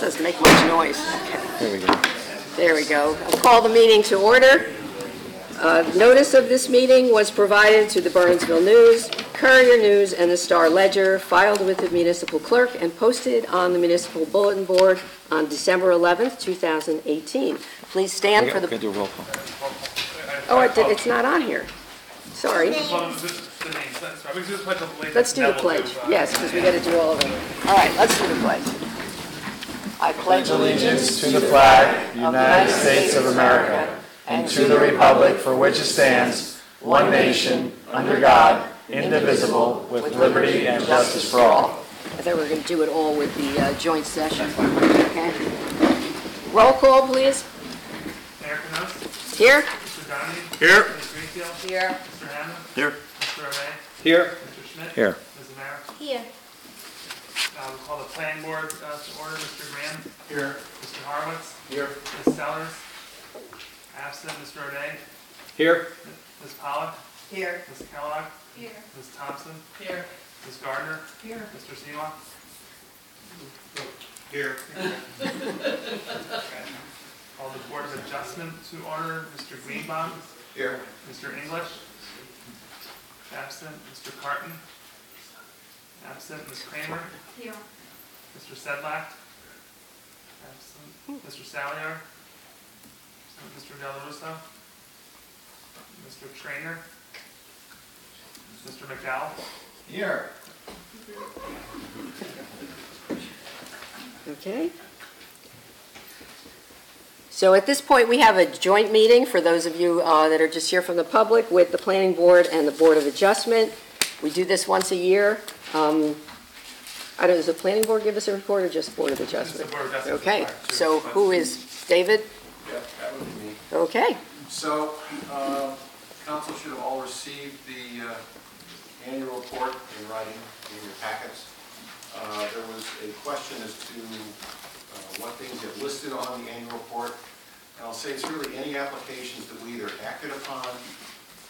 Doesn't make much noise. Okay. There we go. There we go. I'll call the meeting to order. Notice of this meeting was provided to the Bernardsville News, Courier News, and the Star Ledger, filed with the municipal clerk, and posted on the municipal bulletin board on December 11th, 2018. Please stand for the... Okay, do a roll call. Oh, it's not on here. Sorry. Let's do the pledge. Yes, because we got to do all of them. All right, let's do the pledge. I pledge allegiance to the flag of the United States of America and to the republic for which it stands, one nation, under God, indivisible, with liberty and justice for all. I thought we were going to do it all with the joint session. Okay. Roll call, please. Mayor Canos? Here. Mr. Donahue? Here. Ms. Greenfield? Here. Mr. Hammond? Here. Mr. O'Day? Here. Mr. Schmidt? Here. Ms. Amara? Here. We'll call the planning board to order. Mr. Graham? Here. Mr. Horowitz? Here. Ms. Sellers? Absent. Mr. O'Day? Here. Ms. Pollock? Here. Ms. Kellogg? Here. Ms. Thompson? Here. Ms. Gardner? Here. Mr. Seelock? Here. Call the board of adjustment to order. Mr. Greenbaum? Here. Mr. English? Absent. Mr. Carton? Absent. Ms. Kramer? Here. Mr. Sedlak? Absent. Mr. Salier? Absent. Mr. Delarusso? Mr. Trainer? Mr. McDowell? Here. Okay. So at this point, we have a joint meeting for those of you that are just here from the public with the Planning Board and the Board of Adjustment. We do this once a year. I don't, does the Planning Board give us a report or just Board of Adjustment? Board of Adjustment. Okay, so who is David? Yeah, that would be me. Okay. So, council should have all received the annual report in writing in your packets. There was a question as to what things get listed on the annual report. And I'll say it's really any applications that we either acted upon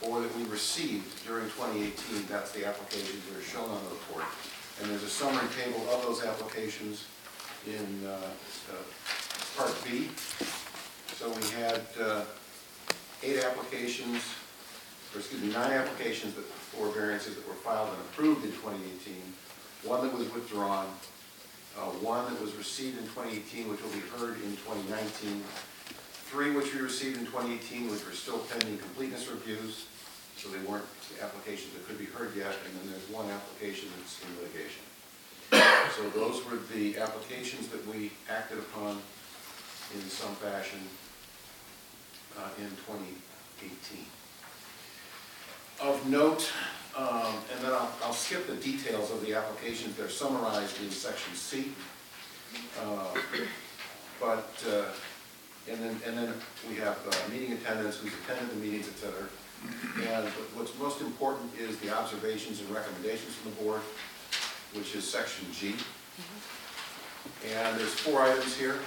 or that we received during 2018. That's the applications that are shown on the report. And there's a summary table of those applications in Part B. So we had 9 applications for variances that were filed and approved in 2018, 1 that was withdrawn, 1 that was received in 2018, which will be heard in 2019, 3 which we received in 2018, which were still pending completeness reviews, so they weren't applications that could be heard yet, and then there's 1 application that's in litigation. So those were the applications that we acted upon in some fashion in 2018. Of note, and then I'll skip the details of the applications. They're summarized in section C. And then we have meeting attendance, who's attended the meetings, etc. And what's most important is the observations and recommendations from the board, which is section G. And there's 4 items here.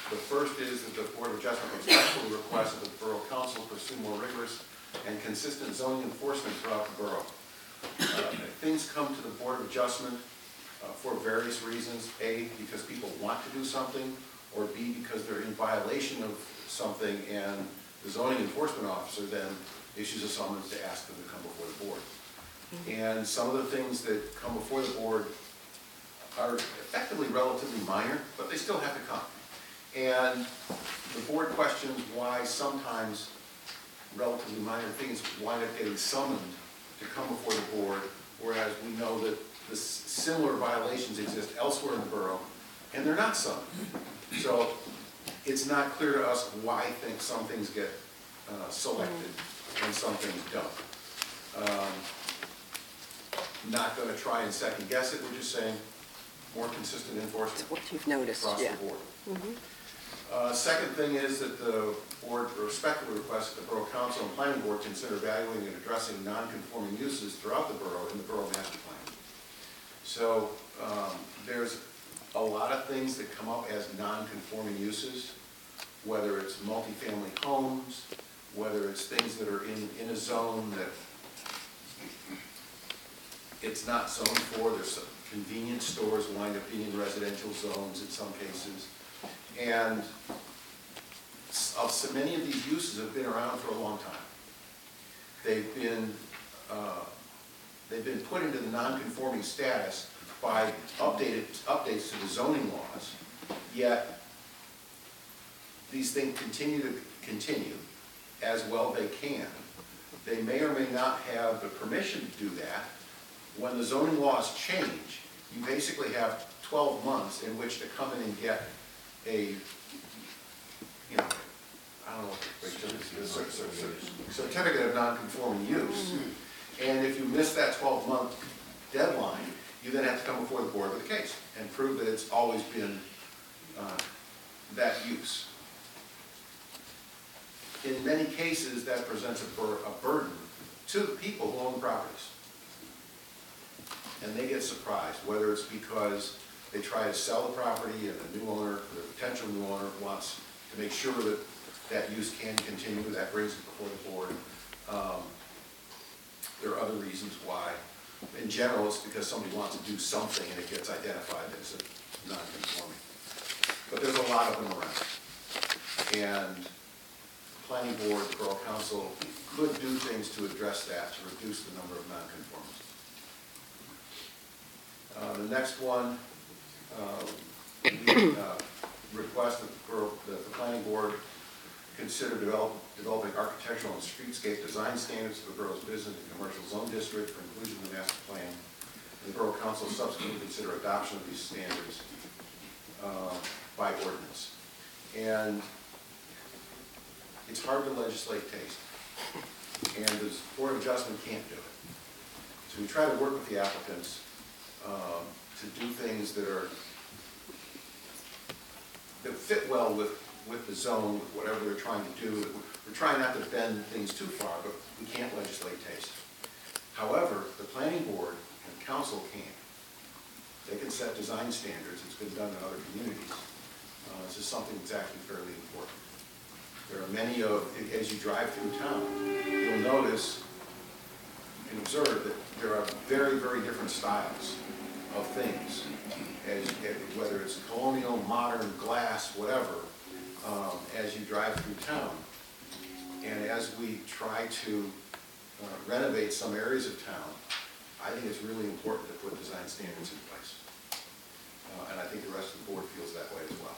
The first is that the Board of Adjustment respectfully requests that the Borough Council pursue more rigorous and consistent zoning enforcement throughout the borough. Things come to the Board of Adjustment for various reasons. A, because people want to do something, or B, because they're in violation of something and the zoning enforcement officer then issues a summons to ask them to come before the board. And some of the things that come before the board are effectively relatively minor, but they still have to come. And the board questions why sometimes relatively minor things wind up getting summoned to come before the board, whereas we know that the similar violations exist elsewhere in the borough, and they're not summoned. So it's not clear to us why some things get selected and some things don't. Not going to try and second guess it. We're just saying more consistent enforcement. That's what you've noticed, across yeah. the board. Second thing is that the board respectfully requests that the Borough Council and Planning Board consider evaluating and addressing non-conforming uses throughout the borough in the Borough Master Plan. So there's a lot of things that come up as non-conforming uses, whether it's multifamily homes, whether it's things that are in a zone that it's not zoned for. There's convenience stores wind up being in residential zones in some cases. And so many of these uses have been around for a long time. They've been put into the non-conforming status by updates to the zoning laws, yet these things continue as well they can. They may or may not have the permission to do that. When the zoning laws change, you basically have 12 months in which to come in and get a, you know, I don't know, certificate of non-conforming use. And if you miss that 12-month deadline, you then have to come before the board with a case and prove that it's always been that use. In many cases, that presents a burden to the people who own the properties. And they get surprised, whether it's because they try to sell the property and the new owner, the potential new owner, wants to make sure that that use can continue, that brings it before the board. There are other reasons why. In general, it's because somebody wants to do something and it gets identified as a non-conforming. But there's a lot of them around. And the planning board, the borough council could do things to address that, to reduce the number of non-conformists. The next one, we request that the planning board consider developing architectural and streetscape design standards for the borough's business and commercial zone district for inclusion in the master plan. And the borough council subsequently consider adoption of these standards by ordinance. And it's hard to legislate taste, and the Board of Adjustment can't do it. So we try to work with the applicants to do things that fit well with the zone, with whatever they're trying to do. We're trying not to bend things too far, but we can't legislate taste. However, the planning board and council can. They can set design standards. It's been done in other communities. This is something that's actually fairly important. There are many as you drive through town, you'll notice, you can observe that there are very, very different styles of things, whether it's colonial, modern, glass, whatever, as you drive through town. And as we try to renovate some areas of town, I think it's really important to put design standards in place. And I think the rest of the board feels that way as well.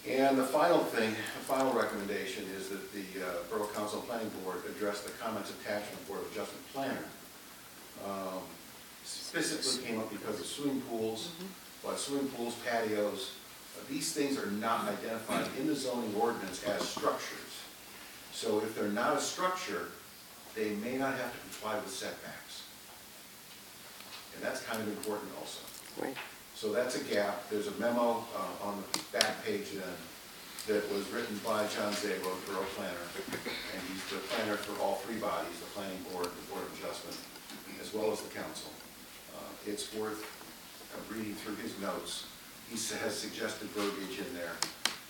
And the final thing, the final recommendation is that the Borough Council and Planning Board address the comments attached in the Board of Adjustment Planner. Specifically came up because of swimming pools, but swimming pools, patios, these things are not identified in the zoning ordinance as structures. So if they're not a structure, they may not have to comply with setbacks. And that's kind of important also. Right. So that's a gap. There's a memo on the back page then that was written by John Zabo, the Borough Planner, and he's the planner for all three bodies, the Planning Board, the Board of Adjustment, as well as the Council. It's worth reading through his notes. He has suggested verbiage in there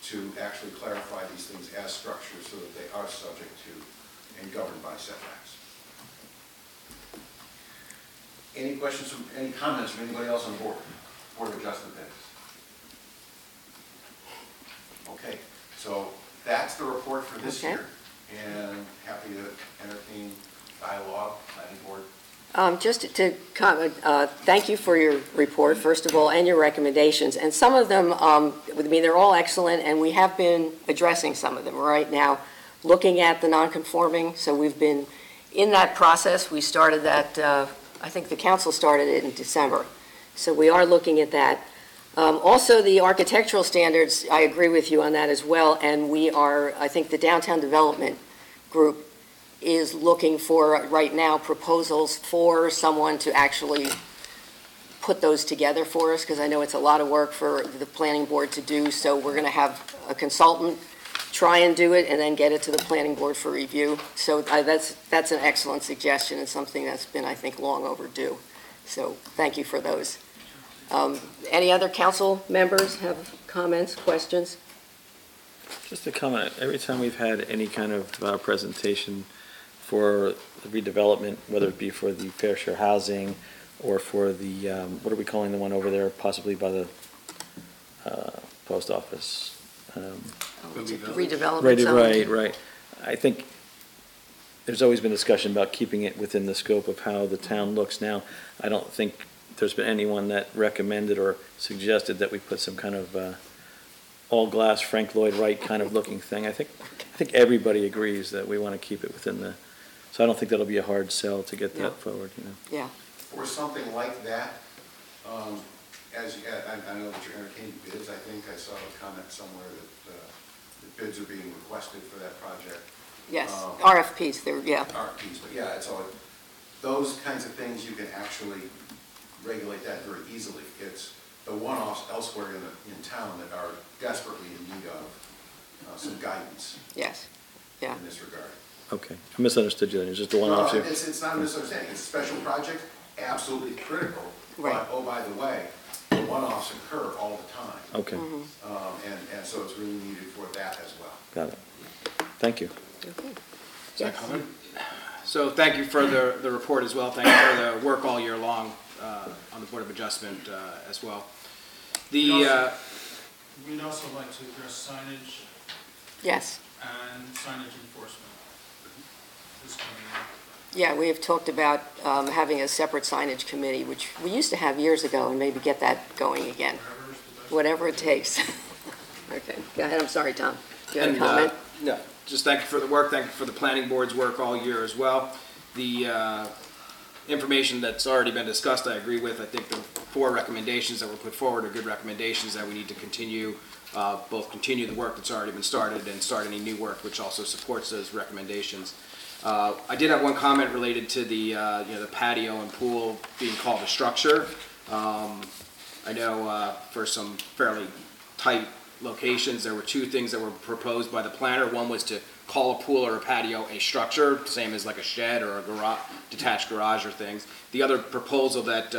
to actually clarify these things as structures so that they are subject to and governed by setbacks. Any questions, any comments from anybody else on board? Board of Adjustment bids. Okay, so that's the report for this year, and happy to entertain dialogue, planning board. Just to comment, thank you for your report, first of all, and your recommendations. And some of them, I mean, they're all excellent, and we have been addressing some of them right now, looking at the non-conforming. So we've been in that process. We started that, I think the council started it in December. So we are looking at that. Also, the architectural standards, I agree with you on that as well. And we are, I think the downtown development group is looking for, right now, proposals for someone to actually put those together for us, because I know it's a lot of work for the planning board to do. So we're going to have a consultant try and do it and then get it to the planning board for review. So that's an excellent suggestion and something that's been, I think, long overdue. So thank you for those. Any other council members have comments, questions? Just a comment. Every time we've had any kind of presentation for the redevelopment, whether it be for the fair share housing or for the, what are we calling the one over there, possibly by the post office? Redevelopment zone. Right. I think there's always been discussion about keeping it within the scope of how the town looks now. I don't think there's been anyone that recommended or suggested that we put some kind of all-glass Frank Lloyd Wright kind of looking thing. I think everybody agrees that we want to keep it within the, so I don't think that'll be a hard sell to get that forward, you know. Yeah. For something like that, I know that you're entertaining bids. I think I saw a comment somewhere that bids are being requested for that project. Yes, RFPs, yeah. RFPs, but yeah, it's all, those kinds of things, you can actually regulate that very easily. It's the one-offs elsewhere in town that are desperately in need of some guidance. Yes, yeah. In this regard. Okay, I misunderstood you then, it's just the one-off. No, it's not a misunderstanding. It's a special project, absolutely critical. Right. But, oh, by the way, the one-offs occur all the time. Okay, And so it's really needed for that as well. got it. Thank you. Okay. Can I Yes. comment? So thank you for the report as well. Thank you for the work all year long on the Board of Adjustment as well. We'd also like to address signage Yes. and signage enforcement this coming year. Yeah, we have talked about having a separate signage committee, which we used to have years ago, and maybe get that going again. Whatever is the best. Whatever it takes. Okay, go ahead, I'm sorry, Tom. Do you have a comment? No, just thank you for the work. Thank you for the planning board's work all year as well. The information that's already been discussed, I agree with. I think the 4 recommendations that were put forward are good recommendations that we need to continue, both continue the work that's already been started and start any new work, which also supports those recommendations. I did have one comment related to the the patio and pool being called a structure. I know for some fairly tight locations, there were 2 things that were proposed by the planner. One was to call a pool or a patio a structure, same as like a shed or a garage, detached garage or things. The other proposal that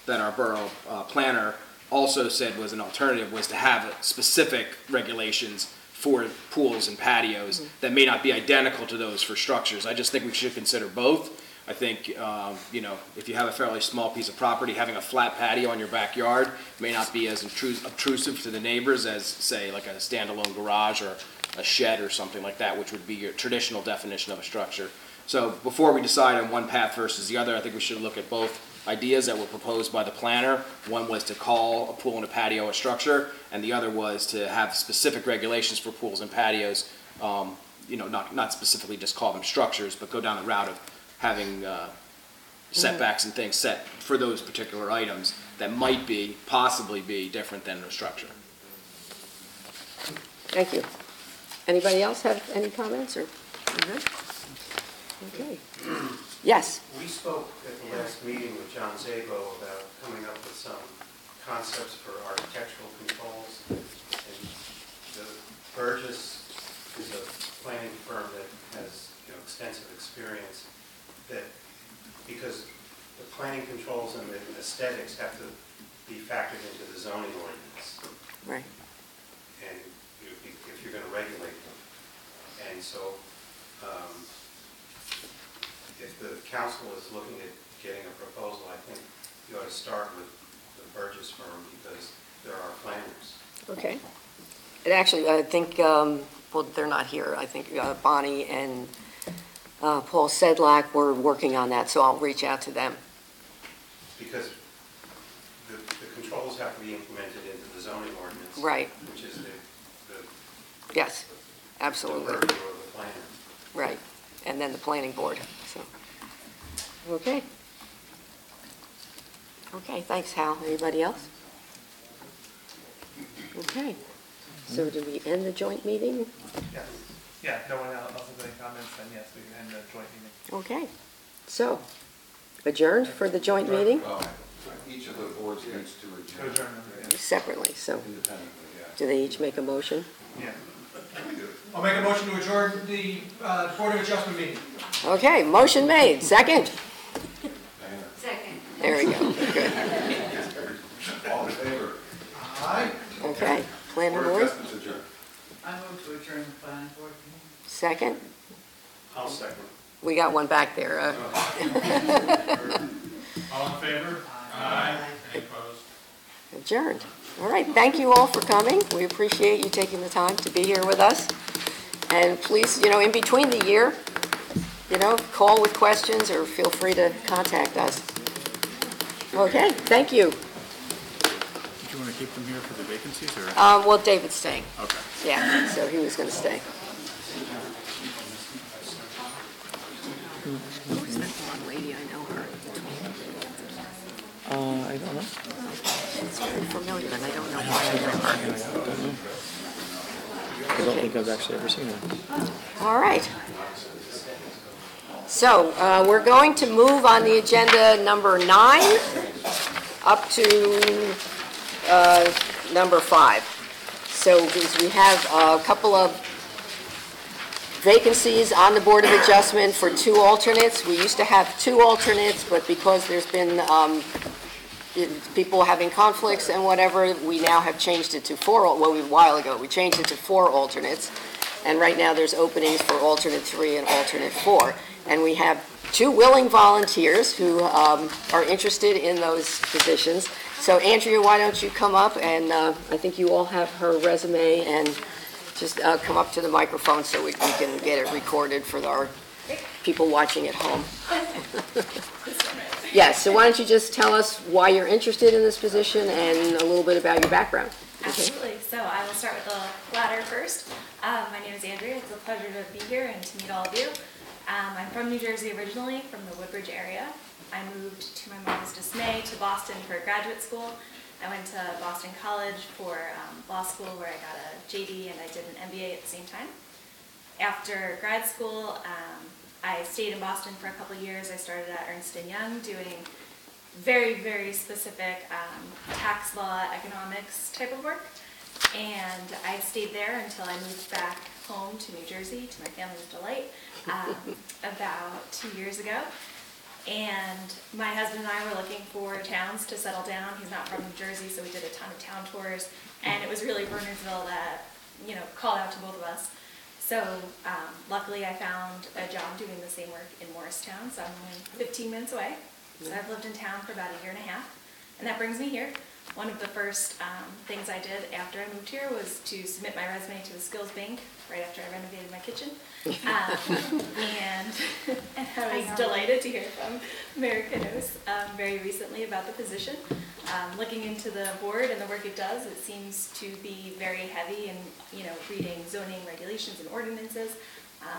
that our borough planner also said was an alternative was to have specific regulations for pools and patios that may not be identical to those for structures. I just think we should consider both. I think, if you have a fairly small piece of property, having a flat patio in your backyard may not be as obtrusive to the neighbors as, say, like a standalone garage or a shed or something like that, which would be your traditional definition of a structure. So before we decide on one path versus the other, I think we should look at both ideas that were proposed by the planner. One was to call a pool and a patio a structure, and the other was to have specific regulations for pools and patios, not specifically just call them structures, but go down the route of having setbacks and things set for those particular items that might possibly be different than a structure. Thank you. Anybody else have any comments or? Okay. Yes. We spoke at the last meeting with John Szabo about coming up with some concepts for architectural controls. And the Burgess is a planning firm that has extensive experience that, because the planning controls and the aesthetics have to be factored into the zoning ordinance. Right. And if you're going to regulate them. And so if the council is looking at getting a proposal, I think you ought to start with the Burgess firm because they're our planners. Okay. And actually, I think, well, they're not here. I think Bonnie and Paul Sedlak were working on that, so I'll reach out to them. Because the controls have to be implemented into the zoning ordinance. Right. Which is Yes, the absolutely. purview of the planner. Right. And then the planning board, so. Okay. Okay, thanks, Hal. Anybody else? Okay. So do we end the joint meeting? Yes. Yeah, no one else has any comments, then yes, we can end the joint meeting. Okay. So, adjourned for the joint meeting Well, each of the boards needs to To adjourn them, yeah. separately, so independently, yeah. do they each make a motion? Yeah. I'll make a motion to adjourn the Board of Adjustment meeting. Okay, motion made. Second? Diana? Second. There we go. Good. All in favor? Aye. Okay. Planning Board of board? Adjustment's adjourned. I move to adjourn the planning board meeting. Second? I'll second. We got one back there. All in favor? adjourned. All right, thank you all for coming. We appreciate you taking the time to be here with us. And please, in between the year, call with questions or feel free to contact us. Okay, thank you. Do you want to keep them here for the vacancies, or? Well, David's staying. Okay. Yeah, so he was going to stay. Who's that blonde lady? I know her. I don't know. She's very familiar, and I don't know why I know her. I don't think I've actually ever seen her. All right. So we're going to move on the agenda number 9 up to number 5. So we have a couple of vacancies on the Board of Adjustment for 2 alternates. We used to have 2 alternates, but because there's been people having conflicts and whatever, we now have changed it to 4, a while ago, we changed it to 4 alternates. And right now there's openings for alternate 3 and alternate 4. And we have 2 willing volunteers who are interested in those positions. So Andrea, why don't you come up, and I think you all have her resume, and just come up to the microphone so we can get it recorded for our people watching at home. Yes, so why don't you just tell us why you're interested in this position and a little bit about your background. Absolutely. So I will start with the latter first. My name is Andrea. It's a pleasure to be here and to meet all of you. I'm from New Jersey originally, from the Woodbridge area. I moved to my mom's dismay to Boston for graduate school. I went to Boston College for law school, where I got a JD and I did an MBA at the same time. After grad school, I stayed in Boston for a couple of years. I started at Ernst & Young doing very, very specific tax law, economics type of work. And I stayed there until I moved back home to New Jersey, to my family's delight, about 2 years ago. And my husband and I were looking for towns to settle down. He's not from New Jersey, so we did a ton of town tours. And it was really Bernardsville that, called out to both of us. So luckily I found a job doing the same work in Morristown, so I'm only 15 minutes away. So I've lived in town for about a year and a half, and that brings me here. One of the first things I did after I moved here was to submit my resume to the Skills Bank right after I renovated my kitchen. And I was delighted to hear from Mayor Canoes very recently about the position. Looking into the board and the work it does, it seems to be very heavy in reading zoning regulations and ordinances,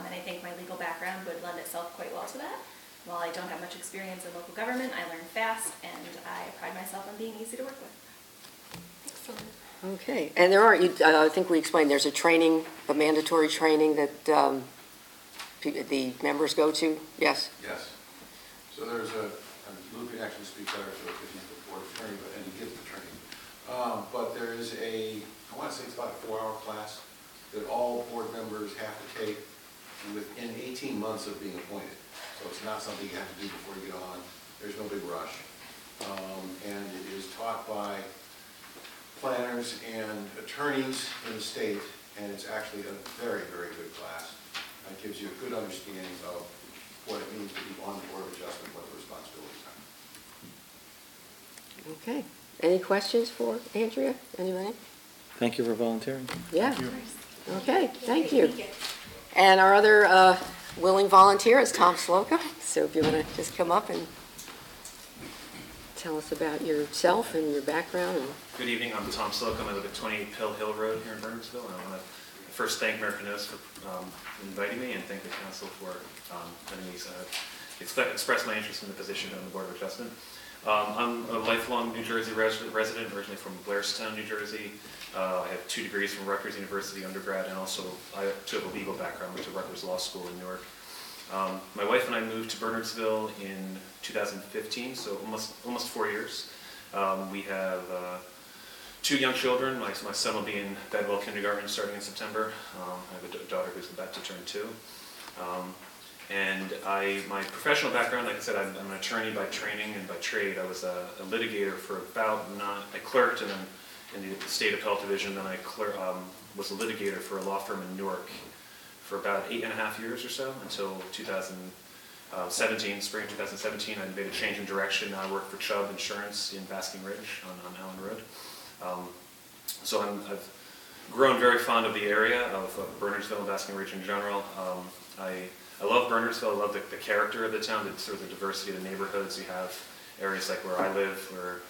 and I think my legal background would lend itself quite well to that. While I don't have much experience in local government, I learn fast, and I pride myself on being easy to work with. Excellent. Okay, and there are, I think we explained, there's a mandatory training that the members go to, yes? Yes. So there's Lou can actually speak better to it because he's the board attorney, and he gives the training. But there is I want to say it's about a 4-hour class that all board members have to take within 18 months of being appointed. So it's not something you have to do before you get on. There's no big rush. And it is taught by planners and attorneys in the state, and it's actually a very, very good class. It gives you a good understanding of what it means to be on the Board of Adjustment, what the responsibilities are. Okay. Any questions for Andrea? Anybody? Thank you for volunteering. Yeah. Okay, thank you. And our other willing volunteer is Tom Slocum. So if you want to just come up and tell us about yourself and your background. Good evening, I'm Tom Slocum. I live at 28 Pill Hill Road here in Bernardsville, and I want to first thank Mayor Canoes for inviting me, and thank the council for letting me express my interest in the position on the Board of Adjustment. I'm a lifelong New Jersey resident, originally from Blairstown, New Jersey. I have 2 degrees from Rutgers University undergrad, and also I too have a legal background, went to Rutgers Law School in Newark. My wife and I moved to Bernardsville in 2015, so almost 4 years. We have 2 young children. My son will be in Bedwell Kindergarten starting in September. I have a daughter who's about to turn 2. And my professional background, like I said, I'm an attorney by training and by trade. I was a litigator for I clerked in the State Appellate Division, then I was a litigator for a law firm in Newark for about 8.5 years or so, until spring 2017, I made a change in direction. Now I work for Chubb Insurance in Basking Ridge on Allen Road. So I've grown very fond of the area of Bernardsville and Basking Ridge in general. I love Bernardsville. I love the character of the town, the sort of the diversity of the neighborhoods. You have areas like where I live, where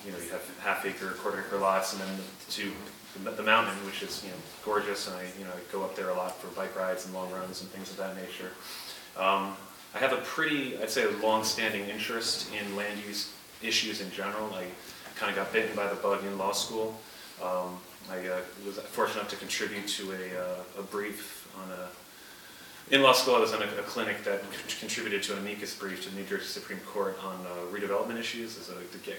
you have half-acre, quarter-acre lots, and then the mountain, which is gorgeous, and I go up there a lot for bike rides and long runs and things of that nature. I have a pretty, I'd say, a long-standing interest in land use issues in general. I kind of got bitten by the bug in law school. I was fortunate enough to contribute to a brief on in law school. I was on a clinic that contributed to an amicus brief to the New Jersey Supreme Court on redevelopment issues. As the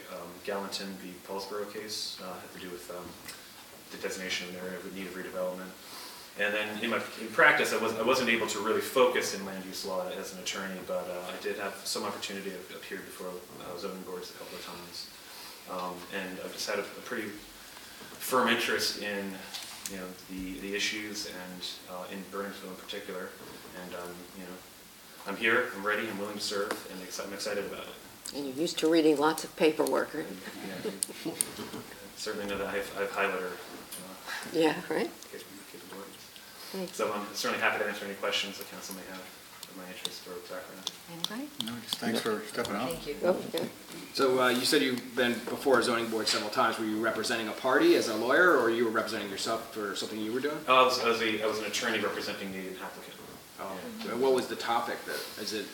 Gallatin v. Paulsboro case had to do with the designation of an area of need of redevelopment. And then in practice, I wasn't able to really focus in land use law as an attorney, but I did have some opportunity to appear before zoning boards a couple of times. And I've just had a pretty firm interest in the issues and in Bernardsville in particular. And I'm here, I'm ready, I'm willing to serve, and I'm excited about it. And you're used to reading lots of paperwork, right? Yeah. Certainly know that I have highlighter Yeah, right? capabilities. Thanks. So I'm certainly happy to answer any questions the council may have of my interest or background. Anybody? No, just thanks for stepping up. Thank you. Oh, okay. So you said you've been before a zoning board several times. Were you representing a party as a lawyer, or you were representing yourself for something you were doing? I was an attorney representing the applicant. And what was the topic? Is it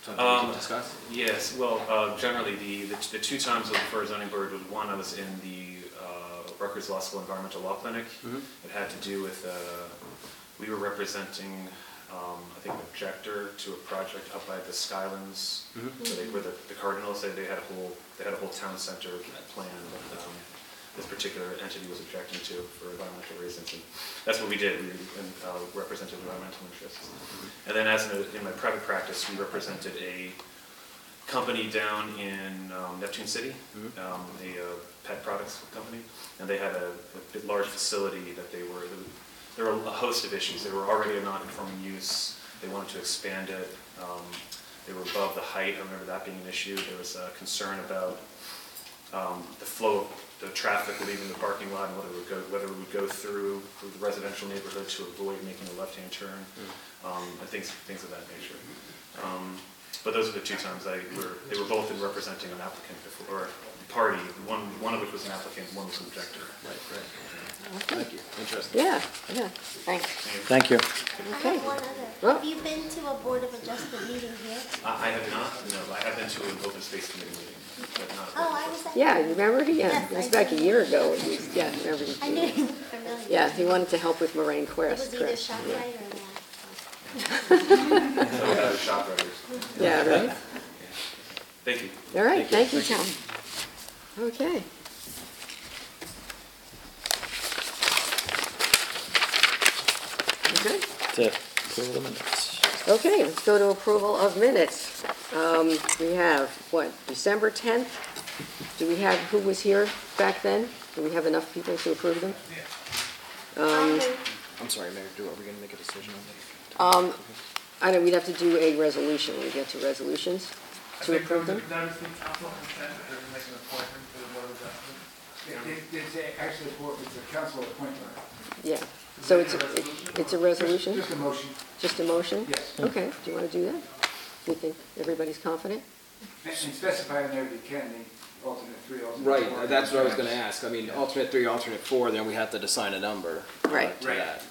something we can discuss? Yes, well, generally the two times before a zoning board was one, I was in the Rutgers Law School Environmental Law Clinic. Mm-hmm. It had to do with, we were representing, I think, an objector to a project up by the Skylands, where the Cardinals, they had a whole town center plan that this particular entity was objecting to for environmental reasons, and that's what we did. We represented environmental interests. And then in my private practice, we represented a company down in Neptune City, a pet products company, and they had a large facility that there were a host of issues. They were already a non-conforming use. They wanted to expand it. They were above the height. I remember that being an issue. There was a concern about the flow of the traffic leaving the parking lot and whether it would go through the residential neighborhood to avoid making a left-hand turn, and things of that nature. But those are the two times they were both in representing an applicant or a party. One of which was an applicant, one was an objector. Right. Thank you. Interesting. Yeah, thanks. Thank you. Okay. I have one other. Well- Have you been to a Board of Adjustment meeting here? I have not. No, I have been to an open space committee meeting, but not. Oh, I was at. Yeah, you remember? Yeah, Yes, it was I back a do. year ago. Yeah, remember? I knew you were familiar. Yeah, he wanted to help with Moraine It Quest. was either correct. ShopRite or that. So we have shop brothers. Yeah, right? Thank you. All right, thank you, Tom. Okay. Okay. That's it. Approval of the minutes. Okay, let's go to approval of minutes. We have, December 10th? Do we have, who was here back then? Do we have enough people to approve them? I'm sorry, Mayor. Are we going to make a decision on this? I know, we'd have to do a resolution. We get to resolutions to approve them? Notice the council consent that they're making an appointment to the Board of Adjustment. It's actually, it's a council appointment. Yeah. So it's a resolution? Just a motion. Just a motion? Yes. Okay, do you want to do that? Do you think everybody's confident? And specify in there if you can, the alternate 3, alternate 4. Right, that's what I was going to ask. I mean, alternate 3, alternate 4, then we have to assign a number Right. to Right. that.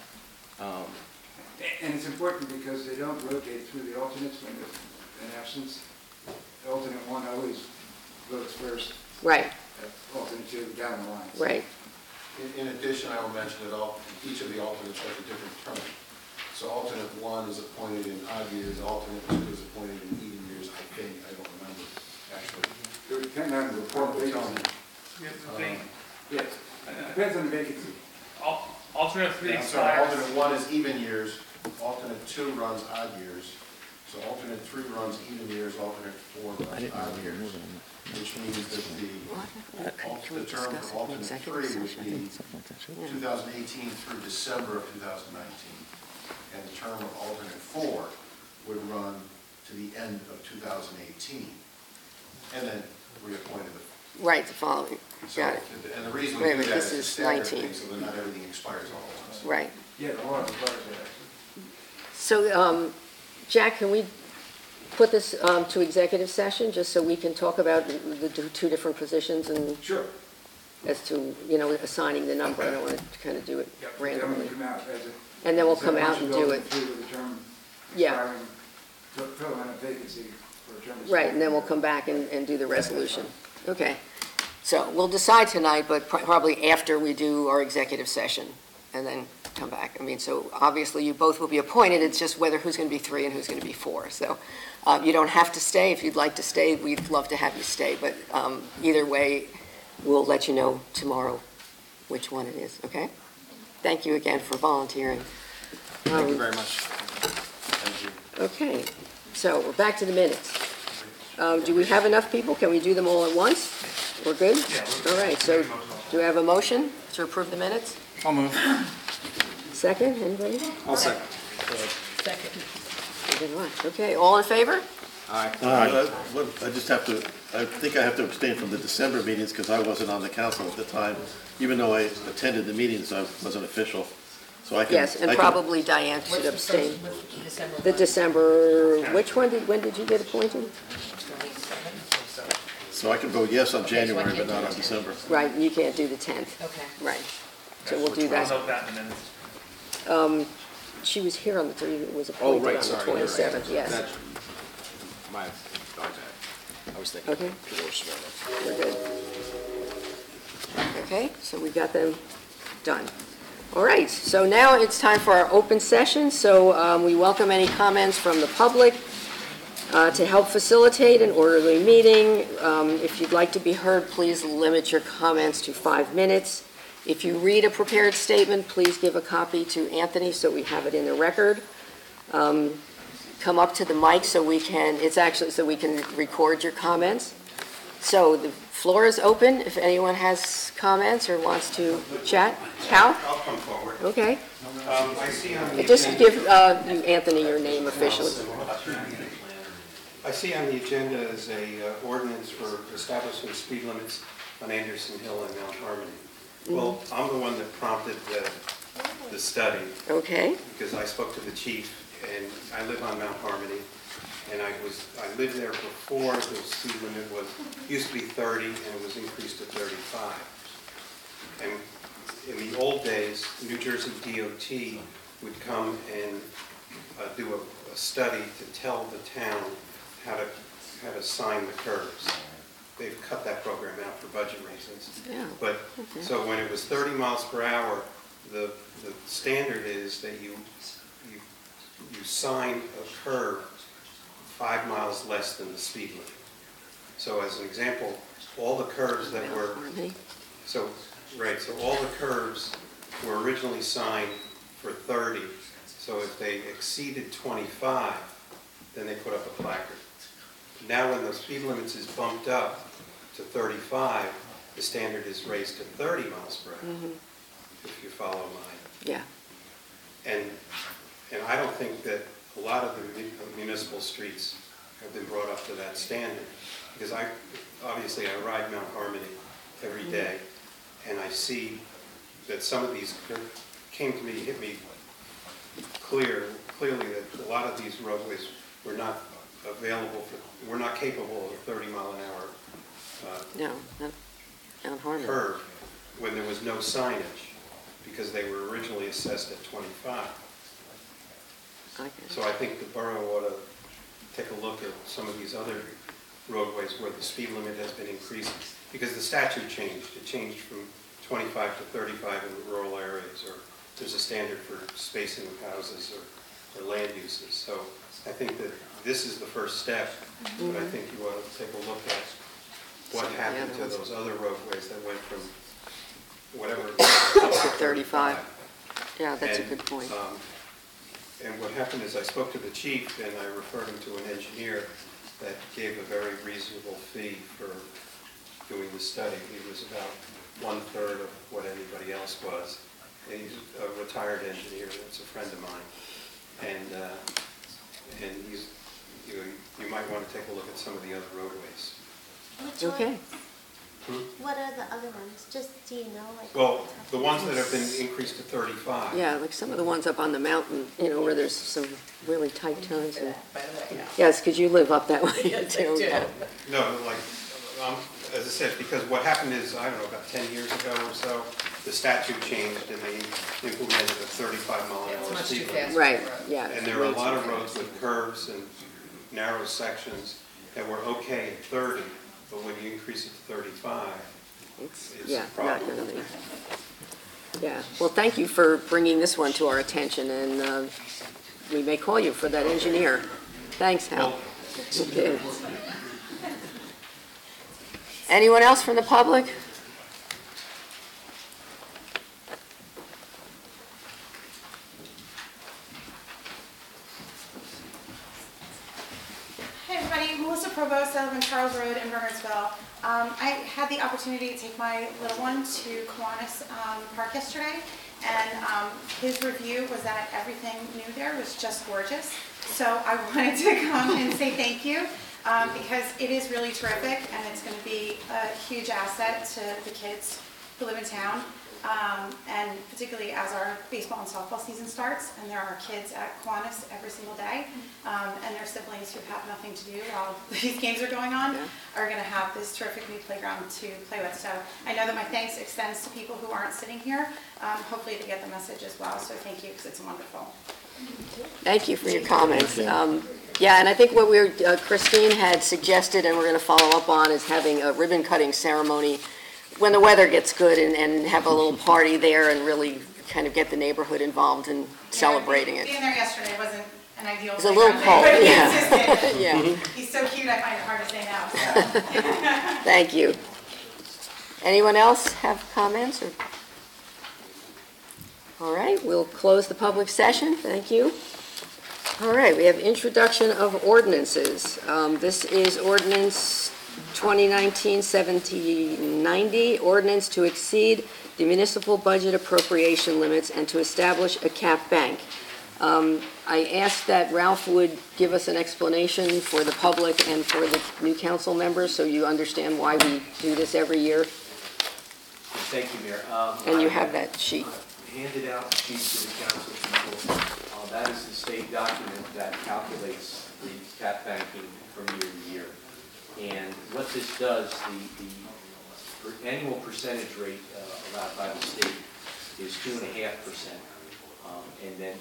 And it's important because they don't rotate through the alternates when there's an absence. The alternate 1 always votes first, Right, alternate 2 down the line. right. In addition, I will mention that each of the alternates has a different term. So alternate 1 is appointed in odd years, alternate 2 is appointed in even years, I think, I don't remember, actually. It would depend on the report vacancy. Yes, it depends on the vacancy. Alternate 3 I'm sorry, expires. alternate 1 is even years, alternate 2 runs odd years, so alternate 3 runs even years, alternate 4 runs odd years, which means that the term for alternate 3 would be 2018 through December of 2019, and the term of alternate 4 would run to the end of 2018, and then reappointed the. Right, the following, So, got it. and the reason we Wait a do minute, that this is a is staggered 19. thing, so that not everything expires all at once. Right. Yeah, the law requires that, actually. So, Jack, can we put this to executive session, just so we can talk about the two different positions and Sure. as to, assigning the number? I don't want to kind of do it Then randomly. we come out as a. And then we'll so come once out you and go do it. through with the term Yeah. expiring, fill in a vacancy for a term. Right, and then we'll come back and do the resolution. Okay. So we'll decide tonight, but probably after we do our executive session, and then come back. I mean, so obviously you both will be appointed, it's just whether who's going to be 3 and who's going to be 4. So you don't have to stay. If you'd like to stay, we'd love to have you stay, but either way, we'll let you know tomorrow which one it is, okay? Thank you again for volunteering. Thank you very much. Okay, so we're back to the minutes. Do we have enough people? Can we do them all at once? We're good? All right, so do we have a motion to approve the minutes? I'll move. Second, anybody? I'll second. Okay, all in favor? Aye. I just have to, I think I have to abstain from the December meetings because I wasn't on the council at the time. Even though I attended the meetings, I wasn't official. So I can. Yes, and I can- probably Diane should abstain. The December, when did you get appointed? So I can vote yes on January, but not on December. Right, you can't do the 10th. Okay. Right, so we'll do I'll that. note that in the minutes. She was here on the 30th, was Oh, appointed right, on the sorry. you're right. 27th, yes. That- My, okay. I was thinking. Okay. George Swear. We're good. Okay, so we got them done. All right, so now it's time for our open session. So we welcome any comments from the public to help facilitate an orderly meeting. If you'd like to be heard, please limit your comments to 5 minutes. If you read a prepared statement, please give a copy to Anthony so we have it in the record. Come up to the mic so we can, it's actually so we can record your comments. So the floor is open if anyone has comments or wants to chat. Cal? I'll come forward. Okay. I see on the Just agenda- give you, Anthony, your name officially. I see on the agenda is a ordinance for establishing speed limits on Anderson Hill and Mount Harmony. Well, I'm the one that prompted the study, Okay, because I spoke to the chief, and I live on Mount Harmony, and I lived there before the speed limit used to be 30, and it was increased to 35. And in the old days, New Jersey DOT would come and do a study to tell the town how to sign the curves. They've cut that program out for budget reasons. yeah. But, so when it was 30 miles per hour, the standard is that you sign a curve 5 miles less than the speed limit. So as an example, all the curves that were, so all the curves were originally signed for 30. So if they exceeded 25, then they put up a placard. Now when the speed limits is bumped up to 35, the standard is raised to 30 miles per hour, if you follow mine. Yeah. And I don't think that a lot of the municipal streets have been brought up to that standard, because obviously I ride Mount Harmony every day, and I see that some of these came to me, hit me clearly that a lot of these roadways were not available we're not capable of a 30 mile an hour No, not Harmony. curve when there was no signage, because they were originally assessed at 25. Okay. So I think the borough ought to take a look at some of these other roadways where the speed limit has been increased, because the statute changed. It changed from 25 to 35 in the rural areas, or there's a standard for spacing of houses or land uses. So I think that this is the first step, but I think you ought to take a look at what happened to those other roadways that went from whatever. To 35. Yeah, that's a good point. And what happened is I spoke to the chief, and I referred him to an engineer that gave a very reasonable fee for doing the study. He was about 1/3 of what anybody else was. And he's a retired engineer, that's a friend of mine. And you might want to take a look at some of the other roadways. Which Okay. What are the other ones? Just, do you know, like? Well, the ones that have been increased to 35. Yeah, like some of the ones up on the mountain, where there's some really tight turns. Yes, because you live up that way too. Yeah. No, like, as I said, because what happened is, I don't know, about 10 years ago or so, the statute changed and they implemented a 35-mile-an-hour speed limit. Right, yeah. And there are a lot of roads with curves and narrow sections that were okay at 30, but when you increase it to 35, it's a Not problem. gonna be. Yeah, well, thank you for bringing this one to our attention, and we may call you for that engineer. Thanks, Hal. Okay. Anyone else from the public? Hi everybody, Melissa Provost, I live on Charles Road in Bernardsville. I had the opportunity to take my little one to Kiwanis Park yesterday, and his review was that everything new there was just gorgeous. So I wanted to come and say thank you, because it is really terrific, and it's going to be a huge asset to the kids who live in town. And particularly as our baseball and softball season starts, and there are kids at Kiwanis every single day, and their siblings who have nothing to do while these games are going on, are going to have this terrific new playground to play with. So I know that my thanks extends to people who aren't sitting here. Hopefully they get the message as well, so thank you, because it's wonderful. Thank you for your comments. Yeah, and I think what Christine had suggested, and we're going to follow up on, is having a ribbon cutting ceremony when the weather gets good, and have a little party there and really kind of get the neighborhood involved in celebrating it. Being there yesterday wasn't an ideal. It was a little cold, but he yeah. insisted. Yeah. He's so cute, I find it hard to say no. So. Thank you. Anyone else have comments? All right, we'll close the public session. Thank you. All right, we have introduction of ordinances. This is ordinance 2019-1790, ordinance to exceed the municipal budget appropriation limits and to establish a cap bank. I asked that Ralph would give us an explanation for the public and for the new council members, so you understand why we do this every year. Thank you, Mayor. And you have that sheet. Handed out the sheet to the council people. That is the state document that calculates the cap banking from year to year. And what this does, the annual percentage rate allowed by the state is 2.5%.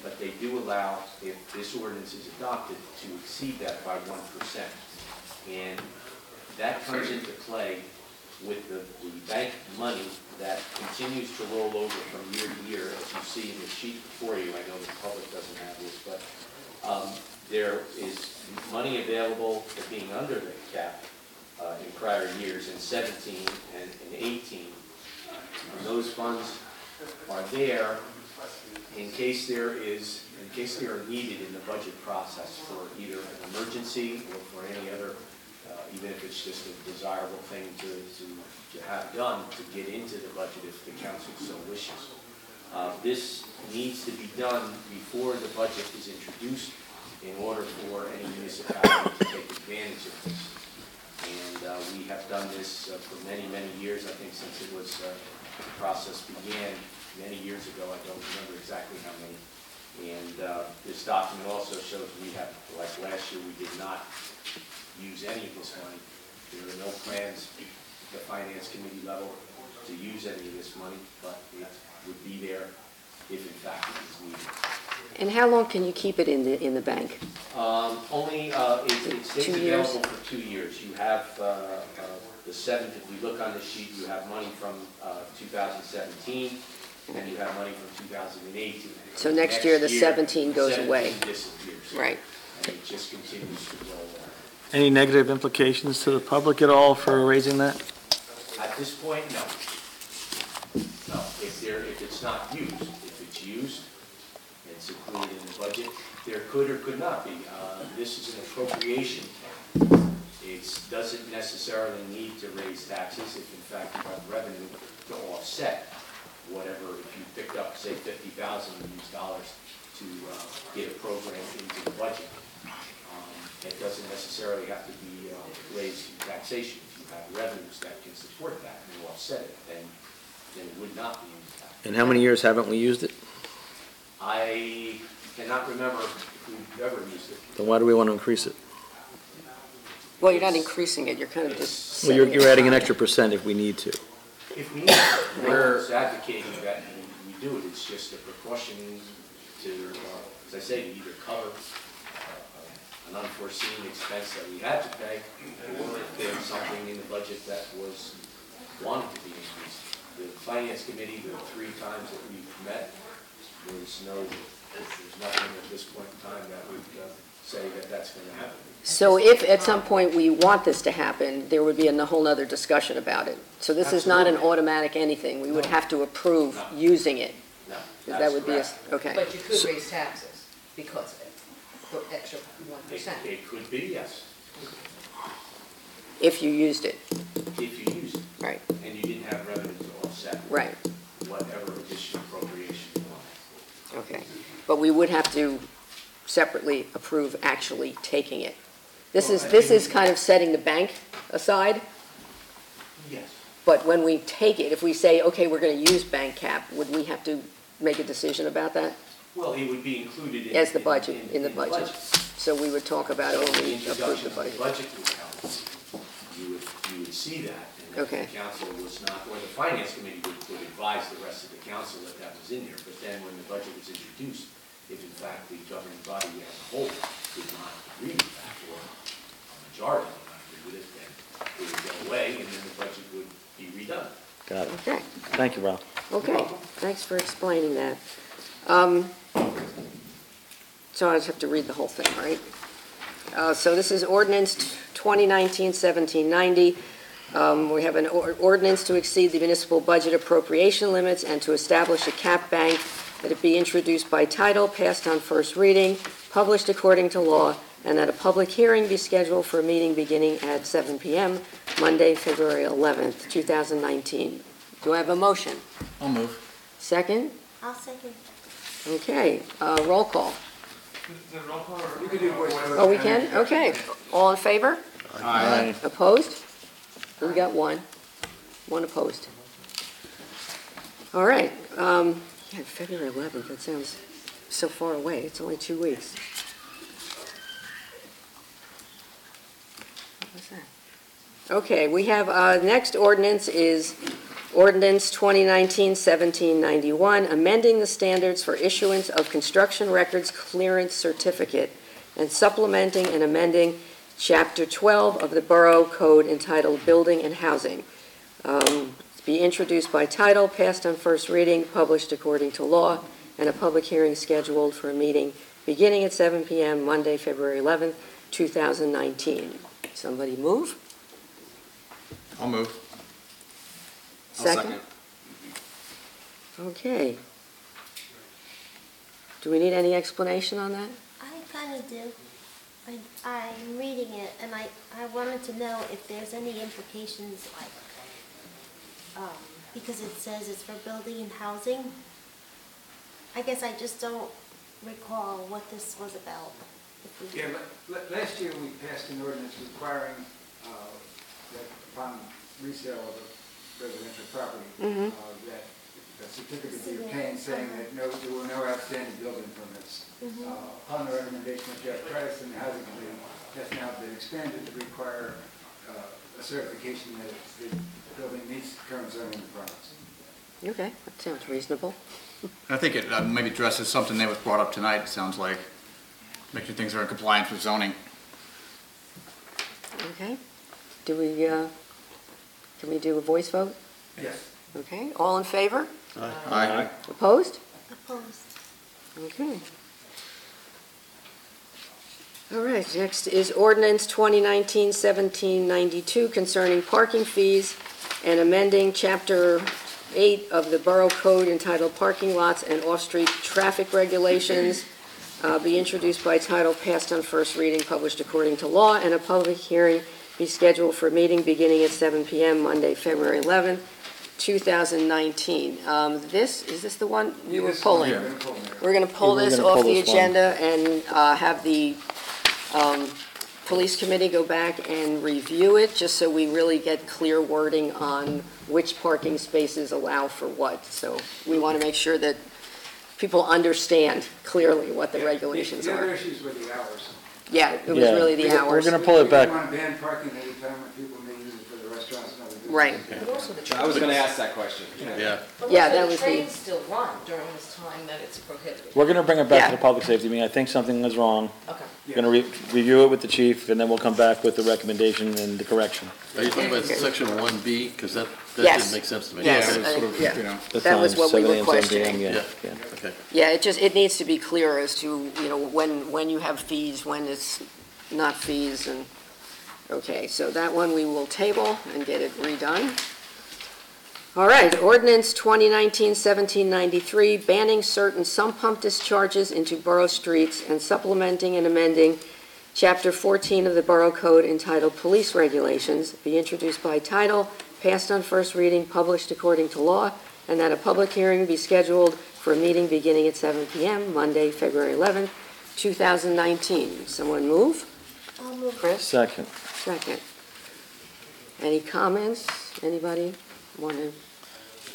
But they do allow, if this ordinance is adopted, to exceed that by 1%. And that comes into play with the bank money that continues to roll over from year to year, as you see in the sheet before you. I know the public doesn't have this, but there is money available for being under the cap in prior years in 17 and in 18. And those funds are there in case they are needed in the budget process for either an emergency or for any other, even if it's just a desirable thing to have done to get into the budget if the council so wishes. This needs to be done before the budget is introduced in order for any municipality to take advantage of this. And we have done this for many, many years. I think since the process began many years ago. I don't remember exactly how many. And this document also shows we have, like last year, we did not use any of this money. There are no plans at the finance committee level to use any of this money, but it would be there if in fact it is needed. And how long can you keep it in the bank? Only it stays available for 2 years. You have the seventh. If we look on the sheet, you have money from 2017, and you have money from 2018. So next year the 17 goes away. Disappears. Right. And it just continues to roll on. Any negative implications to the public at all for raising that? At this point, no. No, if it's not used. If it's used, it's included in the budget. There could or could not be. This is an appropriation. It doesn't necessarily need to raise taxes if in fact you have revenue to offset whatever. If you picked up, say, $50,000 of these dollars to get a program into the budget, it doesn't necessarily have to be raised through taxation. If you have revenues that can support that and offset it, then it would not be impacted. And how many years haven't we used it? I cannot remember if we've ever used it. Then why do we want to increase it? Well, you're not increasing it, you're kind of just Well, setting you're it adding an aside. extra percent if we need to. If we need to, we're just advocating that we do it. It's just a precaution to, as I say, to either cover an unforeseen expense that we had to pay, or if there's something in the budget that was wanted to be increased. The Finance Committee, the 3 times that we've met, there's nothing at this point in time that would say that that's going to happen. So if at some point we want this to happen, there would be a whole nother discussion about it. So this is not an automatic anything. We would have to approve using it. No, That that's would be, correct. okay. But you could raise taxes because of it, the extra 1%. It could be, yes, If you used it, if you used it. right, And you didn't have revenue to offset. right, Whatever additional appropriation you wanted. okay. But we would have to separately approve actually taking it. This is kind of setting the bank aside, Yes. but when we take it, if we say, okay, we're going to use bank cap, would we have to make a decision about that? Well, it would be included in. As the budget, in the budget. So we would talk about So the only approve introduction the of the budget. budget would help. You would see that. And if Okay. the council was not, or the finance committee would advise the rest of the council that that was in there. But then when the budget was introduced, if in fact the governing body as a whole did not agree with that, or a majority did not agree with it, then it would go away and then the budget would be redone. Got it. Okay, Thank you, Rob. okay, thanks for explaining that. So I just have to read the whole thing, right? So this is ordinance 2019-1790. We have an ordinance to exceed the municipal budget appropriation limits and to establish a cap bank, that it be introduced by title, passed on first reading, published according to law, and that a public hearing be scheduled for a meeting beginning at 7 p.m., Monday, February 11th, 2019. Do I have a motion? I'll move. Second? I'll second. Okay, roll call. The roll call or? You can do voice vote. Oh, we can? Okay. All in favor? Aye. Opposed? We got one. One opposed. All right. Yeah, February 11th, that sounds so far away. It's only 2 weeks. What was that? Okay, we have, next ordinance is Ordinance 2019-1791, amending the standards for issuance of construction records clearance certificate and supplementing and amending Chapter 12 of the Borough Code entitled Building and Housing. Be introduced by title, passed on first reading, published according to law, and a public hearing scheduled for a meeting beginning at 7 p.m. Monday, February 11th, 2019. Somebody move? I'll move. Second? Okay. Do we need any explanation on that? I kind of do. I'm reading it, and I wanted to know if there's any implications, like, because it says it's for building and housing. I guess I just don't recall what this was about. Yeah, last year we passed an ordinance requiring that upon resale of a residential property, that a certificate be obtained saying that there were no outstanding building permits. Upon the recommendation of Jeff Price and the Housing Committee, that's now been expanded to require a certification that the building meets current zoning requirements. Okay, that sounds reasonable. I think it maybe addresses something that was brought up tonight, it sounds like, making sure things are in compliance with zoning. Okay. Do we, can we do a voice vote? Yes. Okay, all in favor? Aye. Opposed? Opposed. Okay. All right, next is ordinance 2019-1792 concerning parking fees and amending Chapter 8 of the Borough Code entitled Parking Lots and Off-Street Traffic Regulations, be introduced by title, passed on first reading, published according to law, and a public hearing be scheduled for a meeting beginning at 7 p.m. Monday, February 11th, 2019. Is this the one we were pulling? We're going to pull We're this gonna off pull the this one. agenda and have the police committee go back and review it, just so we really get clear wording on which parking spaces allow for what. So we want to make sure that people understand clearly what the regulations The other are. issues were the hours. Yeah, it was Yeah. really the We're hours. gonna pull it back. We want to ban parking at a time when people may use it for the restaurants and other businesses. Right. But also the I was gonna ask that question. Yeah. But Yeah, also that the was the- trains still run during this time that it's prohibited. We're gonna bring it back Yeah. to the public safety meeting. I think something was wrong. Okay. We're gonna review it with the chief, and then we'll come back with the recommendation and the correction. Are you talking about section 1B? Because that Yes. didn't make sense to me. Yes, Yeah, it was sort of, yeah. you know. The That was times, what we 7 were a.m., 7 p.m., questioning. Yeah, Yeah. yeah. Okay. Yeah, it needs to be clear as to, when you have fees, when it's not fees, and, okay, so that one we will table and get it redone. All right, ordinance 2019-1793, banning certain sump pump discharges into borough streets and supplementing and amending Chapter 14 of the Borough Code entitled Police Regulations, be introduced by title, passed on first reading, published according to law, and that a public hearing be scheduled for a meeting beginning at 7 p.m., Monday, February 11th, 2019. Someone move? I'll move. Chris? Second. Second. Any comments? Anybody want to?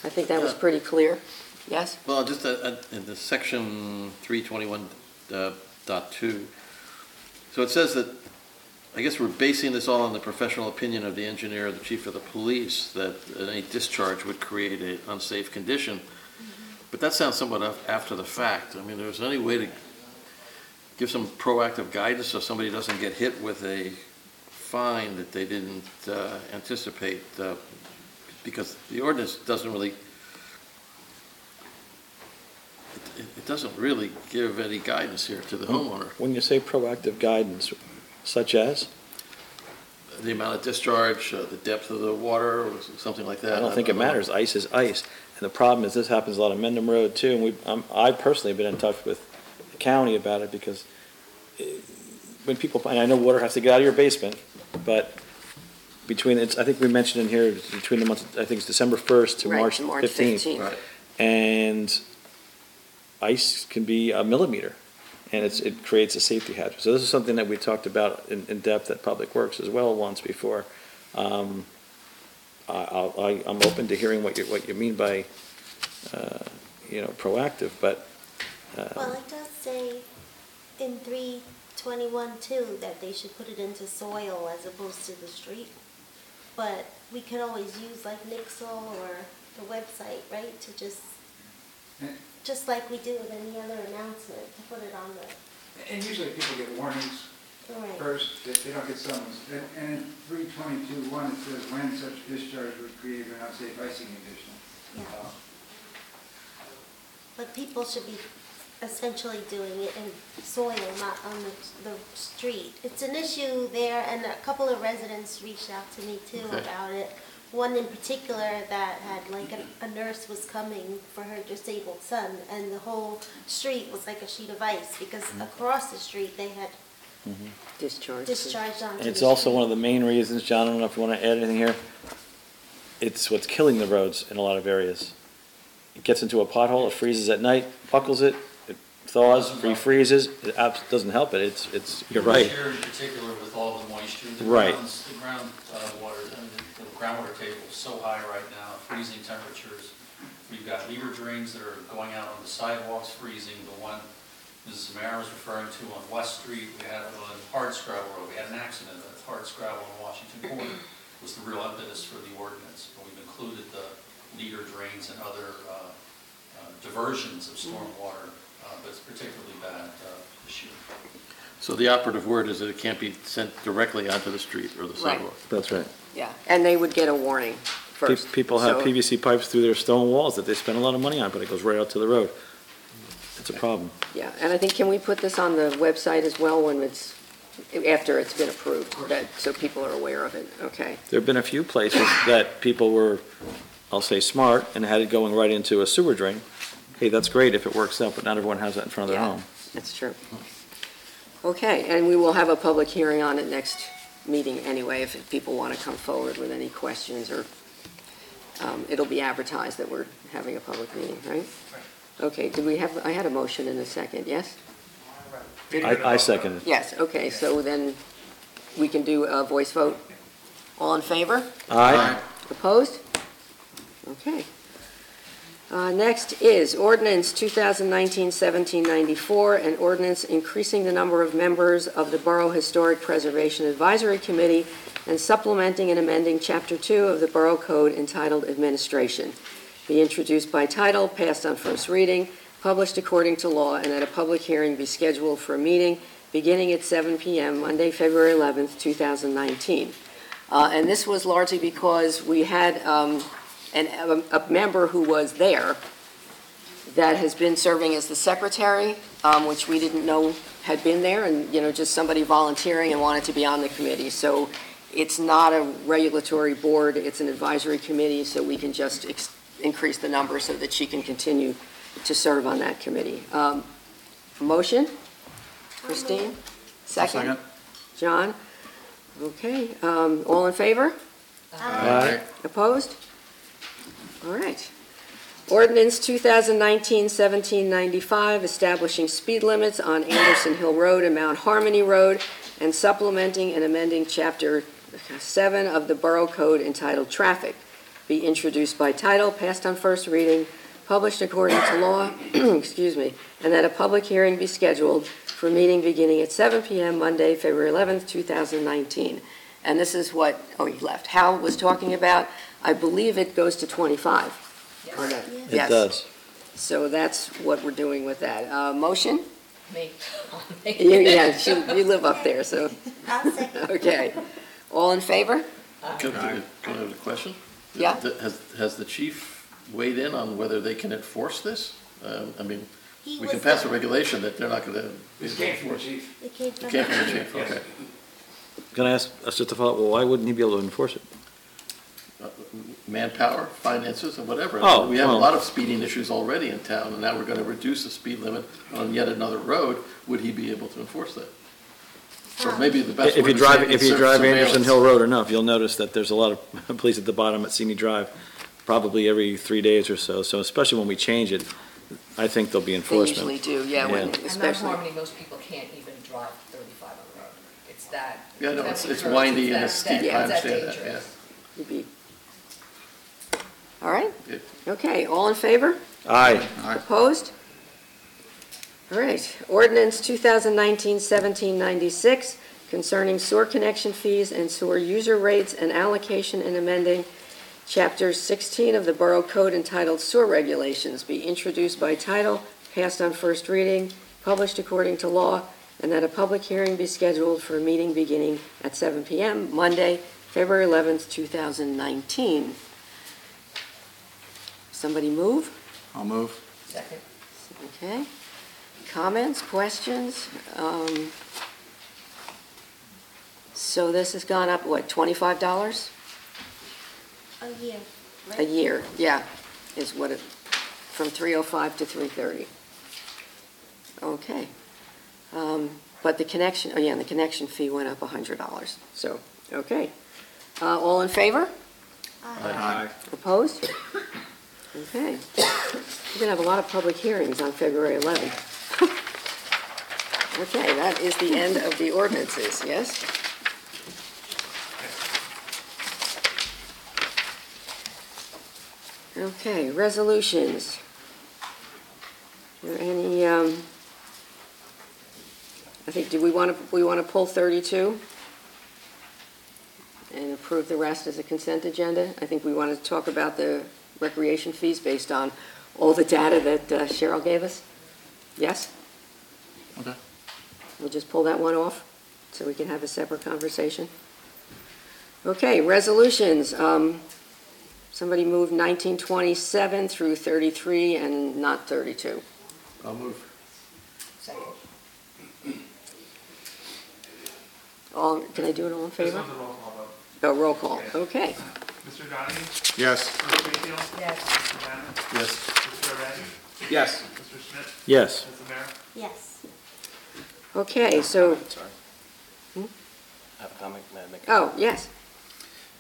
I think that was pretty clear. Yes? Well, just in the section 321.2, so it says that, I guess we're basing this all on the professional opinion of the engineer or the chief of the police, that any discharge would create an unsafe condition. But that sounds somewhat after the fact. I mean, there's any way to give some proactive guidance so somebody doesn't get hit with a fine that they didn't anticipate, because the ordinance doesn't really, it doesn't really give any guidance here to the homeowner. When you say proactive guidance, such as? The amount of discharge, the depth of the water, or something like that. I don't think it matters. Ice is ice. And the problem is, this happens a lot on Mendham Road too, and I personally have been in touch with the county about it, because when people, and I know water has to get out of your basement, but between, I think we mentioned in here, between the months, I think it's December 1st to Right, March to March 15th. Right. And ice can be a millimeter, and it creates a safety hazard. So this is something that we talked about in depth at Public Works as well once before. I'm open to hearing what you mean by, proactive, but. Well, it does say in 321-2 that they should put it into soil as opposed to the street. But we could always use like Nixle or the website, right, to just like we do with any other announcement, to put it on the. And usually people get warnings Right. first, if they don't get summons. And in 322.1, it says when such discharge would create an unsafe icing condition. Yeah. But people should be essentially doing it in soil, not on the street. It's an issue there, and a couple of residents reached out to me too Okay. about it. One in particular that had like a nurse was coming for her disabled son, and the whole street was like a sheet of ice because across the street they had Discharge. discharged onto And the it's also street. one of the main reasons, John, I don't know if you want to add anything here, it's what's killing the roads in a lot of areas. It gets into a pothole, it freezes at night, buckles it thaws, refreezes, it doesn't help it, it's, you're right. This year in particular with all the moisture, the Right. groundwater table is so high right now, freezing temperatures. We've got leader drains that are going out on the sidewalks, freezing. The one Mrs. Samara was referring to on West Street, we had on Hardscrabble Road, we had an accident at Hardscrabble on Washington Corner. Was the real impetus for the ordinance, but we've included the leader drains and other diversions of storm water, but it's particularly bad this year. So the operative word is that it can't be sent directly onto the street or the Right. sidewalk. That's right. Yeah, and they would get a warning first. People have So- PVC pipes through their stone walls that they spend a lot of money on, but it goes right out to the road. It's a problem. Yeah, and I think, can we put this on the website as well when it's, after it's been approved, so people are aware of it? Okay. There have been a few places that people were, I'll say, smart, and had it going right into a sewer drain. Hey, that's great if it works out, but not everyone has that in front of their Yeah. home. That's true. Okay, and we will have a public hearing on it next meeting anyway, if people want to come forward with any questions, or it'll be advertised that we're having a public meeting, right? Okay, I had a motion in a second, yes? I second it. Yes, okay, so then we can do a voice vote. All in favor? Aye. Opposed? Okay. Next is ordinance 2019-1794, an ordinance increasing the number of members of the Borough Historic Preservation Advisory Committee and supplementing and amending Chapter 2 of the Borough Code entitled Administration. Be introduced by title, passed on first reading, published according to law, and at a public hearing be scheduled for a meeting beginning at 7 p.m. Monday, February 11th, 2019. And this was largely because we had a member who was there that has been serving as the secretary, which we didn't know had been there, and, just somebody volunteering and wanted to be on the committee. So it's not a regulatory board, it's an advisory committee, so we can just increase the number so that she can continue to serve on that committee. Motion? Christine? Second? John? Okay, all in favor? Aye. Opposed? All right. Ordinance 2019-1795, establishing speed limits on Anderson Hill Road and Mount Harmony Road, and supplementing and amending Chapter 7 of the Borough Code entitled Traffic. Be introduced by title, passed on first reading, published according to law, excuse me, and that a public hearing be scheduled for a meeting beginning at 7 p.m. Monday, February 11th, 2019. And this is what, he left. Hal was talking about. I believe it goes to 25. Yes. It does. So that's what we're doing with that. Motion? Me. Yeah, you live up there, so. I'll second. Okay. All in favor? Can I have a question? Yeah. Has the chief weighed in on whether they can enforce this? I mean, He we can was pass a the- regulation that they're not going to. This came from the chief. It came It from came from the the- chief, okay. Can I ask us just to follow up, well, why wouldn't he be able to enforce it? Manpower, finances, and whatever. Oh, We have a well. lot of speeding issues already in town, and now we're going to reduce the speed limit on yet another road. Would he be able to enforce that? Or maybe the best If word you to say drive, is if you drive Anderson surveillance. Hill Road enough, you'll notice that there's a lot of police at the bottom at Simi Drive, probably every 3 days or so. So especially when we change it, I think there'll be They enforcement. usually do, yeah, when, Yeah. And Mount especially. Harmony, most people can't even drive 35 on the road. It's that. Yeah, no, that's it's the windy and that- it's steep, that- I that's understand that, dangerous. You'd be- All right? Yeah. Okay, all in favor? Aye. Opposed? All right. Ordinance 2019-1796 concerning sewer connection fees and sewer user rates and allocation and amending Chapter 16 of the Borough Code entitled Sewer Regulations be introduced by title, passed on first reading, published according to law, and that a public hearing be scheduled for a meeting beginning at 7 p.m. Monday, February 11th, 2019. Somebody move? I'll move. Second. Okay. Comments, questions? So this has gone up, what, $25? A year, A right? year, yeah, is what it, from 305 to 330. Okay. But the connection, the connection fee went up $100, so, okay. All in favor? Aye. Opposed? Okay. We're gonna have a lot of public hearings on February 11th. Okay, that is the end of the ordinances, yes? Okay, resolutions. Are there any, I think, do we want to pull 32? And approve the rest as a consent agenda? I think we want to talk about the recreation fees based on all the data that Cheryl gave us? Yes? Okay. We'll just pull that one off so we can have a separate conversation. Okay, resolutions. Somebody moved 1927 through 33 and not 32. I'll move. Second. All, can I do it all in This favor? one's a roll call vote. Oh, roll call, okay. Mr. Donahue? Yes. Mr. Wakefield? Yes. Mr. Bennett? Yes. Mr. Reddy? Yes. Mr. Schmidt? Yes. Mr. Mayor? Yes. Okay, so, Sorry. Hmm? I have a comment, may I make? oh, yes.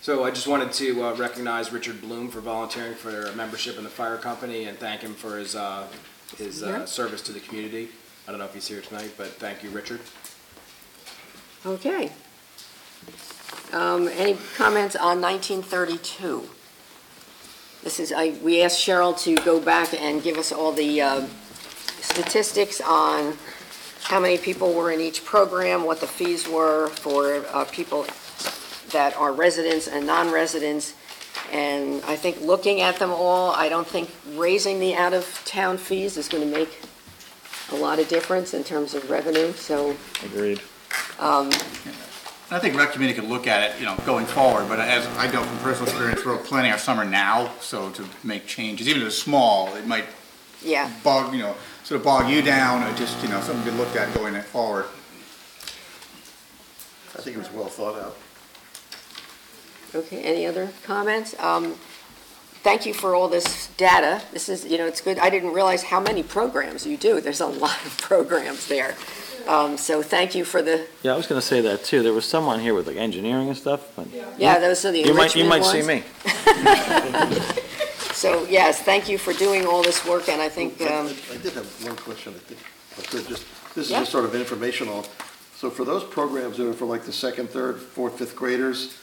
So I just wanted to recognize Richard Bloom for volunteering for a membership in the fire company and thank him for his Yeah. service to the community. I don't know if he's here tonight, but thank you, Richard. Okay. Any comments on 1932? This is, we asked Cheryl to go back and give us all the statistics on how many people were in each program, what the fees were for people that are residents and non-residents. And I think looking at them all, I don't think raising the out-of-town fees is going to make a lot of difference in terms of revenue, so. Agreed. I think rec committee could look at it, going forward, but as I know from personal experience, we're planning our summer now, so to make changes, even if it's small, it might bog, sort of bog you down, or just, something to be looked at going forward. I think it was well thought out. Okay, any other comments? Thank you for all this data. This is, it's good. I didn't realize how many programs you do. There's a lot of programs there. So thank you for the. Yeah, I was going to say that too. There was someone here with like engineering and stuff. But yeah, those are the enrichment ones. You might see me. So yes, thank you for doing all this work, and I think. I did have one question. I think I could just. This is just sort of informational. So for those programs that are for like the second, third, fourth, fifth graders,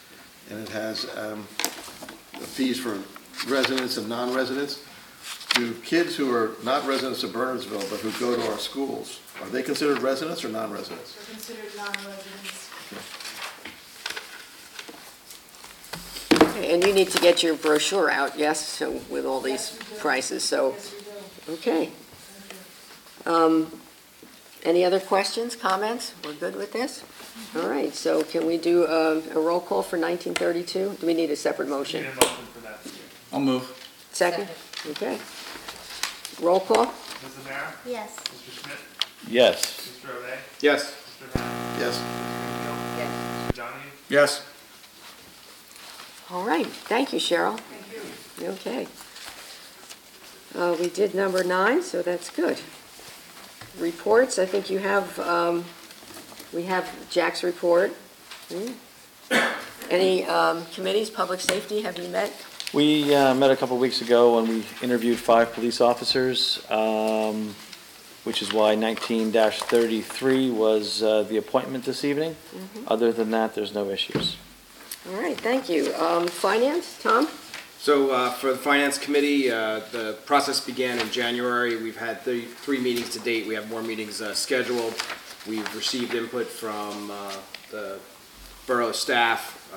and it has fees for residents and non-residents, do kids who are not residents of Bernardsville but who go to our schools, are they considered residents or non-residents? They're considered non-residents. Okay, and you need to get your brochure out, yes, so with all these prices, so. Okay. Any other questions, comments? We're good with this? All right, so can we do a roll call for 1932? Do we need a separate motion? Need a motion for that. I'll move. Second? Okay. Roll call? Mrs. Mara? Yes. Mr. Schmidt? Yes. Mr. O'Day? Yes. Mr. Hammond? Yes. Mr. Neal? Mr. Donahue? Yes. All right, thank you, Cheryl. Thank you. Okay. We did number 9, so that's good. Reports, I think you have, we have Jack's report. Any committees, public safety, have you met? We met a couple weeks ago and we interviewed 5 police officers, which is why 19-33 was the appointment this evening. Other than that, there's no issues. All right, thank you. Finance, Tom? So for the Finance Committee, the process began in January. We've had 3 meetings to date. We have more meetings scheduled. We've received input from the borough staff.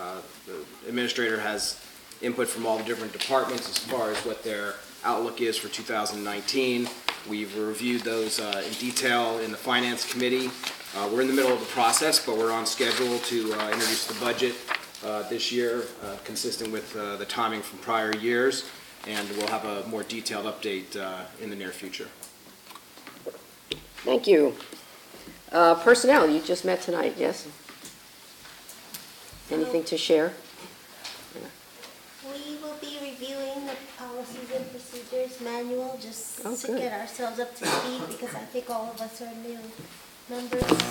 The administrator has input from all the different departments as far as what their outlook is for 2019. We've reviewed those in detail in the Finance Committee. We're in the middle of the process, but we're on schedule to introduce the budget this year, consistent with the timing from prior years, and we'll have a more detailed update in the near future. Thank you. Personnel, you just met tonight, yes? Anything to share? We will be reviewing the policies and procedures manual just to get ourselves up to speed because I think all of us are new members of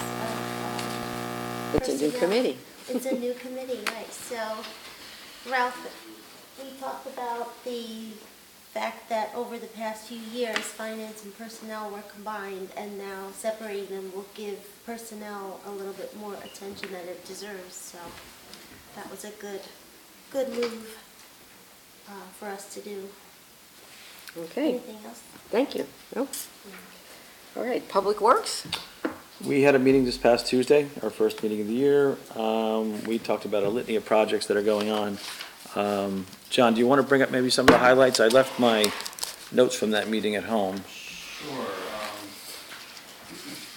It's a new committee. It's a new committee, right. So, Ralph, we talked about the fact that over the past few years, finance and personnel were combined, and now separating them will give personnel a little bit more attention that it deserves. So, that was a good move for us to do. Okay. Anything else? Thank you. No? All right, Public Works? We had a meeting this past Tuesday, our first meeting of the year. We talked about a litany of projects that are going on. John, do you want to bring up maybe some of the highlights? I left my notes from that meeting at home. Sure.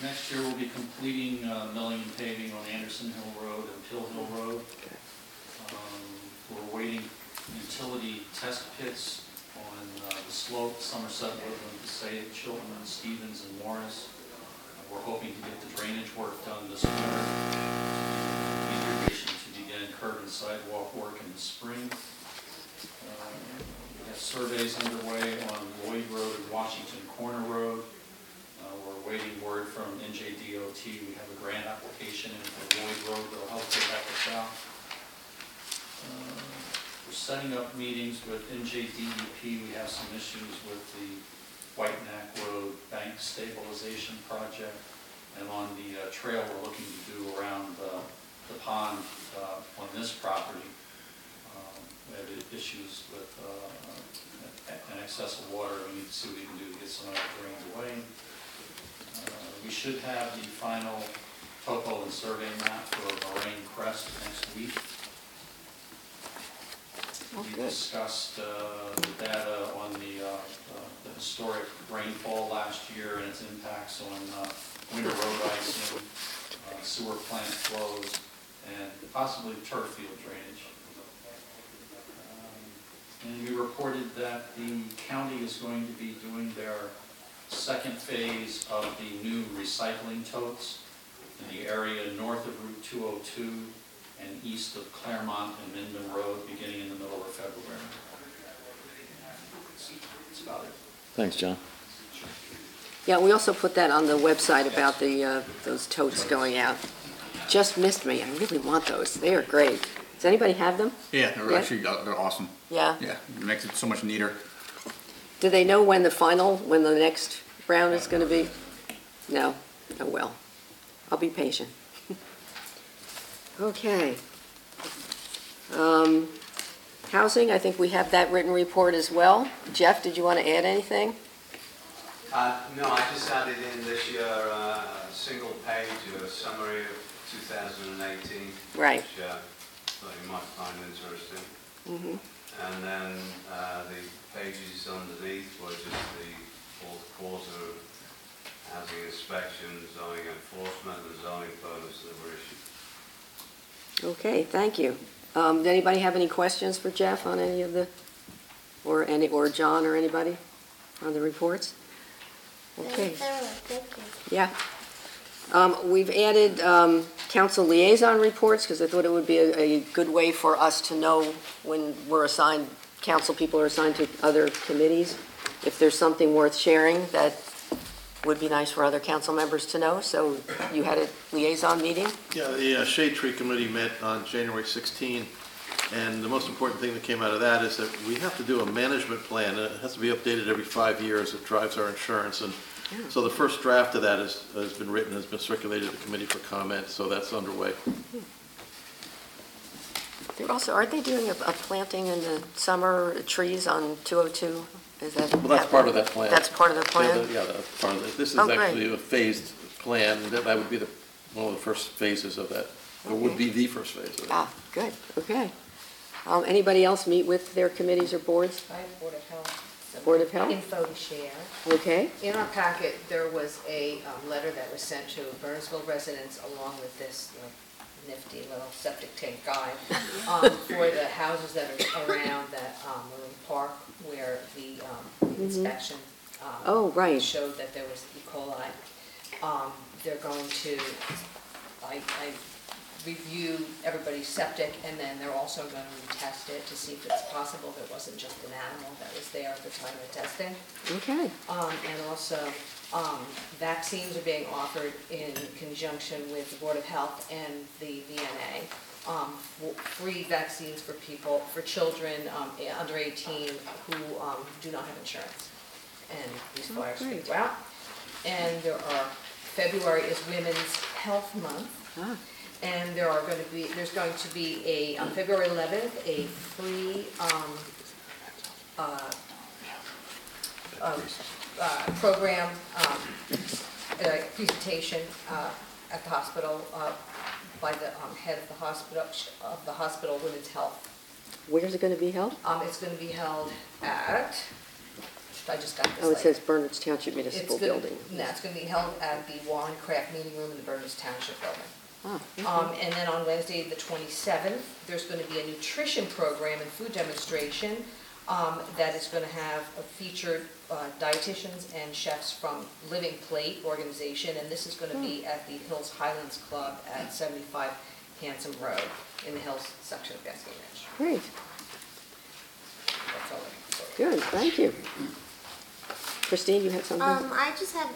Next year we'll be completing milling and paving on Anderson Hill Road and Pill Hill Road. We're waiting utility test pits on the slope, Somerset, Woodland, Passaic, Chilton, Stevens, and Morris. We're hoping to get the drainage work done this winter. Irrigation to begin curb and sidewalk work in the spring. We have surveys underway on Lloyd Road and Washington Corner Road. We're waiting word from NJDOT. We have a grant application in for Lloyd Road. They'll help get that out. We're setting up meetings with NJDEP. We have some issues with the White Neck Road bank stabilization project, and on the trail we're looking to do around the pond on this property. We have issues with an excess of water. We need to see what we can do to get some of that drained away. We should have the final topo and survey map for Moraine Crest next week. We discussed the data on the historic rainfall last year and its impacts on winter road icing, sewer plant flows, and possibly turf field drainage. And we reported that the county is going to be doing their second phase of the new recycling totes in the area north of Route 202 and east of Claremont and Minden Road, beginning in the middle of February. That's about it. Thanks, John. Yeah, we also put that on the website about the those totes going out. Just missed me. I really want those. They are great. Does anybody have them? Yeah, they're actually, they're awesome. Yeah. Yeah, it makes it so much neater. Do they know when the next round is going to be? No? Oh, well. I'll be patient. Okay. Housing, I think we have that written report as well. Jeff, did you want to add anything? No, I just added in this year a single page, a summary of 2018. Right. Which thought you might find interesting. Mm-hmm. And then the pages underneath were just the fourth quarter housing inspection, zoning enforcement, and zoning permits that were issued. Okay, thank you. Does anybody have any questions for Jeff on any of the, or John or anybody on the reports? Okay. Thank you. Yeah. We've added council liaison reports because I thought it would be a good way for us to know when we're assigned, council people are assigned to other committees, if there's something worth sharing that would be nice for other council members to know. So you had a liaison meeting? Yeah, the Shade Tree Committee met on January 16, and the most important thing that came out of that is that we have to do a management plan. It has to be updated every 5 years. It drives our insurance, and so the first draft of that has been written, has been circulated to the committee for comment, so that's underway. They're also, aren't they doing a planting in the summer, trees on 202? Is that? Well, that's part of that plan. That's part of the plan? Yeah, that's part of it. This is Oh, actually great. a phased plan. That would be one of the first phases of that. It would be the first phase of it. Ah, good, okay. Anybody else meet with their committees or boards? I have Board of Health. Board of Health? Info to share. Okay. In our packet, there was a letter that was sent to Bernardsville residents along with this nifty little septic tank guide for the houses that are around that Marine Park where the inspection Oh, right. showed that there was E. coli. They're going to, I review everybody's septic, and then they're also going to retest it to see if it's possible there wasn't just an animal that was there at the time of testing. Okay. And also, vaccines are being offered in conjunction with the Board of Health and the VNA. Free vaccines for people, for children under 18 who do not have insurance. And these flyers great. go out. And February is Women's Health Month. Ah. And there's going to be a, on February 11th, a free program, presentation at the hospital by the head of the hospital Women's Health. Where is it going to be held? It's going to be held at, I just got this. Oh, it says Bernards Township Municipal Building. No, it's going to be held at the Warren Craft Meeting Room in the Bernards Township Building. Ah, okay. And then on Wednesday, the 27th, there's going to be a nutrition program and food demonstration that is going to have featured dietitians and chefs from Living Plate organization, and this is going to be at the Hills Highlands Club at 75 Handsome Road in the Hills section of Basking Ridge. Great. That's all I can say. Good, thank you. Christine, you had something? I just have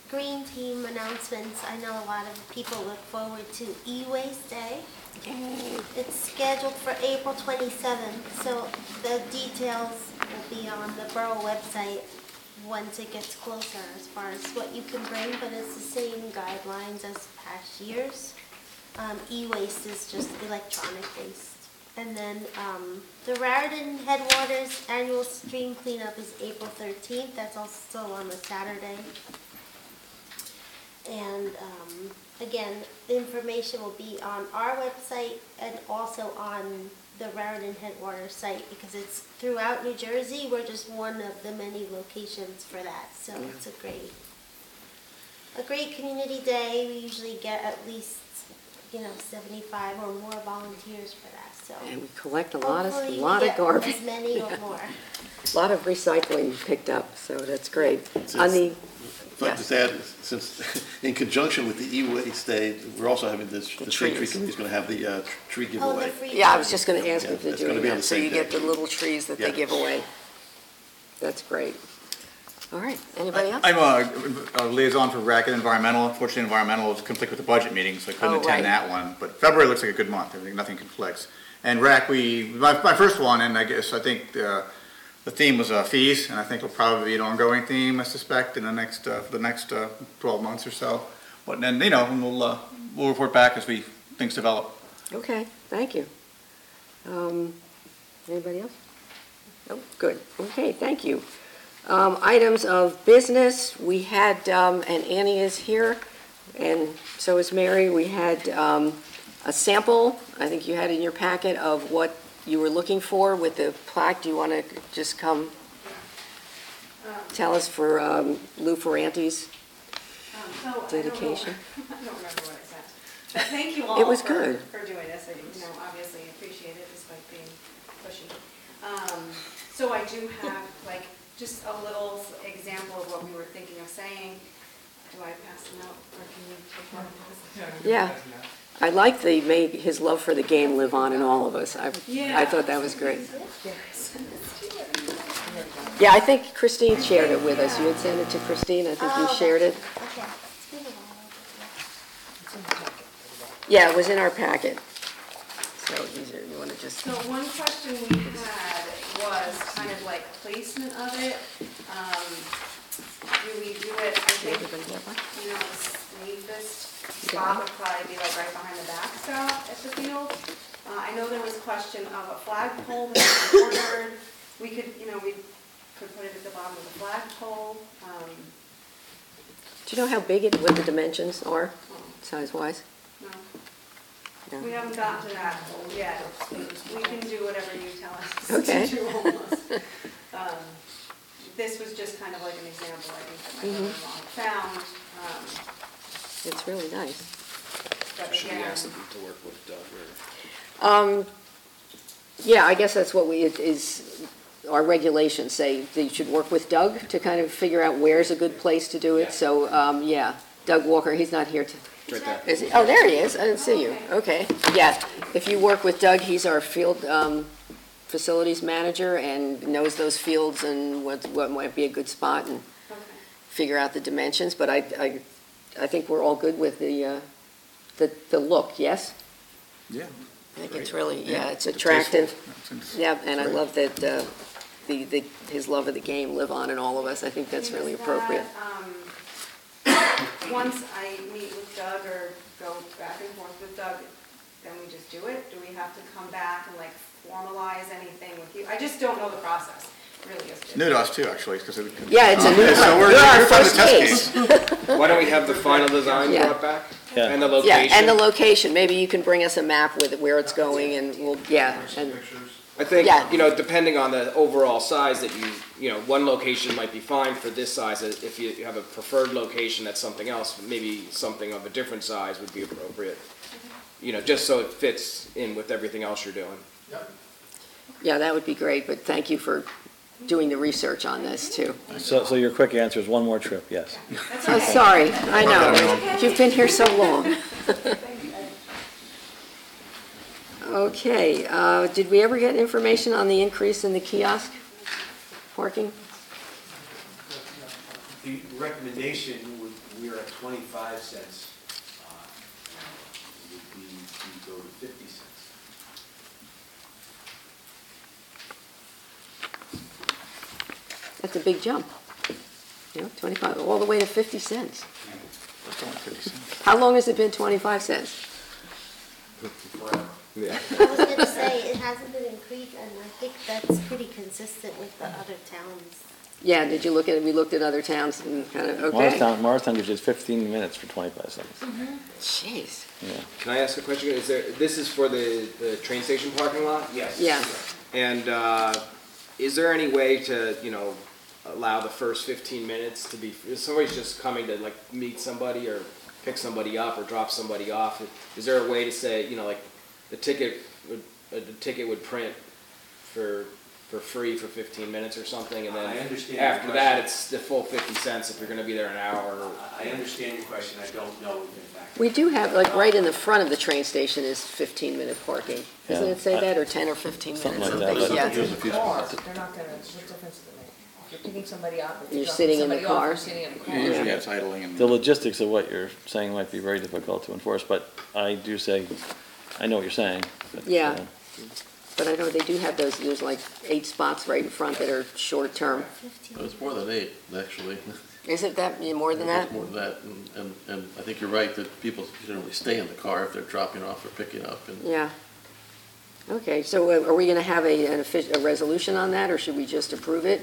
green team announcements. I know a lot of people look forward to E-Waste Day. Yay. It's scheduled for April 27th, so the details will be on the borough website once it gets closer as far as what you can bring, but it's the same guidelines as past years. E-waste is just electronic waste. And then the Raritan Headwaters annual stream cleanup is April 13th. That's also on a Saturday. And again, the information will be on our website and also on the Raritan Headwaters site because it's throughout New Jersey. We're just one of the many locations for that. So it's a great community day. We usually get at least 75 or more volunteers for that. So And we collect a lot hopefully of we get garbage. as many or more. A lot of recycling picked up, so that's great. It's- On the, If I just add, since in conjunction with the e-waste day, we're also having the state tree trees. committee is going to have the tree Oh, giveaway. the free. yeah, I was just going to ask Yeah, if they're that's gonna doing be on that, the so same you get day. the little trees that they Yeah. give away. That's great. All right, anybody else? I'm a liaison for Racket Environmental. Unfortunately, Environmental was conflict with the budget meeting, so I couldn't Oh, attend right. that one. But February looks like a good month. Nothing conflicts. And RAC, my first one, and I think the theme was fees, and I think it'll probably be an ongoing theme, I suspect, in the next 12 months or so. But then, we'll report back as things develop. Okay, thank you. Anybody else? No, good. Okay, thank you. Items of business, we had, and Annie is here, and so is Mary, we had a sample, I think you had in your packet, of what you were looking for with the plaque. Do you want to just come tell us for Lou Ferrante's dedication? I don't remember what I said. But thank you all It was for good. doing this. I obviously appreciate it despite being pushy. So I do have just a little example of what we were thinking of saying. Do I pass them out or can you take one of those? Yeah. I like made his love for the game live on in all of us. I thought that was great. Yeah, I think Christine shared it with us. You had sent it to Christine. I think you shared it. Okay. Yeah, it was in our packet. So you want to just... So one question we had was kind of like placement of it. Do we do it, I think, the safest spot would probably be right behind the backstop at the field. I know there was question of a flagpole that we ordered. We could, we could put it at the bottom of the flagpole. Do you know how big what the dimensions are, size-wise? No. No. We haven't gotten to that yet. We can do whatever you tell us Okay. to do almost. This was just kind of like an example, I think, that my brother-in-law found. It's really nice. But Should we again, ask them to work with Doug or? Yeah, I guess that's what is our regulations say. They should work with Doug to kind of figure out where's a good place to do it. So, yeah, Doug Walker, he's not here to... Right there. Is he? Oh, there he is. I didn't see you. Okay. Yeah, if you work with Doug, he's our field facilities manager and knows those fields and what might be a good spot and figure out the dimensions. But I think we're all good with the look, yes? Yeah. I think it's really, it's attractive. Yeah, and I love that his love of the game live on in all of us. I think that's really appropriate. once I meet with Doug or go back and forth with Doug, then we just do it? Do we have to come back and formalize anything with you? I just don't know the process. It really is. New to us too, actually, because yeah, it's a new. So you're our first case. Why don't we have the final design brought back? Yeah. And the location? Yeah, and the location. Maybe you can bring us a map with where it's going, and we'll and I think, Yeah. depending on the overall size that one location might be fine for this size. If you have a preferred location that's something else, maybe something of a different size would be appropriate. Just so it fits in with everything else you're doing. yeah, that would be great. But thank you for doing the research on this too. So your quick answer is one more trip, yes. Oh, sorry. I know. You've been here so long. Okay, did we ever get information on the increase in the kiosk parking? The recommendation we're at 25 cents. We go to 50 cents. That's a big jump. 25, all the way to 50 cents. How long has it been 25 cents? forever. Yeah. I was gonna say, it hasn't been increased, and I think that's pretty consistent with the other towns. Yeah, did you look at, we looked at other towns and kind of, okay. Morristown gives you 15 minutes for 25 seconds. Jeez. Yeah. Can I ask a question? This is for the train station parking lot? Yes. Yeah. And is there any way to, allow the first 15 minutes to be, if somebody's just coming to like meet somebody or pick somebody up or drop somebody off, is there a way to say, like the ticket would print for free for 15 minutes or something, and then I understand after your that question. it's the full 50 cents if you're going to be there an hour? I understand your question, I don't know in fact. We do have, like, right in the front of the train station is 15-minute parking. Doesn't Yeah. it say that, or 10 or 15 minutes? Something like I think, that, but- yeah. There's a few Cars, spots. they're not gonna, what difference does it make? If you're picking somebody up, if You're dropping sitting in the somebody off, car. you're sitting in a car. Usually it's idling and. The logistics of what you're saying might be very difficult to enforce, but I do say, I know what you're saying. but, Yeah. But I know they do have those, there's like 8 spots right in front that are short-term. It's more than 8, actually. Is it that, more than that? It's more than that, and I think you're right that people generally stay in the car if they're dropping off or picking up. And Yeah. Okay, so are we going to have a resolution on that, or should we just approve it?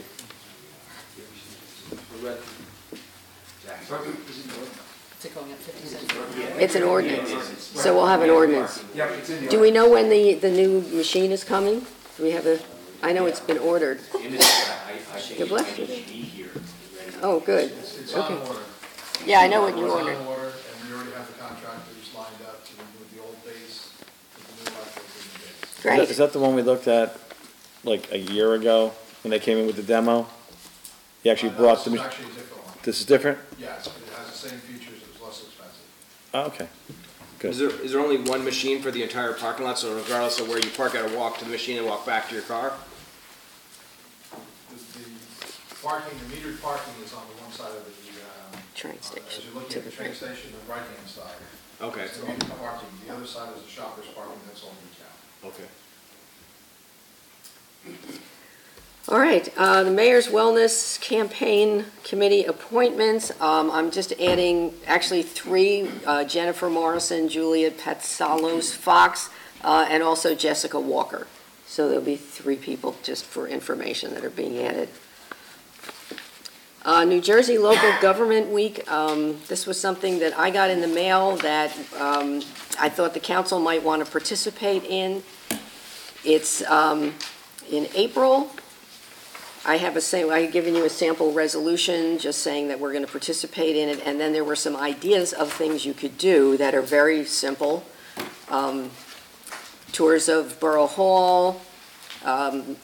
Is it going up 50 cents? It's an ordinance, so we'll have an ordinance. Yep, it's in the. Do we know when the new machine is coming? Do we have I know it's been ordered. God bless you. Oh, good. It's on Okay. order. Yeah, I know what you It's ordered. on order, and we already have the contractors lined up to remove the old base, with the new electrical in the base. Great. Is that the one we looked at like a year ago when they came in with the demo? You actually brought the, This is actually a different one. this is different? Yes, it has the same features, it's less expensive. Oh, okay. Is Good. there only one machine for the entire parking lot, so regardless of where you park, gotta walk to the machine and walk back to your car? The parking, the metered parking is on the one side of the, Train as station. you're looking at the train station, the right-hand side. Okay. It's the metered parking, the other side is the shopper's parking, that's all in town. Okay. All right, the Mayor's Wellness Campaign Committee appointments. I'm just adding, actually 3, Jennifer Morrison, Julia Patsalos Fox, and also Jessica Walker. So there'll be 3 people just for information that are being added. New Jersey Local Government Week, this was something that I got in the mail that I thought the council might want to participate in. It's in April. I've given you a sample resolution, just saying that we're going to participate in it, and then there were some ideas of things you could do that are very simple. Tours of Borough Hall,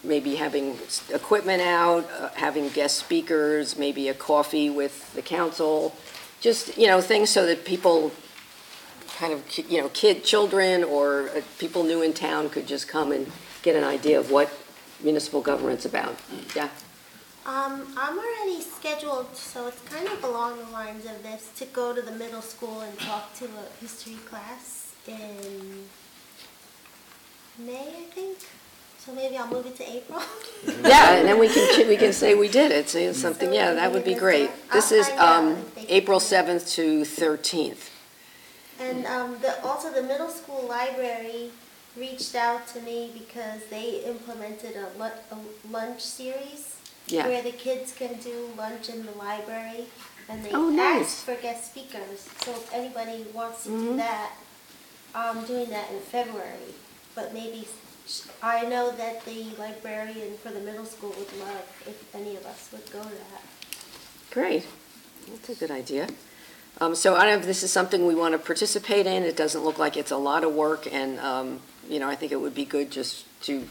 maybe having equipment out, having guest speakers, maybe a coffee with the council, just, things so that people kind of, children or people new in town could just come and get an idea of what municipal government's about. Yeah. I'm already scheduled, so it's kind of along the lines of this, to go to the middle school and talk to a history class in May, I think. So maybe I'll move it to April. Yeah, and then we can say we did it, say it's something, yeah, that would be great. This is April 7th to 13th. And also the middle school library reached out to me because they implemented a lunch series where the kids can do lunch in the library, and they asked for guest speakers. So if anybody wants to do that, I'm doing that in February. But maybe I know that the librarian for the middle school would love if any of us would go to that. Great, that's a good idea. So I don't know if this is something we want to participate in. It doesn't look like it's a lot of work, and I think it would be good just to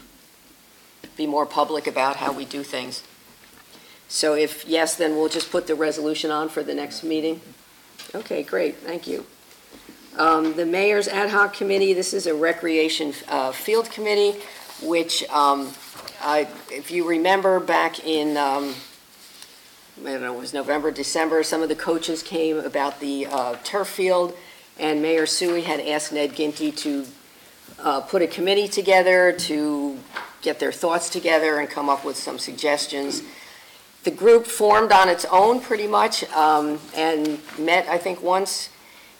be more public about how we do things. So if yes, then we'll just put the resolution on for the next meeting. Okay, great, thank you. The Mayor's Ad Hoc Committee, this is a recreation field committee, which if you remember back in, I don't know, it was November, December, some of the coaches came about the turf field, and Mayor Suey had asked Ned Ginty to put a committee together to get their thoughts together and come up with some suggestions. The group formed on its own pretty much and met, I think, once,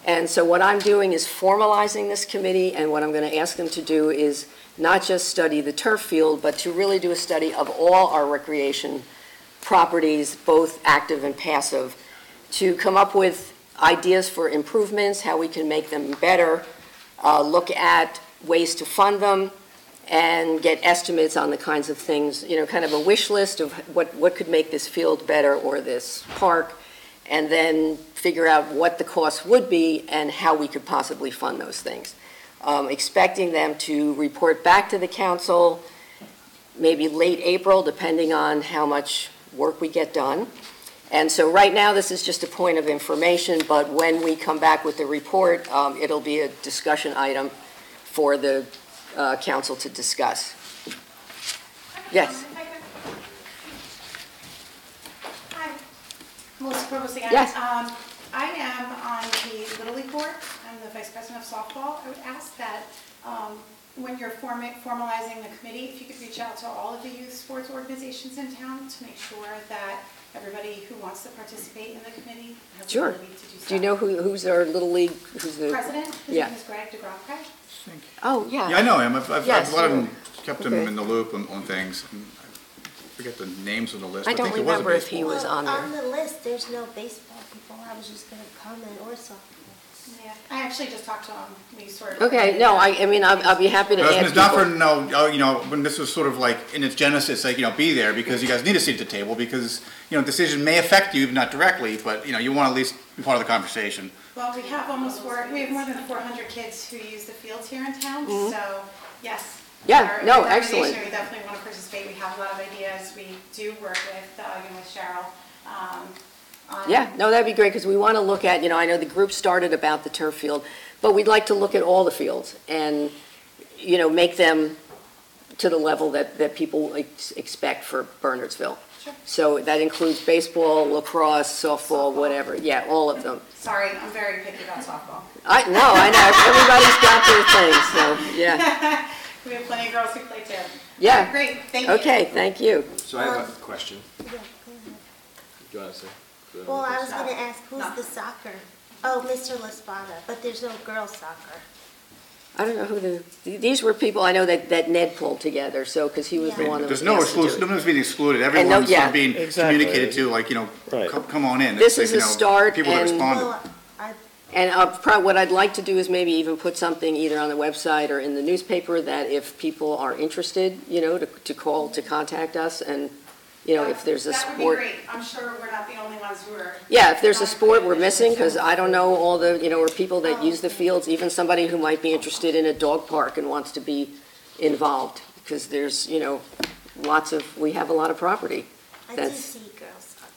And so what I'm doing is formalizing this committee, and what I'm going to ask them to do is not just study the turf field, but to really do a study of all our recreation properties, both active and passive, to come up with ideas for improvements, how we can make them better, look at ways to fund them, and get estimates on the kinds of things, kind of a wish list of what could make this field better or this park, and then figure out what the cost would be and how we could possibly fund those things. Expecting them to report back to the council maybe late April, depending on how much work we get done. And so right now, this is just a point of information, but when we come back with the report, it'll be a discussion item for the council to discuss. Yes? Hi, Melissa Provost again. Yes. I am on the Little League board. I'm the vice president of softball. I would ask that when you're formalizing the committee, if you could reach out to all of the youth sports organizations in town to make sure that everybody who wants to participate in the committee has the Sure. ability to do so. Do you know who's our Little League, who's the? President, his Yeah. name is Greg DeGromke. Oh, yeah. Yeah, I know him. I've Yes. let him, kept him Okay. in the loop on things. I forget the names on the list. I but don't think there was a remember if he baseball. was on On there. the list, there's no baseball people. I was just gonna comment or softball. Yeah, I actually just talked to him. We sort of. Okay, no, I mean, I'll be happy to add It's not for, people. when this was sort of like in its genesis, like, be there because you guys need a seat at the table because, decision may affect you, not directly, but, you want to at least be part of the conversation. Well, we have we have more than 400 kids who use the fields here in town, Mhm. so yes. Yeah, Our no, organization, excellent. We definitely want to participate. We have a lot of ideas. We do work with, with Cheryl. Yeah, no, that'd be great, because we want to look at, I know the group started about the turf field, but we'd like to look at all the fields and, make them to the level that people expect for Bernardsville. Sure. So that includes baseball, lacrosse, softball, whatever, yeah, all of them. Sorry, I'm very picky about softball. I know, everybody's got their things, so, yeah. We have plenty of girls who play too. Yeah. Great, thank you. Okay, thank you. So I have a question. Yeah, go ahead. Do you want to say? Well, I was gonna ask, who's the soccer? Oh, Mr. Laspada, but there's no girls soccer. I don't know who these were people I know that Ned pulled together, so, because he was the one that was There's no asked to do it. exclusion, no one's being excluded. no- Everyone's sort yeah, of being exactly. communicated to, like, Right. come on in. This It's is like, a start, People that and- responded. Well, And what I'd like to do is maybe even put something either on the website or in the newspaper that if people are interested, to call, to contact us, and, if there's a That would be sport. great. I'm sure we're not the only ones who are. Yeah, if there's a sport we're missing, because I don't know all the, or people that use the fields, even somebody who might be interested in a dog park and wants to be involved, because there's, we have a lot of property. I do That's- see girls soccer.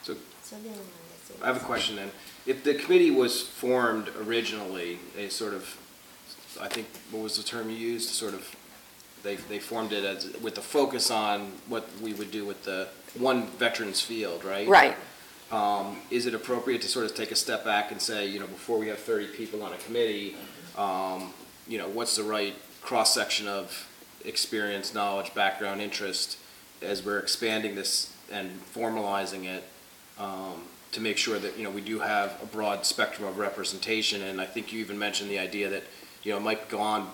So So then I see. I have a question then. If the committee was formed originally, a sort of, I think, what was the term you used? Sort of, they formed it as, with the focus on what we would do with the one veterans field, right? Right. Is it appropriate to sort of take a step back and say, before we have 30 people on a committee, what's the right cross-section of experience, knowledge, background, interest, as we're expanding this and formalizing it, to make sure that, we do have a broad spectrum of representation. And I think you even mentioned the idea that, it might go on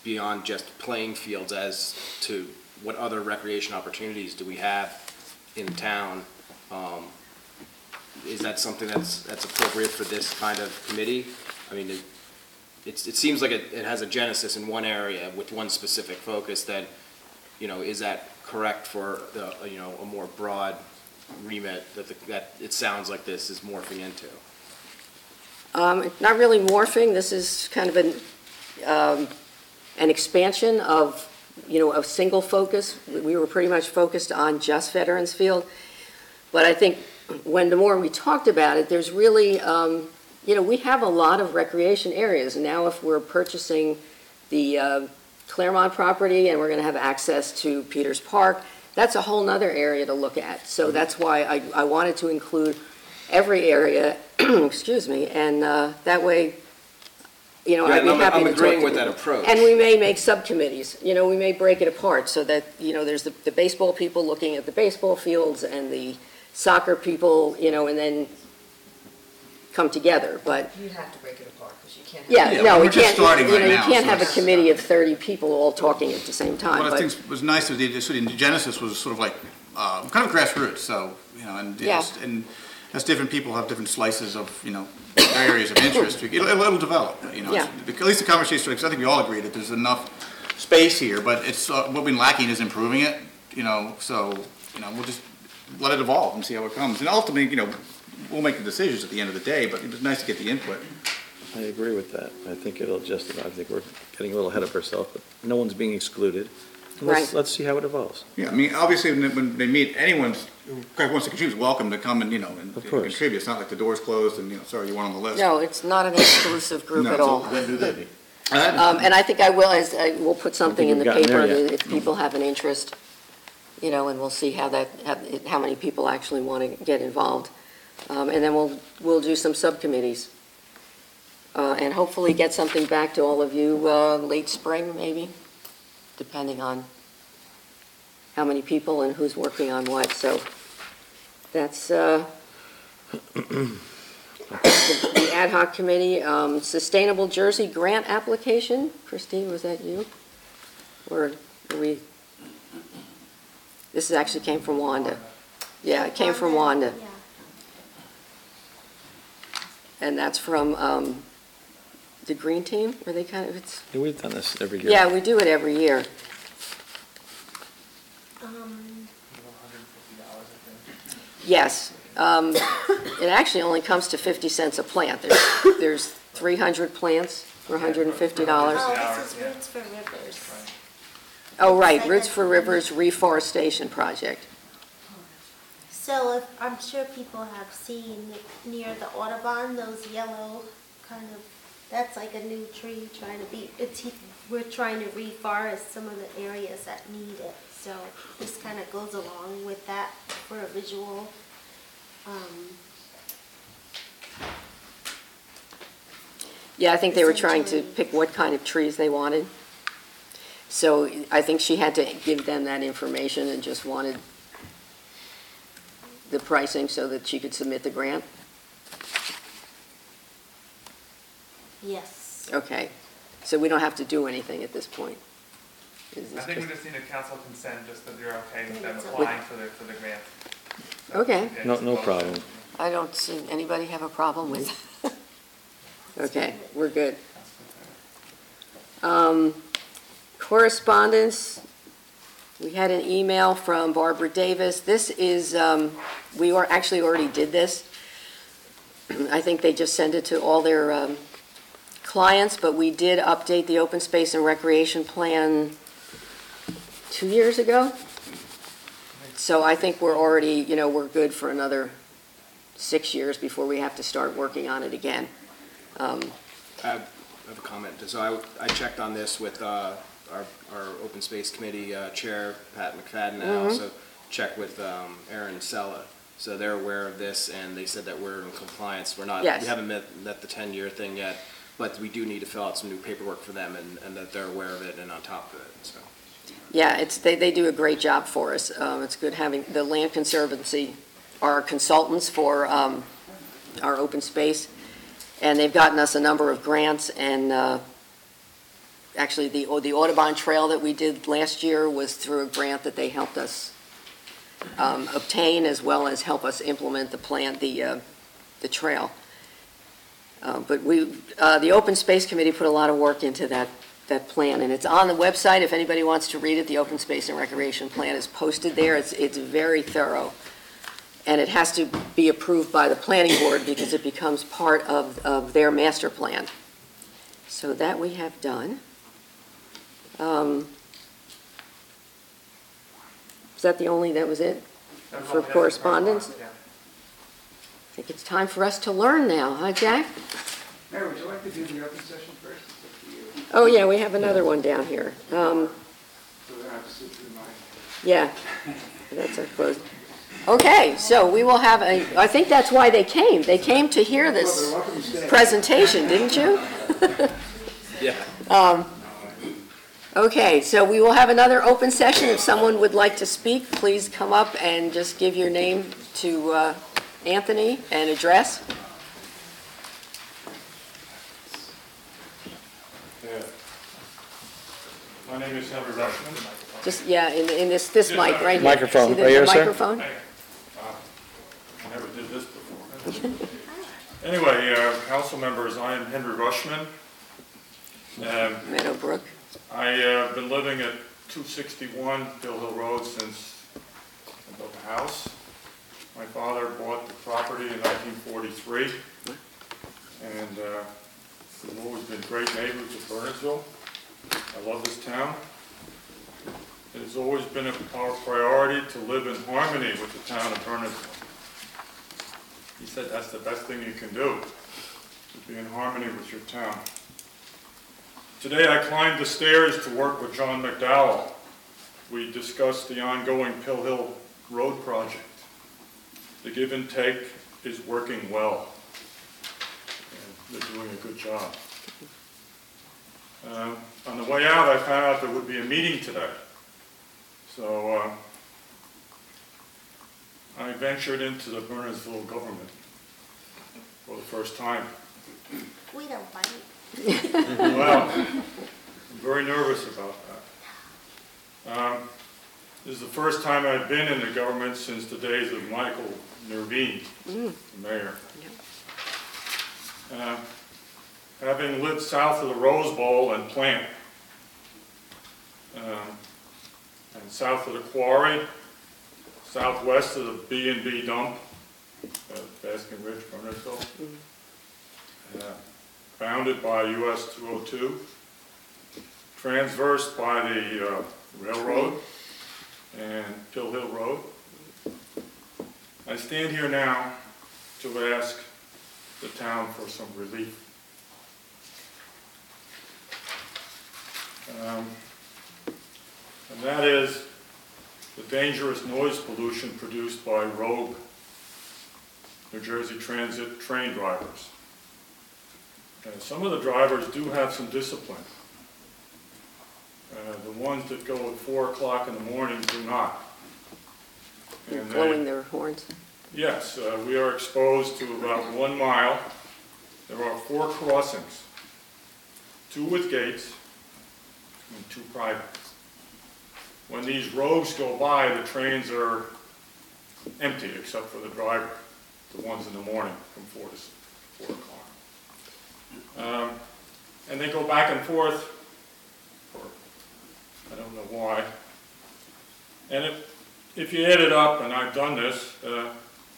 beyond just playing fields as to what other recreation opportunities do we have in town. Is that something that's appropriate for this kind of committee? I mean, it seems like it has a genesis in one area with one specific focus that, is that correct for the, a more broad remit that it sounds like this is morphing into? Not really morphing, this is kind of an expansion of, a single focus. We were pretty much focused on just Veterans Field, but I think the more we talked about it, there's really, we have a lot of recreation areas. Now if we're purchasing the Claremont property and we're going to have access to Peters Park, that's a whole nother area to look at. So that's why I wanted to include every area, excuse me, and that way, I'd be happy to talk to I'm agreeing with people. that approach. And we may make subcommittees, we may break it apart so that, there's the baseball people looking at the baseball fields and the soccer people, and then come together, but, You'd have to break it apart, because you can't have. yeah, no, we we're just can't, starting you know, right you now, can't so have a it's- committee of 30 people all talking at the same time, One of but, the things was nice with the Genesis was sort of like, kind of grassroots, so, you know, and, Yeah. and as different people have different slices of, you know, areas of interest, it'll develop, you know. Yeah. At least the conversation, because I think we all agree that there's enough space here, but it's, what we've been lacking is improving it, you know, so, you know, we'll just let it evolve and see how it comes. And ultimately, you know, we'll make the decisions at the end of the day, but it was nice to get the input. I agree with that. I think it'll just, I think we're getting a little ahead of ourselves, but no one's being excluded. Right. Let's see how it evolves. Yeah, I mean, obviously, when they meet, anyone who wants to contribute is welcome to come and, you know, and Of course. contribute. It's not like the door's closed and, you know, sorry, you weren't on the list. no, it's not an exclusive group No, at so all. When do they meet? And I think I will put something in the we've gotten paper there yet. if people have an interest, you know, and we'll see how how many people actually want to get involved. And then we'll do some subcommittees. And hopefully get something back to all of you late spring, maybe, depending on how many people and who's working on what. So that's the ad hoc committee. Sustainable Jersey grant application. Christine, was that you? Or are we? This actually came from Wanda. Yeah, it came from Wanda. Yeah. And that's from the Green Team? Are they kind of, it's, Yeah, we've done this every year. yeah, we do it every year. $150, I think. Yes. It actually only comes to 50 cents a plant. There's 300 plants for $150. Oh, this is Roots for Rivers. Oh, right, Roots for Rivers Reforestation Project. So I'm sure people have seen near the Audubon, those yellow kind of, that's like a new tree trying to be, we're trying to reforest some of the areas that need it. So this kind of goes along with that for a visual. Yeah, I think they were trying to pick what kind of trees they wanted. So I think she had to give them that information and just wanted the pricing so that she could submit the grant. Yes. Okay, so we don't have to do anything at this point. Is I this think we just- just need a council consent, just that you're okay with them applying for the grant. Okay. Yeah, No, just no vote. problem. I don't see, anybody have a problem with that? Okay, we're good. Correspondence, we had an email from Barbara Davis. This is, actually already did this. I think they just send it to all their clients, but we did update the open space and recreation plan 2 years ago. So I think we're already, you know, we're good for another 6 years before we have to start working on it again. I have a comment. So I checked on this with our Open Space Committee Chair, Pat McFadden, and I also checked with Aaron Sella. So they're aware of this, and they said that we're in compliance. We're not, Yes. we haven't met the 10-year thing yet, but we do need to fill out some new paperwork for them, and that they're aware of it and on top of it, so. Yeah, they do a great job for us. It's good having the Land Conservancy, our consultants for our open space, and they've gotten us a number of grants, and actually the Audubon Trail that we did last year was through a grant that they helped us obtain, as well as help us implement the plan, the trail. But the Open Space Committee put a lot of work into that plan, and it's on the website if anybody wants to read it. The Open Space and Recreation Plan is posted there. It's very thorough, and it has to be approved by the planning board because it becomes part of their master plan. So that we have done. Is that that was it That was for all we had correspondence? yeah. I think it's time for us to learn now, huh, Jack? Mary, would you like to do the open session first? It's up to you. Oh, yeah, we have another one down here. So we don't have to sit through mine. Yeah, that's our close. Okay, so we will have I think that's why they came. They came to hear this presentation, didn't you? Yeah. Okay, so we will have another open session. If someone would like to speak, please come up and just give your name to Anthony and address. My name is Henry Rushman. Just, yeah, in this mic right here. Microphone. See the Right here, sir? microphone? I never did this before. Anyway, council members, I am Henry Rushman. Meadowbrook. I've been living at 261 Bill Hill Road since I built the house. My father bought the property in 1943, and we've always been great neighbors of Bernardsville. I love this town. It has always been our priority to live in harmony with the town of Bernardsville. He said that's the best thing you can do, to be in harmony with your town. Today I climbed the stairs to work with John McDowell. We discussed the ongoing Pill Hill Road project. The give and take is working well, and they're doing a good job. On the way out, I found out there would be a meeting today. So I ventured into the Bernardsville government for the first time. We don't bite. Well, I'm very nervous about that. This is the first time I've been in the government since the days of Michael Nervine, the mayor. Having lived south of the Rose Bowl and Plant, and south of the quarry, southwest of the B&B dump, Baskin Ridge, Bernardsville, bounded by US 202, transversed by the railroad and Pill Hill Road. I stand here now to ask the town for some relief. And that is the dangerous noise pollution produced by rogue New Jersey Transit train drivers. And some of the drivers do have some discipline. The ones that go at 4 o'clock in the morning do not. And Blowing their horns. Yes, we are exposed to about 1 mile. There are 4 crossings, 2 with gates and 2 private. When these rogues go by, the trains are empty except for the driver, the ones in the morning from 4 to 4 o'clock. And they go back and forth for, I don't know why. And if you add it up, and I've done this,